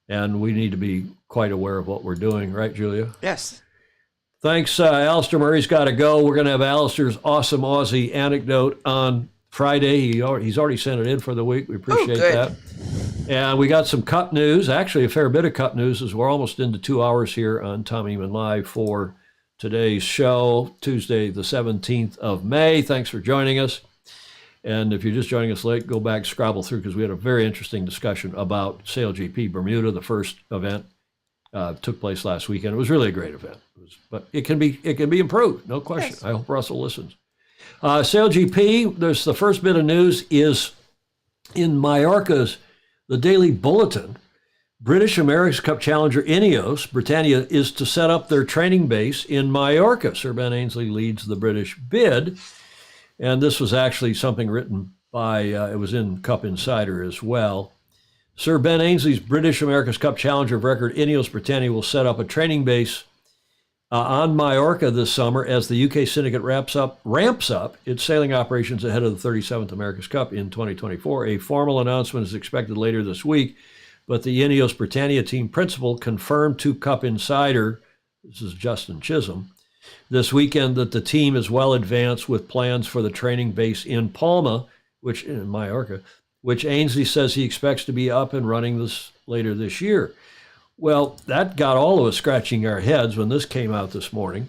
and we need to be quite aware of what we're doing. Right, Julia? Yes. Thanks. Alistair Murray's got to go. We're going to have Alistair's awesome Aussie anecdote on Friday. He's already sent it in for the week. We appreciate that. And we got some Cup news, actually a fair bit of Cup news, as we're almost into 2 hours here on Tom Eman Live for today's show, Tuesday, the 17th of May. Thanks for joining us. And if you're just joining us late, go back, scrabble through, because we had a very interesting discussion about SailGP Bermuda. The first event took place last weekend. It was really a great event, but it can be improved, no question. Yes. I hope Russell listens. SailGP, there's the first bit of news is in Mallorca's The Daily Bulletin. British America's Cup challenger Ineos, Britannia, is to set up their training base in Mallorca. Sir Ben Ainslie leads the British bid. And this was actually something written by, it was in Cup Insider as well. Sir Ben Ainslie's British America's Cup challenger of record Ineos Britannia will set up a training base on Mallorca this summer as the UK syndicate ramps up its sailing operations ahead of the 37th America's Cup in 2024. A formal announcement is expected later this week, but the Ineos Britannia team principal confirmed to Cup Insider, this is Justin Chisholm, this weekend that the team is well advanced with plans for the training base in Palma, in Mallorca, which Ainsley says he expects to be up and running later this year. Well, that got all of us scratching our heads when this came out this morning,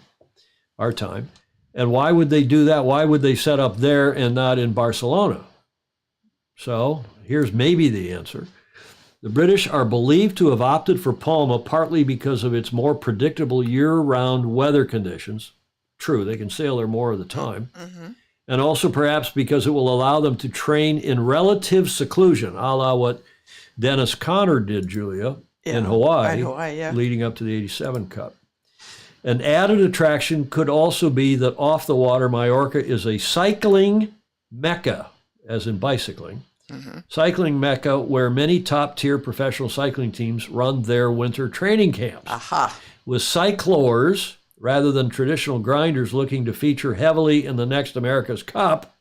our time. And why would they do that? Why would they set up there and not in Barcelona? So here's maybe the answer. The British are believed to have opted for Palma partly because of its more predictable year-round weather conditions. True, they can sail there more of the time. And also perhaps because it will allow them to train in relative seclusion, a la what Dennis Conner did, Julia, in Hawaii, leading up to the 87 Cup. An added attraction could also be that off the water, Mallorca is a cycling mecca, as in bicycling. Cycling mecca where many top-tier professional cycling teams run their winter training camps. With cyclors, rather than traditional grinders looking to feature heavily in the next America's Cup,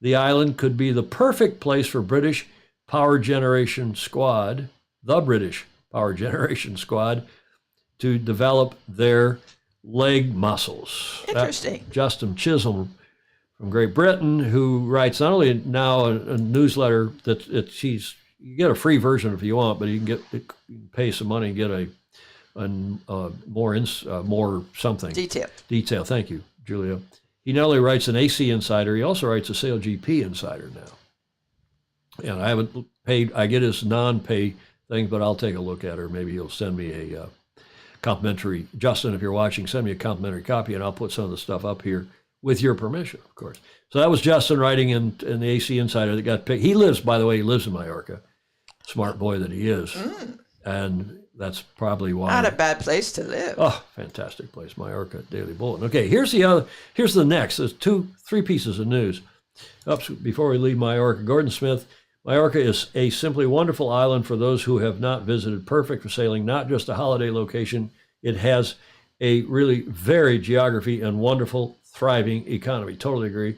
the island could be the perfect place for British power generation squad, the British power generation squad, to develop their leg muscles. Interesting. Justin Chisholm from Great Britain, who writes not only now a newsletter that you get a free version if you want, but you can pay some money and get more something detail. Thank you, Julia. He not only writes an AC Insider, he also writes a Sail GP Insider now. And I haven't paid. I get his non-pay thing, but I'll take a look at it. Maybe he'll send me a complimentary. Justin, if you're watching, send me a complimentary copy, and I'll put some of the stuff up here with your permission, of course. So that was Justin writing in the AC Insider that got picked. He lives, by the way, in Mallorca. Smart boy that he is. And that's probably why. Not a bad place to live. Oh, fantastic place, Mallorca Daily Bulletin. Okay, here's the next. There's three pieces of news. Before we leave Mallorca, Gordon Smith, Mallorca is a simply wonderful island for those who have not visited. Perfect for sailing, not just a holiday location. It has a really varied geography and wonderful, thriving economy. Totally agree.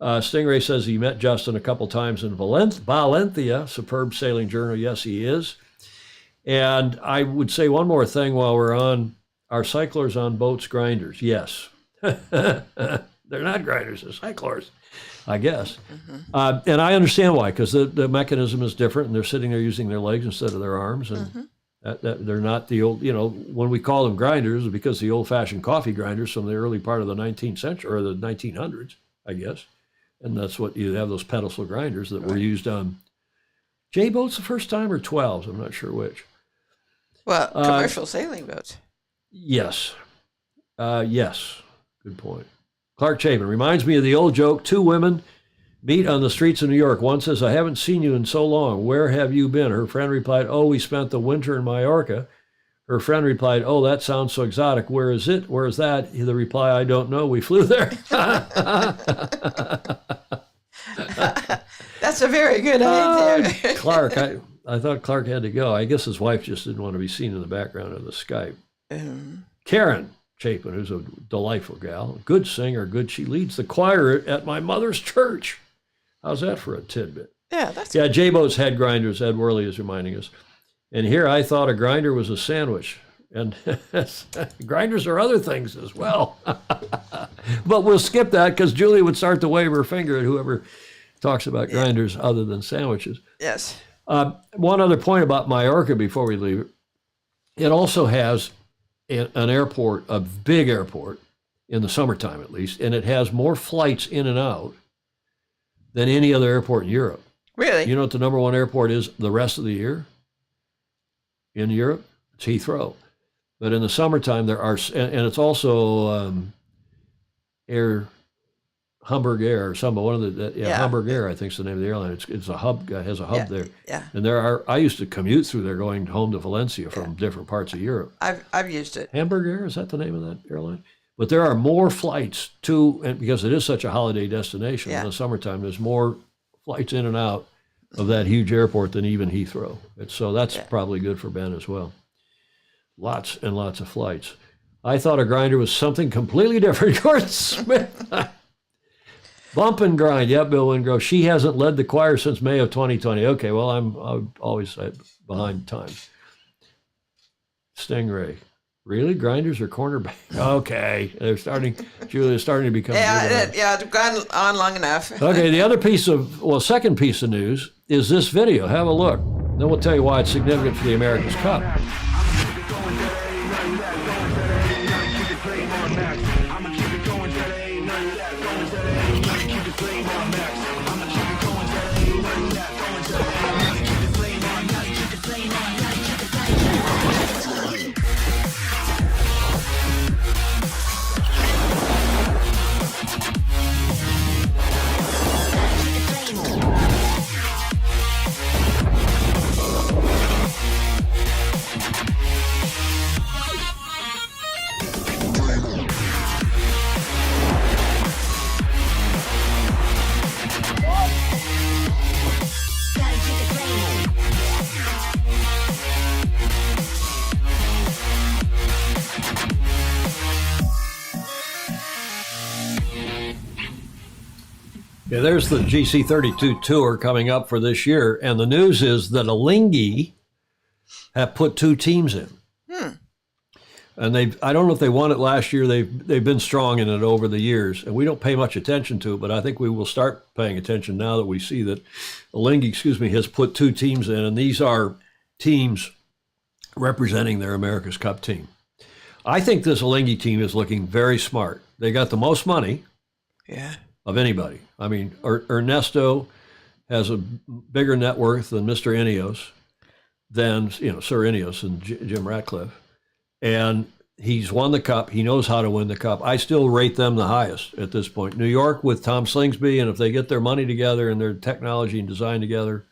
Stingray says he met Justin a couple times in Valencia, superb sailing journal. Yes, he is. And I would say one more thing while we're on our cyclers on boats grinders. Yes. They're not grinders, they're cyclers, I guess. And I understand why, because the mechanism is different, and they're sitting there using their legs instead of their arms. And they're not the old, when we call them grinders, because the old-fashioned coffee grinders from the early part of the 19th century, or the 1900s, I guess. And that's what you have, those pedestal grinders that were used on J-boats the first time, or 12s, I'm not sure which. Well, commercial sailing boats. Yes. Yes. Good point. Clark Chapin reminds me of the old joke, two women meet on the streets of New York. One says, "I haven't seen you in so long. Where have you been?" Her friend replied, "Oh, we spent the winter in Mallorca." Her friend replied, "Oh, that sounds so exotic. Where is it? Where is that?" The reply, "I don't know. We flew there." That's a very good idea. Clark, I thought Clark had to go. I guess his wife just didn't want to be seen in the background of the Skype. Karen Chapin, who's a delightful gal, good singer, she leads the choir at my mother's church. How's that for a tidbit? Yeah, that's good. J-boats had grinders, Ed Worley is reminding us. And here I thought a grinder was a sandwich. And grinders are other things as well. But we'll skip that because Julie would start to wave her finger at whoever talks about grinders other than sandwiches. Yes. One other point about Mallorca before we leave. It also has an airport, a big airport, in the summertime at least, and it has more flights in and out than any other airport in Europe. Really? You know what the number one airport is the rest of the year in Europe? It's Heathrow. But in the summertime, there are, and it's also Hamburg Air or something. One of the Hamburg Air, I think, is the name of the airline. It's a hub. Has a hub there. Yeah. And I used to commute through there, going home to Valencia from different parts of Europe. I've used it. Hamburg Air, is that the name of that airline? But there are more flights and because it is such a holiday destination in the summertime, there's more flights in and out of that huge airport than even Heathrow. So that's probably good for Ben as well. Lots and lots of flights. I thought a grinder was something completely different. Gordon Smith. Bump and grind. Yep, Bill Wingrove. She hasn't led the choir since May of 2020. Okay, well, I'm always behind time. Stingray. Really? Grinders are cornerback? Okay. Julia's starting to become... it's gone on long enough. Okay, the second piece of news is this video. Have a look. Then we'll tell you why it's significant for the America's Cup. Yeah, there's the GC32 tour coming up for this year, and the news is that Alinghi have put 2 teams in. And I don't know if they won it last year. They've been strong in it over the years, and we don't pay much attention to it, but I think we will start paying attention now that we see that Alinghi, has put 2 teams in, and these are teams representing their America's Cup team. I think this Alinghi team is looking very smart. They got the most money. Yeah. Of anybody. I mean, Ernesto has a bigger net worth than Mr. Ineos, than, Sir Ineos and Jim Ratcliffe. And he's won the Cup. He knows how to win the Cup. I still rate them the highest at this point. New York with Tom Slingsby, and if they get their money together and their technology and design together,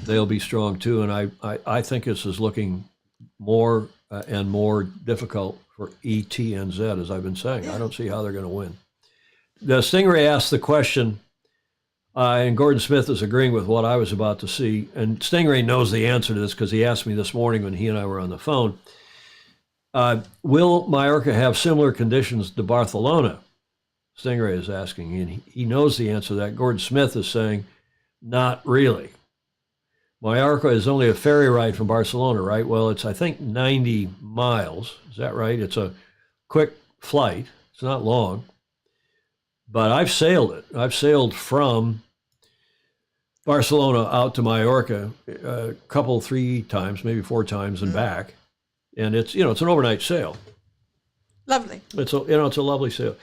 they'll be strong too. And I think this is looking more and more difficult for ET and Z, as I've been saying. I don't see how they're going to win. The Stingray asked the question, and Gordon Smith is agreeing with what I was about to see. And Stingray knows the answer to this because he asked me this morning when he and I were on the phone. Will Mallorca have similar conditions to Barcelona? Stingray is asking, and he knows the answer to that. Gordon Smith is saying, not really. Mallorca is only a ferry ride from Barcelona, right? Well, it's, I think, 90 miles. Is that right? It's a quick flight. It's not long. But I've sailed it. I've sailed from Barcelona out to Mallorca a couple, 3 times, maybe 4 times, and back. And it's, it's an overnight sail. Lovely. It's a lovely sail.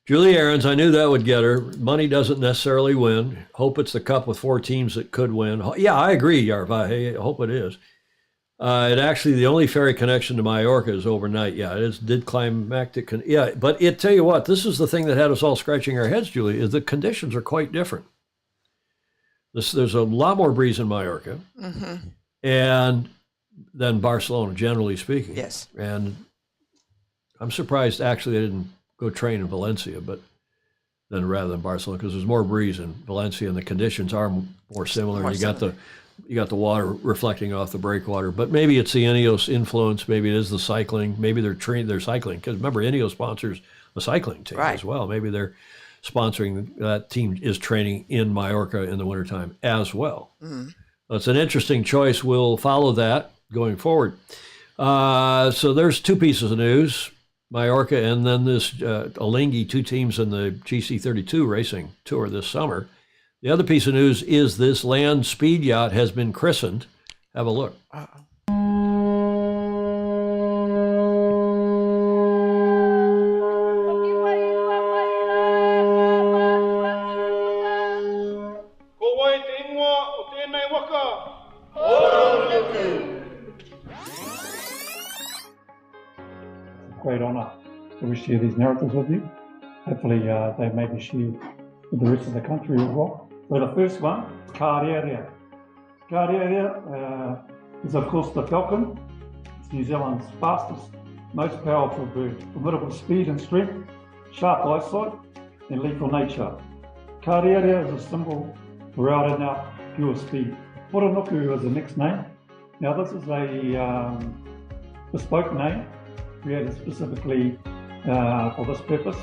Julie Aarons, I knew that would get her. Money doesn't necessarily win. Hope it's the Cup with 4 teams that could win. Yeah, I agree, Yarva. I hope it is. It actually, the only ferry connection to Mallorca is overnight. Yeah, did climactic. Yeah, but tell you what, this is the thing that had us all scratching our heads, Julie, is the conditions are quite different. There's a lot more breeze in Mallorca, and than Barcelona, generally speaking. Yes. And I'm surprised actually they didn't go train in Valencia, rather than Barcelona, because there's more breeze in Valencia and the conditions are more similar. You got the water reflecting off the breakwater, but maybe it's the Ineos influence. Maybe it is the cycling. Maybe they're cycling, because remember, Ineos sponsors a cycling team as well. Maybe they're sponsoring, that team is training in Mallorca in the wintertime as well. It's an interesting choice. We'll follow that going forward. So there's 2 pieces of news, Mallorca and then this Alinghi, 2 teams in the GC32 racing tour this summer. The other piece of news is this land speed yacht has been christened. Have a look. Great honour to share these narratives with you. Hopefully they may be shared with the rest of the country as well. So the first one, Kārearea. Kārearea is of course the falcon. It's New Zealand's fastest, most powerful bird. Formidable speed and strength, sharp eyesight and lethal nature. Kārearea is a symbol for out and out pure speed. Poronuku is the next name. Now this is a bespoke name created specifically for this purpose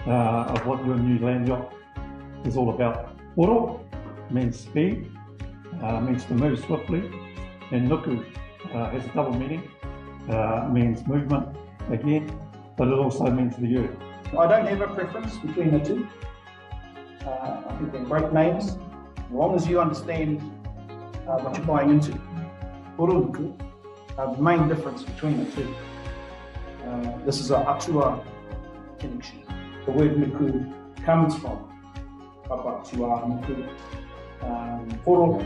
of what your new land yacht is all about. Poro means speed, means to move swiftly, and nuku has a double meaning, means movement again, but it also means the earth. I don't have a preference between the 2. I think they're great names, as long as you understand what you're buying into. Poronuku, the main difference between the 2. This is a atua connection. The word nuku comes from up to Nuku. Horo,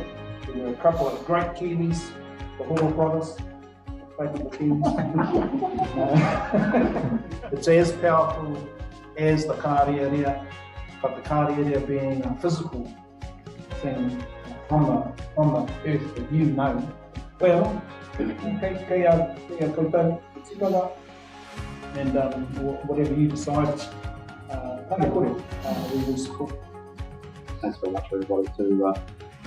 there were a couple of great Kiwis, the Horo brothers, taking the Kiwis. It's as powerful as the Kāriarea, but the Kāriarea being a physical thing from the earth that you know. Well, and whatever you decide, we will support. Thanks very much everybody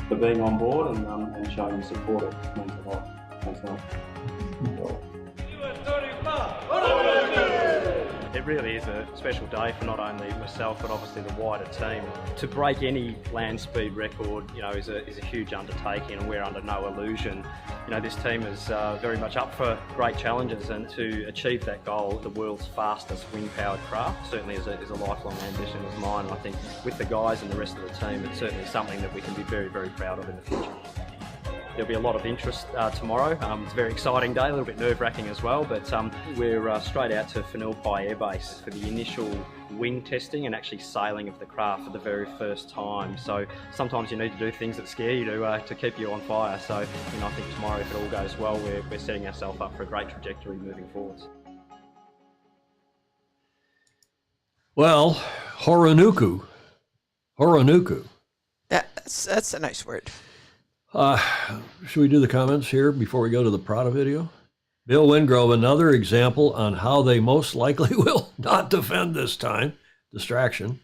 for being on board and showing your support. It means a lot. Thanks a lot. It really is a special day for not only myself but obviously the wider team. To break any land speed record, is a huge undertaking, and we're under no illusion. This team is very much up for great challenges, and to achieve that goal, the world's fastest wind-powered craft, certainly is a lifelong ambition of mine. And I think with the guys and the rest of the team, it's certainly something that we can be very, very proud of in the future. There'll be a lot of interest tomorrow. It's a very exciting day, a little bit nerve-wracking as well, but we're straight out to Whenua Air Base for the initial wing testing and actually sailing of the craft for the very first time. So sometimes you need to do things that scare you to keep you on fire. So I think tomorrow, if it all goes well, we're setting ourselves up for a great trajectory moving forwards. Well, Horonuku. That's a nice word. Should we do the comments here before we go to the Prada video? Bill Wingrove, another example on how they most likely will not defend this time. Distraction.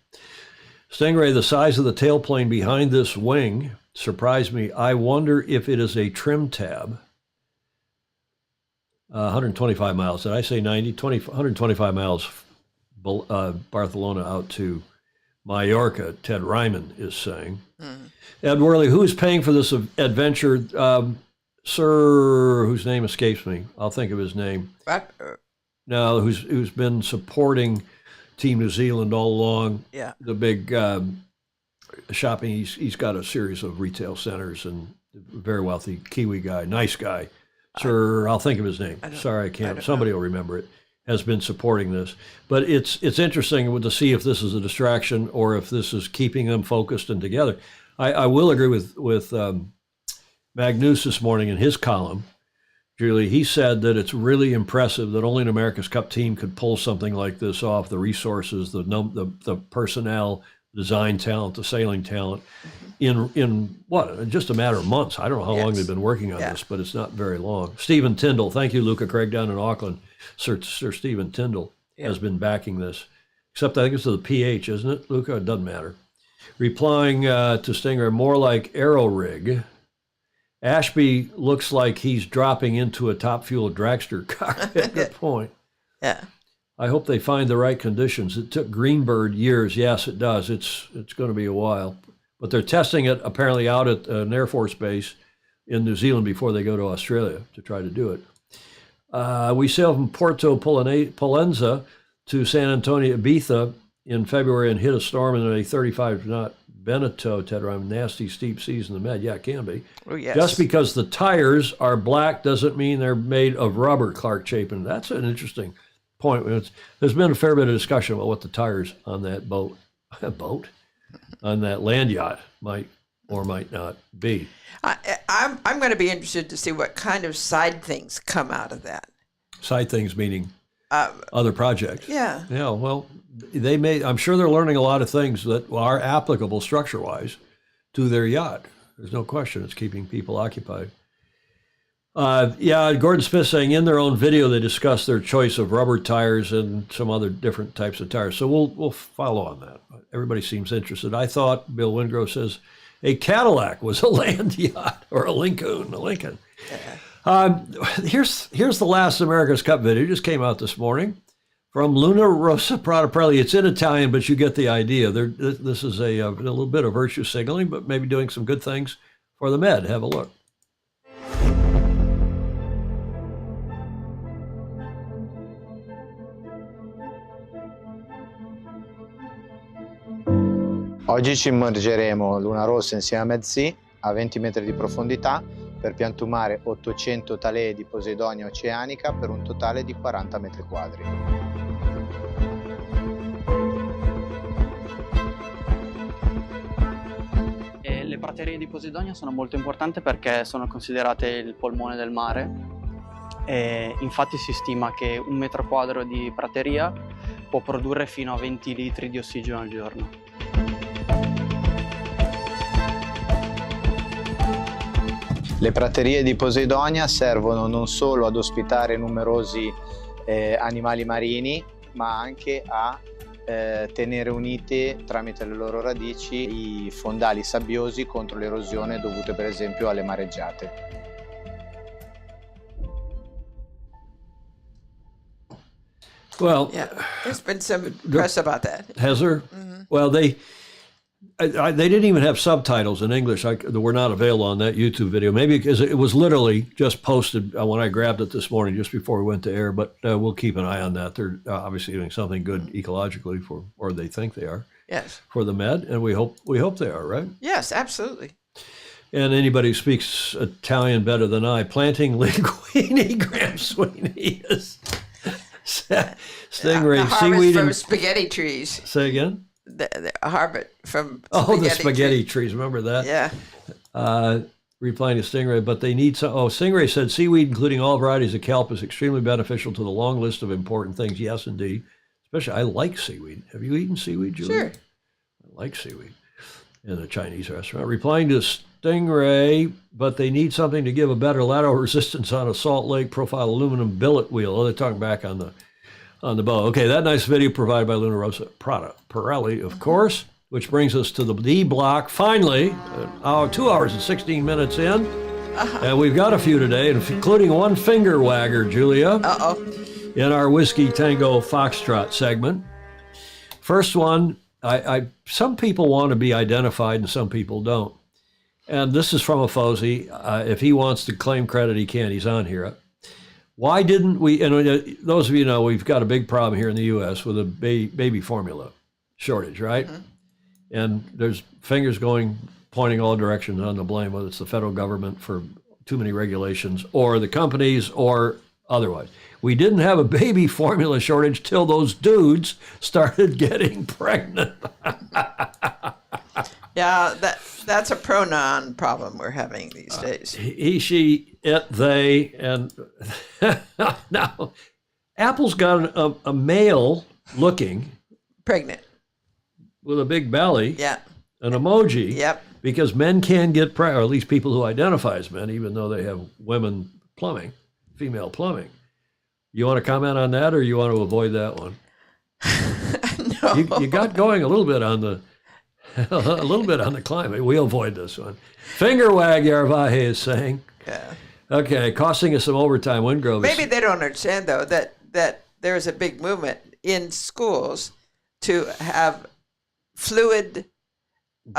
Stingray, the size of the tailplane behind this wing surprised me. I wonder if it is a trim tab. 125 miles. Did I say 90? 125 miles Barcelona out to Mallorca, Ted Ryman is saying. Ed Worley, who is paying for this adventure? Sir, whose name escapes me. I'll think of his name. No, who's been supporting Team New Zealand all along. Yeah. The big shopping. He's got a series of retail centers, and very wealthy Kiwi guy, nice guy. Sir, I'll think of his name. Sorry, I can't. Somebody will remember it. Has been supporting this, but it's interesting to see if this is a distraction or if this is keeping them focused and together. I will agree with Magnus this morning in his column, Julie. He said that it's really impressive that only an America's Cup team could pull something like this off. The resources, the personnel, design talent, the sailing talent, in what, just a matter of months. I don't know how long they've been working on this, but it's not very long. Stephen Tyndall, thank you, Luca Craig down in Auckland. Sir Stephen Tyndall has been backing this, except I think it's to the PH, isn't it, Luca? It doesn't matter. Replying to Stinger, more like aero rig. Ashby looks like he's dropping into a top fuel dragster cockpit. Good point. Yeah. I hope they find the right conditions. It took Greenbird years. Yes, it does. It's going to be a while. But they're testing it apparently out at an Air Force base in New Zealand before they go to Australia to try to do it. We sailed from Porto Pollenza to San Antonio, Ibiza in February and hit a storm in a 35-knot Beneteau, Ted Ryman. Nasty, steep seas in the Med. Yeah, it can be. Oh, yes. Just because the tires are black doesn't mean they're made of rubber, Clark Chapin. That's an interesting point. There's been a fair bit of discussion about what the tires on that boat, on that land yacht might or might not be. I'm going to be interested to see what kind of side things come out of that. Side things meaning other projects. Yeah. Yeah. Well, I'm sure they're learning a lot of things that are applicable structure-wise to their yacht. There's no question it's keeping people occupied. Gordon Smith saying in their own video they discuss their choice of rubber tires and some other different types of tires. So we'll follow on that. Everybody seems interested. I thought Bill Wingrove says a Cadillac was a land yacht or a Lincoln. Here's the last America's Cup video. It just came out this morning from Luna Rossa Prada Pirelli. It's in Italian, but you get the idea. This is a little bit of virtue signaling, but maybe doing some good things for the Med. Have a look. Oggi ci immergeremo Luna Rossa insieme a Med-Sea a 20 metri di profondità per piantumare 800 talee di Posidonia oceanica per un totale di 40 metri quadri. praterie di Posidonia sono molto importanti perché sono considerate il polmone del mare e infatti si stima che 1 metro quadro di prateria può produrre fino a 20 litri di ossigeno al giorno. Le praterie di Posidonia servono non solo ad ospitare numerosi animali marini, ma anche a tenere unite tramite le loro radici i fondali sabbiosi contro l'erosione dovute per esempio alle mareggiate. Well, yeah, there's been some press about that. Has there? Well, they didn't even have subtitles in English that were not available on that YouTube video. Maybe because it was literally just posted when I grabbed it this morning, just before we went to air. But we'll keep an eye on that. They're obviously doing something good ecologically or they think they are. Yes. For the Med, and we hope they are, right? Yes, absolutely. And anybody who speaks Italian better than I, planting linguine, Graham Sweeney is stingray, the seaweed, from and spaghetti trees. Say again. The harvest from the spaghetti trees. Remember that? Yeah. Replying to Stingray, but they need some. Oh, Stingray said seaweed, including all varieties of kelp, is extremely beneficial to the long list of important things. Yes, indeed. Especially, I like seaweed. Have you eaten seaweed, Julie? Sure. I like seaweed in a Chinese restaurant. Replying to Stingray, but they need something to give a better lateral resistance on a Salt Lake profile aluminum billet wheel. Oh, they're talking back on the bow. Okay, that nice video provided by Luna Rosa Pirelli, of course, which brings us to the D block. Finally, 2 hours and 16 minutes in, and we've got a few today, including one finger wagger, Julia, in our Whiskey Tango Foxtrot segment. First one, some people want to be identified and some people don't. And this is from a Fozy. If he wants to claim credit, he can. He's on here. Why didn't we, and those of you know, we've got a big problem here in the U.S. with a baby formula shortage, right? And there's fingers pointing all directions on the blame, whether it's the federal government for too many regulations or the companies or otherwise. We didn't have a baby formula shortage till those dudes started getting pregnant. Yeah, that's a pronoun problem we're having these days. He, she, it, they, and now Apple's got a male looking pregnant with a big belly. Yeah. An emoji. Yep. Because men can get pregnant, or at least people who identify as men, even though they have women plumbing, female plumbing. You want to comment on that, or you want to avoid that one? No. You got going a little bit on the climate. We'll avoid this one. Finger wag, Yarvahe is saying. Yeah. Okay, costing us some overtime. Wingrove. Maybe they don't understand though that there is a big movement in schools to have fluid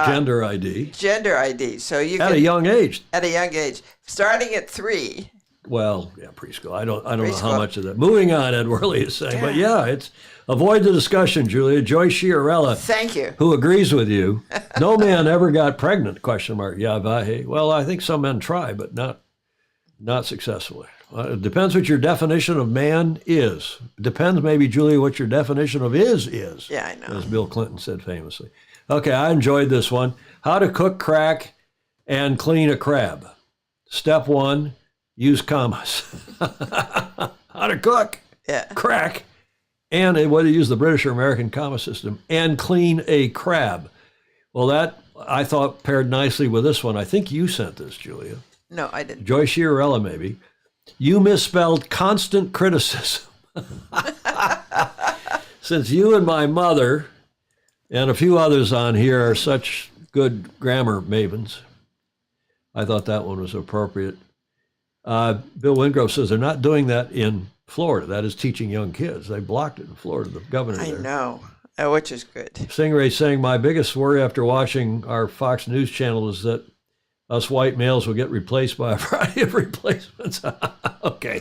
gender ID. Gender ID. So you at a young age. At a young age, starting at 3. Well, yeah, preschool. I don't know how much of that. Moving on, Ed Worley is saying, but yeah, it's avoid the discussion, Julia. Joyce Chiarella, thank you, who agrees with you. No man ever got pregnant? ? Yeah, well, I think some men try, but not successfully. It depends what your definition of man is. It depends, maybe, Julia, what your definition of is. Yeah, I know. As Bill Clinton said famously. Okay, I enjoyed this one. How to cook, crack, and clean a crab. Step 1. Use commas. How to cook, crack, and whether you use the British or American comma system, and clean a crab. Well, that, I thought, paired nicely with this one. I think you sent this, Julia. No, I didn't. Joyce Chiarella, maybe. You misspelled constant criticism. Since you and my mother and a few others on here are such good grammar mavens, I thought that one was appropriate. Bill Wingrove says they're not doing that in Florida. That is teaching young kids. They blocked it in Florida, the governor there. I know, which is good. Stingray saying, my biggest worry after watching our Fox News channel is that us white males will get replaced by a variety of replacements. Okay.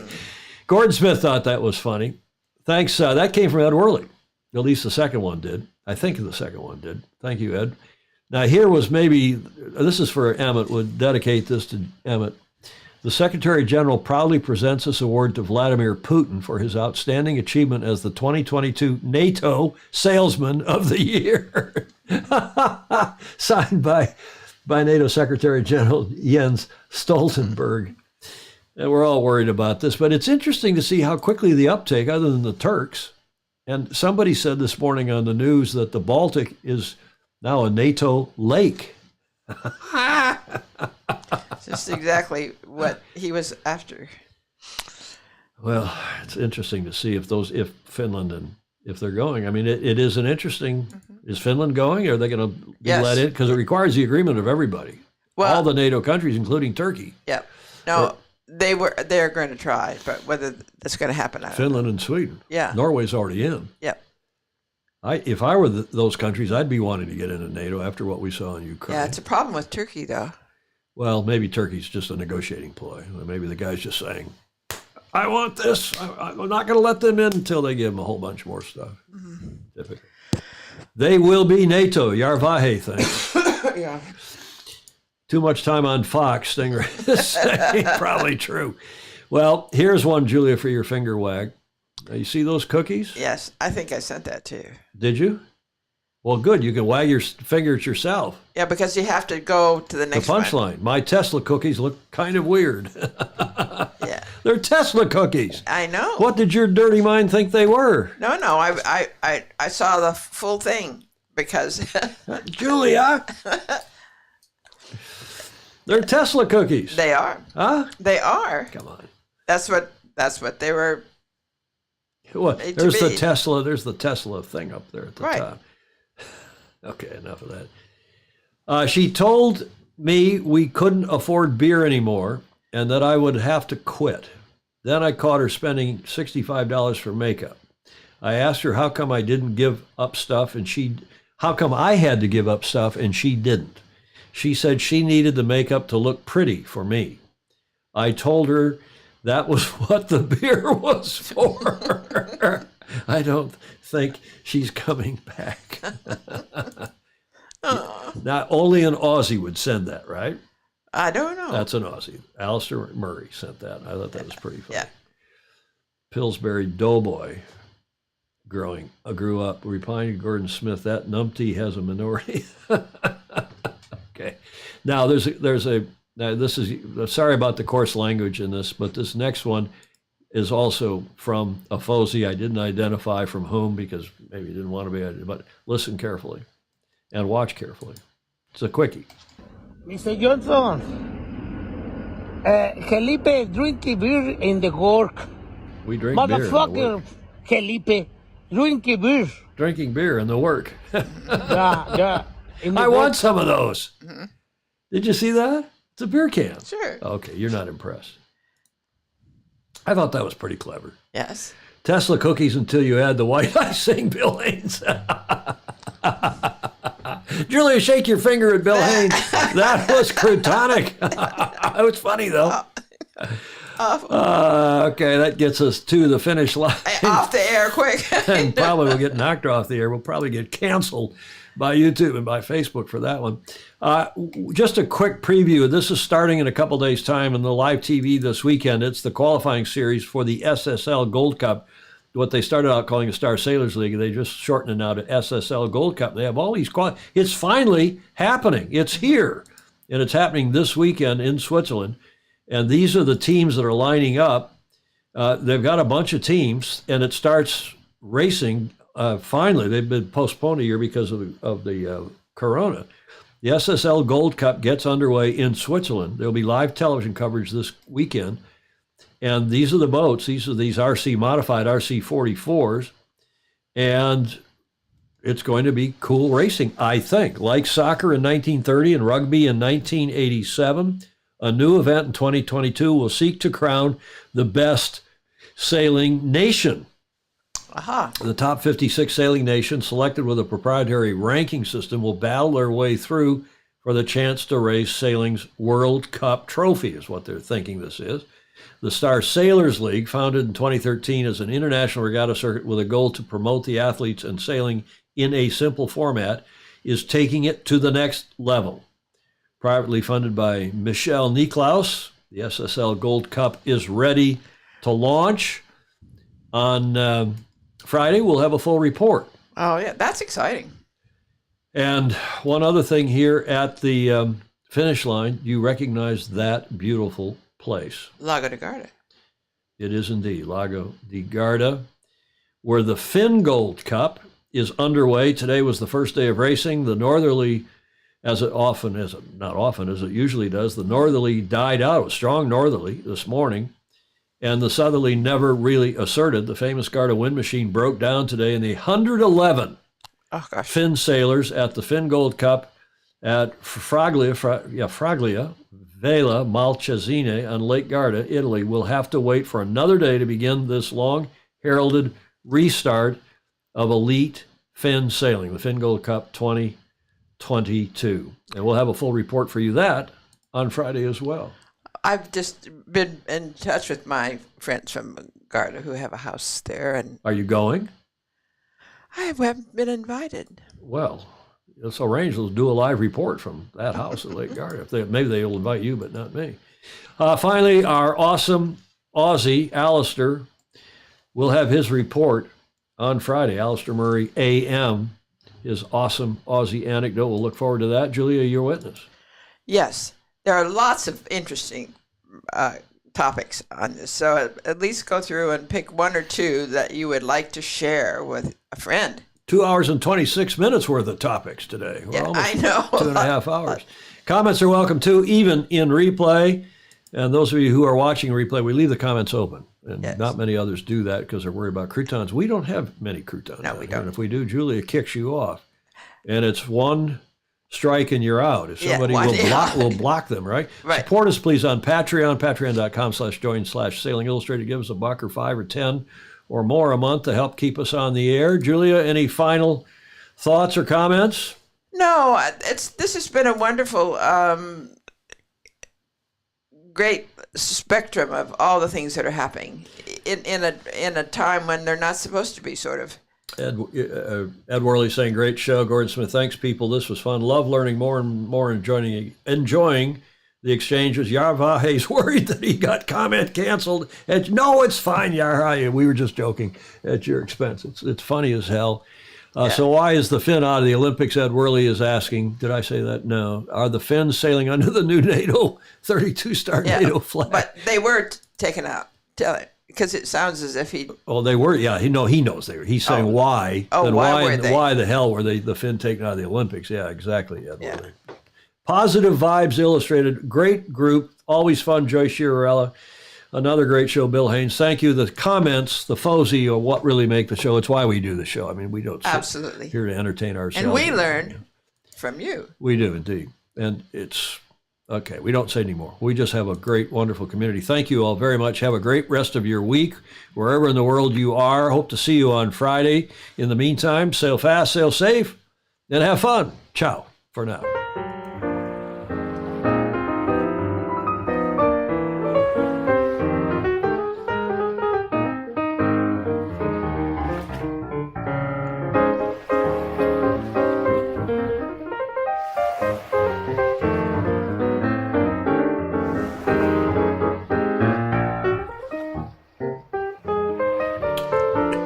Gordon Smith thought that was funny. Thanks. That came from Ed Worley. At least the second one did. I think the second one did. Thank you, Ed. Now, here was this is for Emmett. Would dedicate this to Emmett. The Secretary General proudly presents this award to Vladimir Putin for his outstanding achievement as the 2022 NATO Salesman of the Year. Signed by by NATO Secretary General Jens Stoltenberg. And we're all worried about this, but it's interesting to see how quickly the uptake, other than the Turks, and somebody said this morning on the news that the Baltic is now a NATO lake. Just exactly what he was after. Well, it's interesting to see if Finland and if they're going. I mean, it is an interesting. Is Finland going? Are they going to be let in? Because it requires the agreement of everybody, all the NATO countries, including Turkey. Yeah. No, they're going to try, but whether that's going to happen, I don't know. Finland and Sweden. Yeah. Norway's already in. Yep. If I were those countries, I'd be wanting to get into NATO after what we saw in Ukraine. Yeah, it's a problem with Turkey, though. Well, maybe Turkey's just a negotiating ploy. Maybe the guy's just saying, I want this. I'm not going to let them in until they give them a whole bunch more stuff. Typically. They will be NATO. Yarvahe, thanks. Yeah. Too much time on Fox, Stingray is saying. Probably true. Well, here's one, Julia, for your finger wag. You see those cookies? Yes, I think I sent that too. Did you? Well, good. You can wag your finger at yourself. Yeah, because you have to go to the next The punchline. My Tesla cookies look kind of weird. Yeah. They're Tesla cookies. I know. What did your dirty mind think they were? No, I saw the full thing because Julia. They're Tesla cookies. They are. Huh? They are. Come on. That's what they were. Well, there's the Tesla. There's the Tesla thing up there at the top. Okay, enough of that. She told me we couldn't afford beer anymore and that I would have to quit. Then I caught her spending $65 for makeup. I asked her how come I didn't give up stuff and how come I had to give up stuff and she didn't. She said she needed the makeup to look pretty for me. I told her that was what the beer was for. I don't think she's coming back. Now, only an Aussie would send that, right? I don't know. That's an Aussie. Alistair Murray sent that. I thought that was pretty funny. Yeah. Pillsbury Doughboy grew up. Replying to Gordon Smith, that numpty has a minority. Okay. Now, this is, sorry about the coarse language in this, but this next one is also from a Fozy. I didn't identify from whom because maybe he didn't want to be, but listen carefully and watch carefully. It's a quickie. Mr. Johnson, Felipe drinking beer in the work. We drink beer in the work. Motherfucker, Felipe, drinking beer. Drinking beer in the work. Yeah. I want some of those. Mm-hmm. Did you see that? It's a beer can. Sure. Okay, you're not impressed. I thought that was pretty clever. Yes. Tesla cookies until you add the white icing, Bill Haynes. Julia, shake your finger at Bill Haynes. That was crotonic. It was funny, though. Okay, that gets us to the finish line. Off the air quick. And probably we'll get knocked off the air. We'll probably get canceled by YouTube and by Facebook for that one. Just a quick preview. This is starting in a couple days' time in the live TV this weekend. It's the qualifying series for the SSL Gold Cup, what they started out calling the Star Sailors League. They just shortened it now to SSL Gold Cup. They have all these It's finally happening. It's here. And it's happening this weekend in Switzerland. And these are the teams that are lining up. They've got a bunch of teams, and it starts racing. Finally, they've been postponed a year because of the corona. The SSL Gold Cup gets underway in Switzerland. There'll be live television coverage this weekend. And these are the boats. These are these modified RC44s. And it's going to be cool racing, I think. Like soccer in 1930 and rugby in 1987, a new event in 2022 will seek to crown the best sailing nation. Aha. The top 56 sailing nations selected with a proprietary ranking system will battle their way through for the chance to raise sailing's World Cup trophy, is what they're thinking this is. The Star Sailors League, founded in 2013 as an international regatta circuit with a goal to promote the athletes and sailing in a simple format, is taking it to the next level. Privately funded by Michel Niklaus, the SSL Gold Cup is ready to launch. On Friday, we'll have a full report. Oh, yeah, that's exciting. And one other thing here at the finish line, you recognize that beautiful place. Lago de Garda. It is indeed Lago di Garda, where the Fingold Cup is underway. Today was the first day of racing. The northerly, not often as it usually does, the northerly died out. It was strong northerly this morning, and the southerly never really asserted. The famous Garda wind machine broke down today, and the 111 Finn sailors at the Fingold Cup at Fraglia Vela Malcesine on Lake Garda, Italy, will have to wait for another day to begin this long heralded restart of elite Finn sailing, the Fingold Cup 2022. And we'll have a full report for you that on Friday as well. I've just been in touch with my friends from Garda who have a house there. And are you going? I haven't been invited. Well, let's arrange. Let's do a live report from that house at Lake Garda. Maybe they will invite you, but not me. Finally, our awesome Aussie, Alistair, will have his report on Friday. Alistair Murray, AM, his awesome Aussie anecdote. We'll look forward to that. Julia, your witness. Yes, there are lots of interesting topics on this. So at least go through and pick one or two that you would like to share with a friend. 2 hours and 26 minutes worth of topics today. We're almost I know. 2.5 hours. Comments are welcome too, even in replay. And those of you who are watching replay, we leave the comments open. And not many others do that because they're worried about croutons. We don't have many croutons. No, we here. don't. And if we do, Julia kicks you off. And it's one strike and you're out. If somebody will block them, right? Support us, please, on Patreon, patreon.com/join/Sailing Illustrated. Give us $1 or $5 or $10 or more a month to help keep us on the air. Julia, any final thoughts or comments? No, this has been a wonderful, great spectrum of all the things that are happening in a time when they're not supposed to be, sort of. Ed Worley saying, great show. Gordon Smith, thanks, people. This was fun. Love learning more and more, enjoying the exchanges. Yarvahe's worried that he got comment canceled. And no, it's fine, Yarvahe. We were just joking at your expense. It's funny as hell. So why is the Finn out of the Olympics? Ed Worley is asking. Did I say that? No. Are the Finns sailing under the new NATO 32-star NATO flag? But they were taken out. Tell it. Because it sounds as if he... Oh, they were? Yeah, he knows they were. He's saying why. Oh, why the hell were the Finn taken out of the Olympics? Yeah, exactly. Yeah. Positive Vibes Illustrated. Great group. Always fun. Joyce Chiarella. Another great show, Bill Haynes. Thank you. The comments, the FOSI, are what really make the show. It's why we do the show. I mean, we don't sit here to entertain ourselves. And we learn from you. We do, indeed. And it's... Okay, we don't say anymore. We just have a great, wonderful community. Thank you all very much. Have a great rest of your week, wherever in the world you are. Hope to see you on Friday. In the meantime, sail fast, sail safe, and have fun. Ciao for now.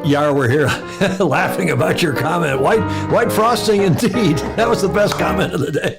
Yar, we're here laughing about your comment. White frosting indeed. That was the best comment of the day.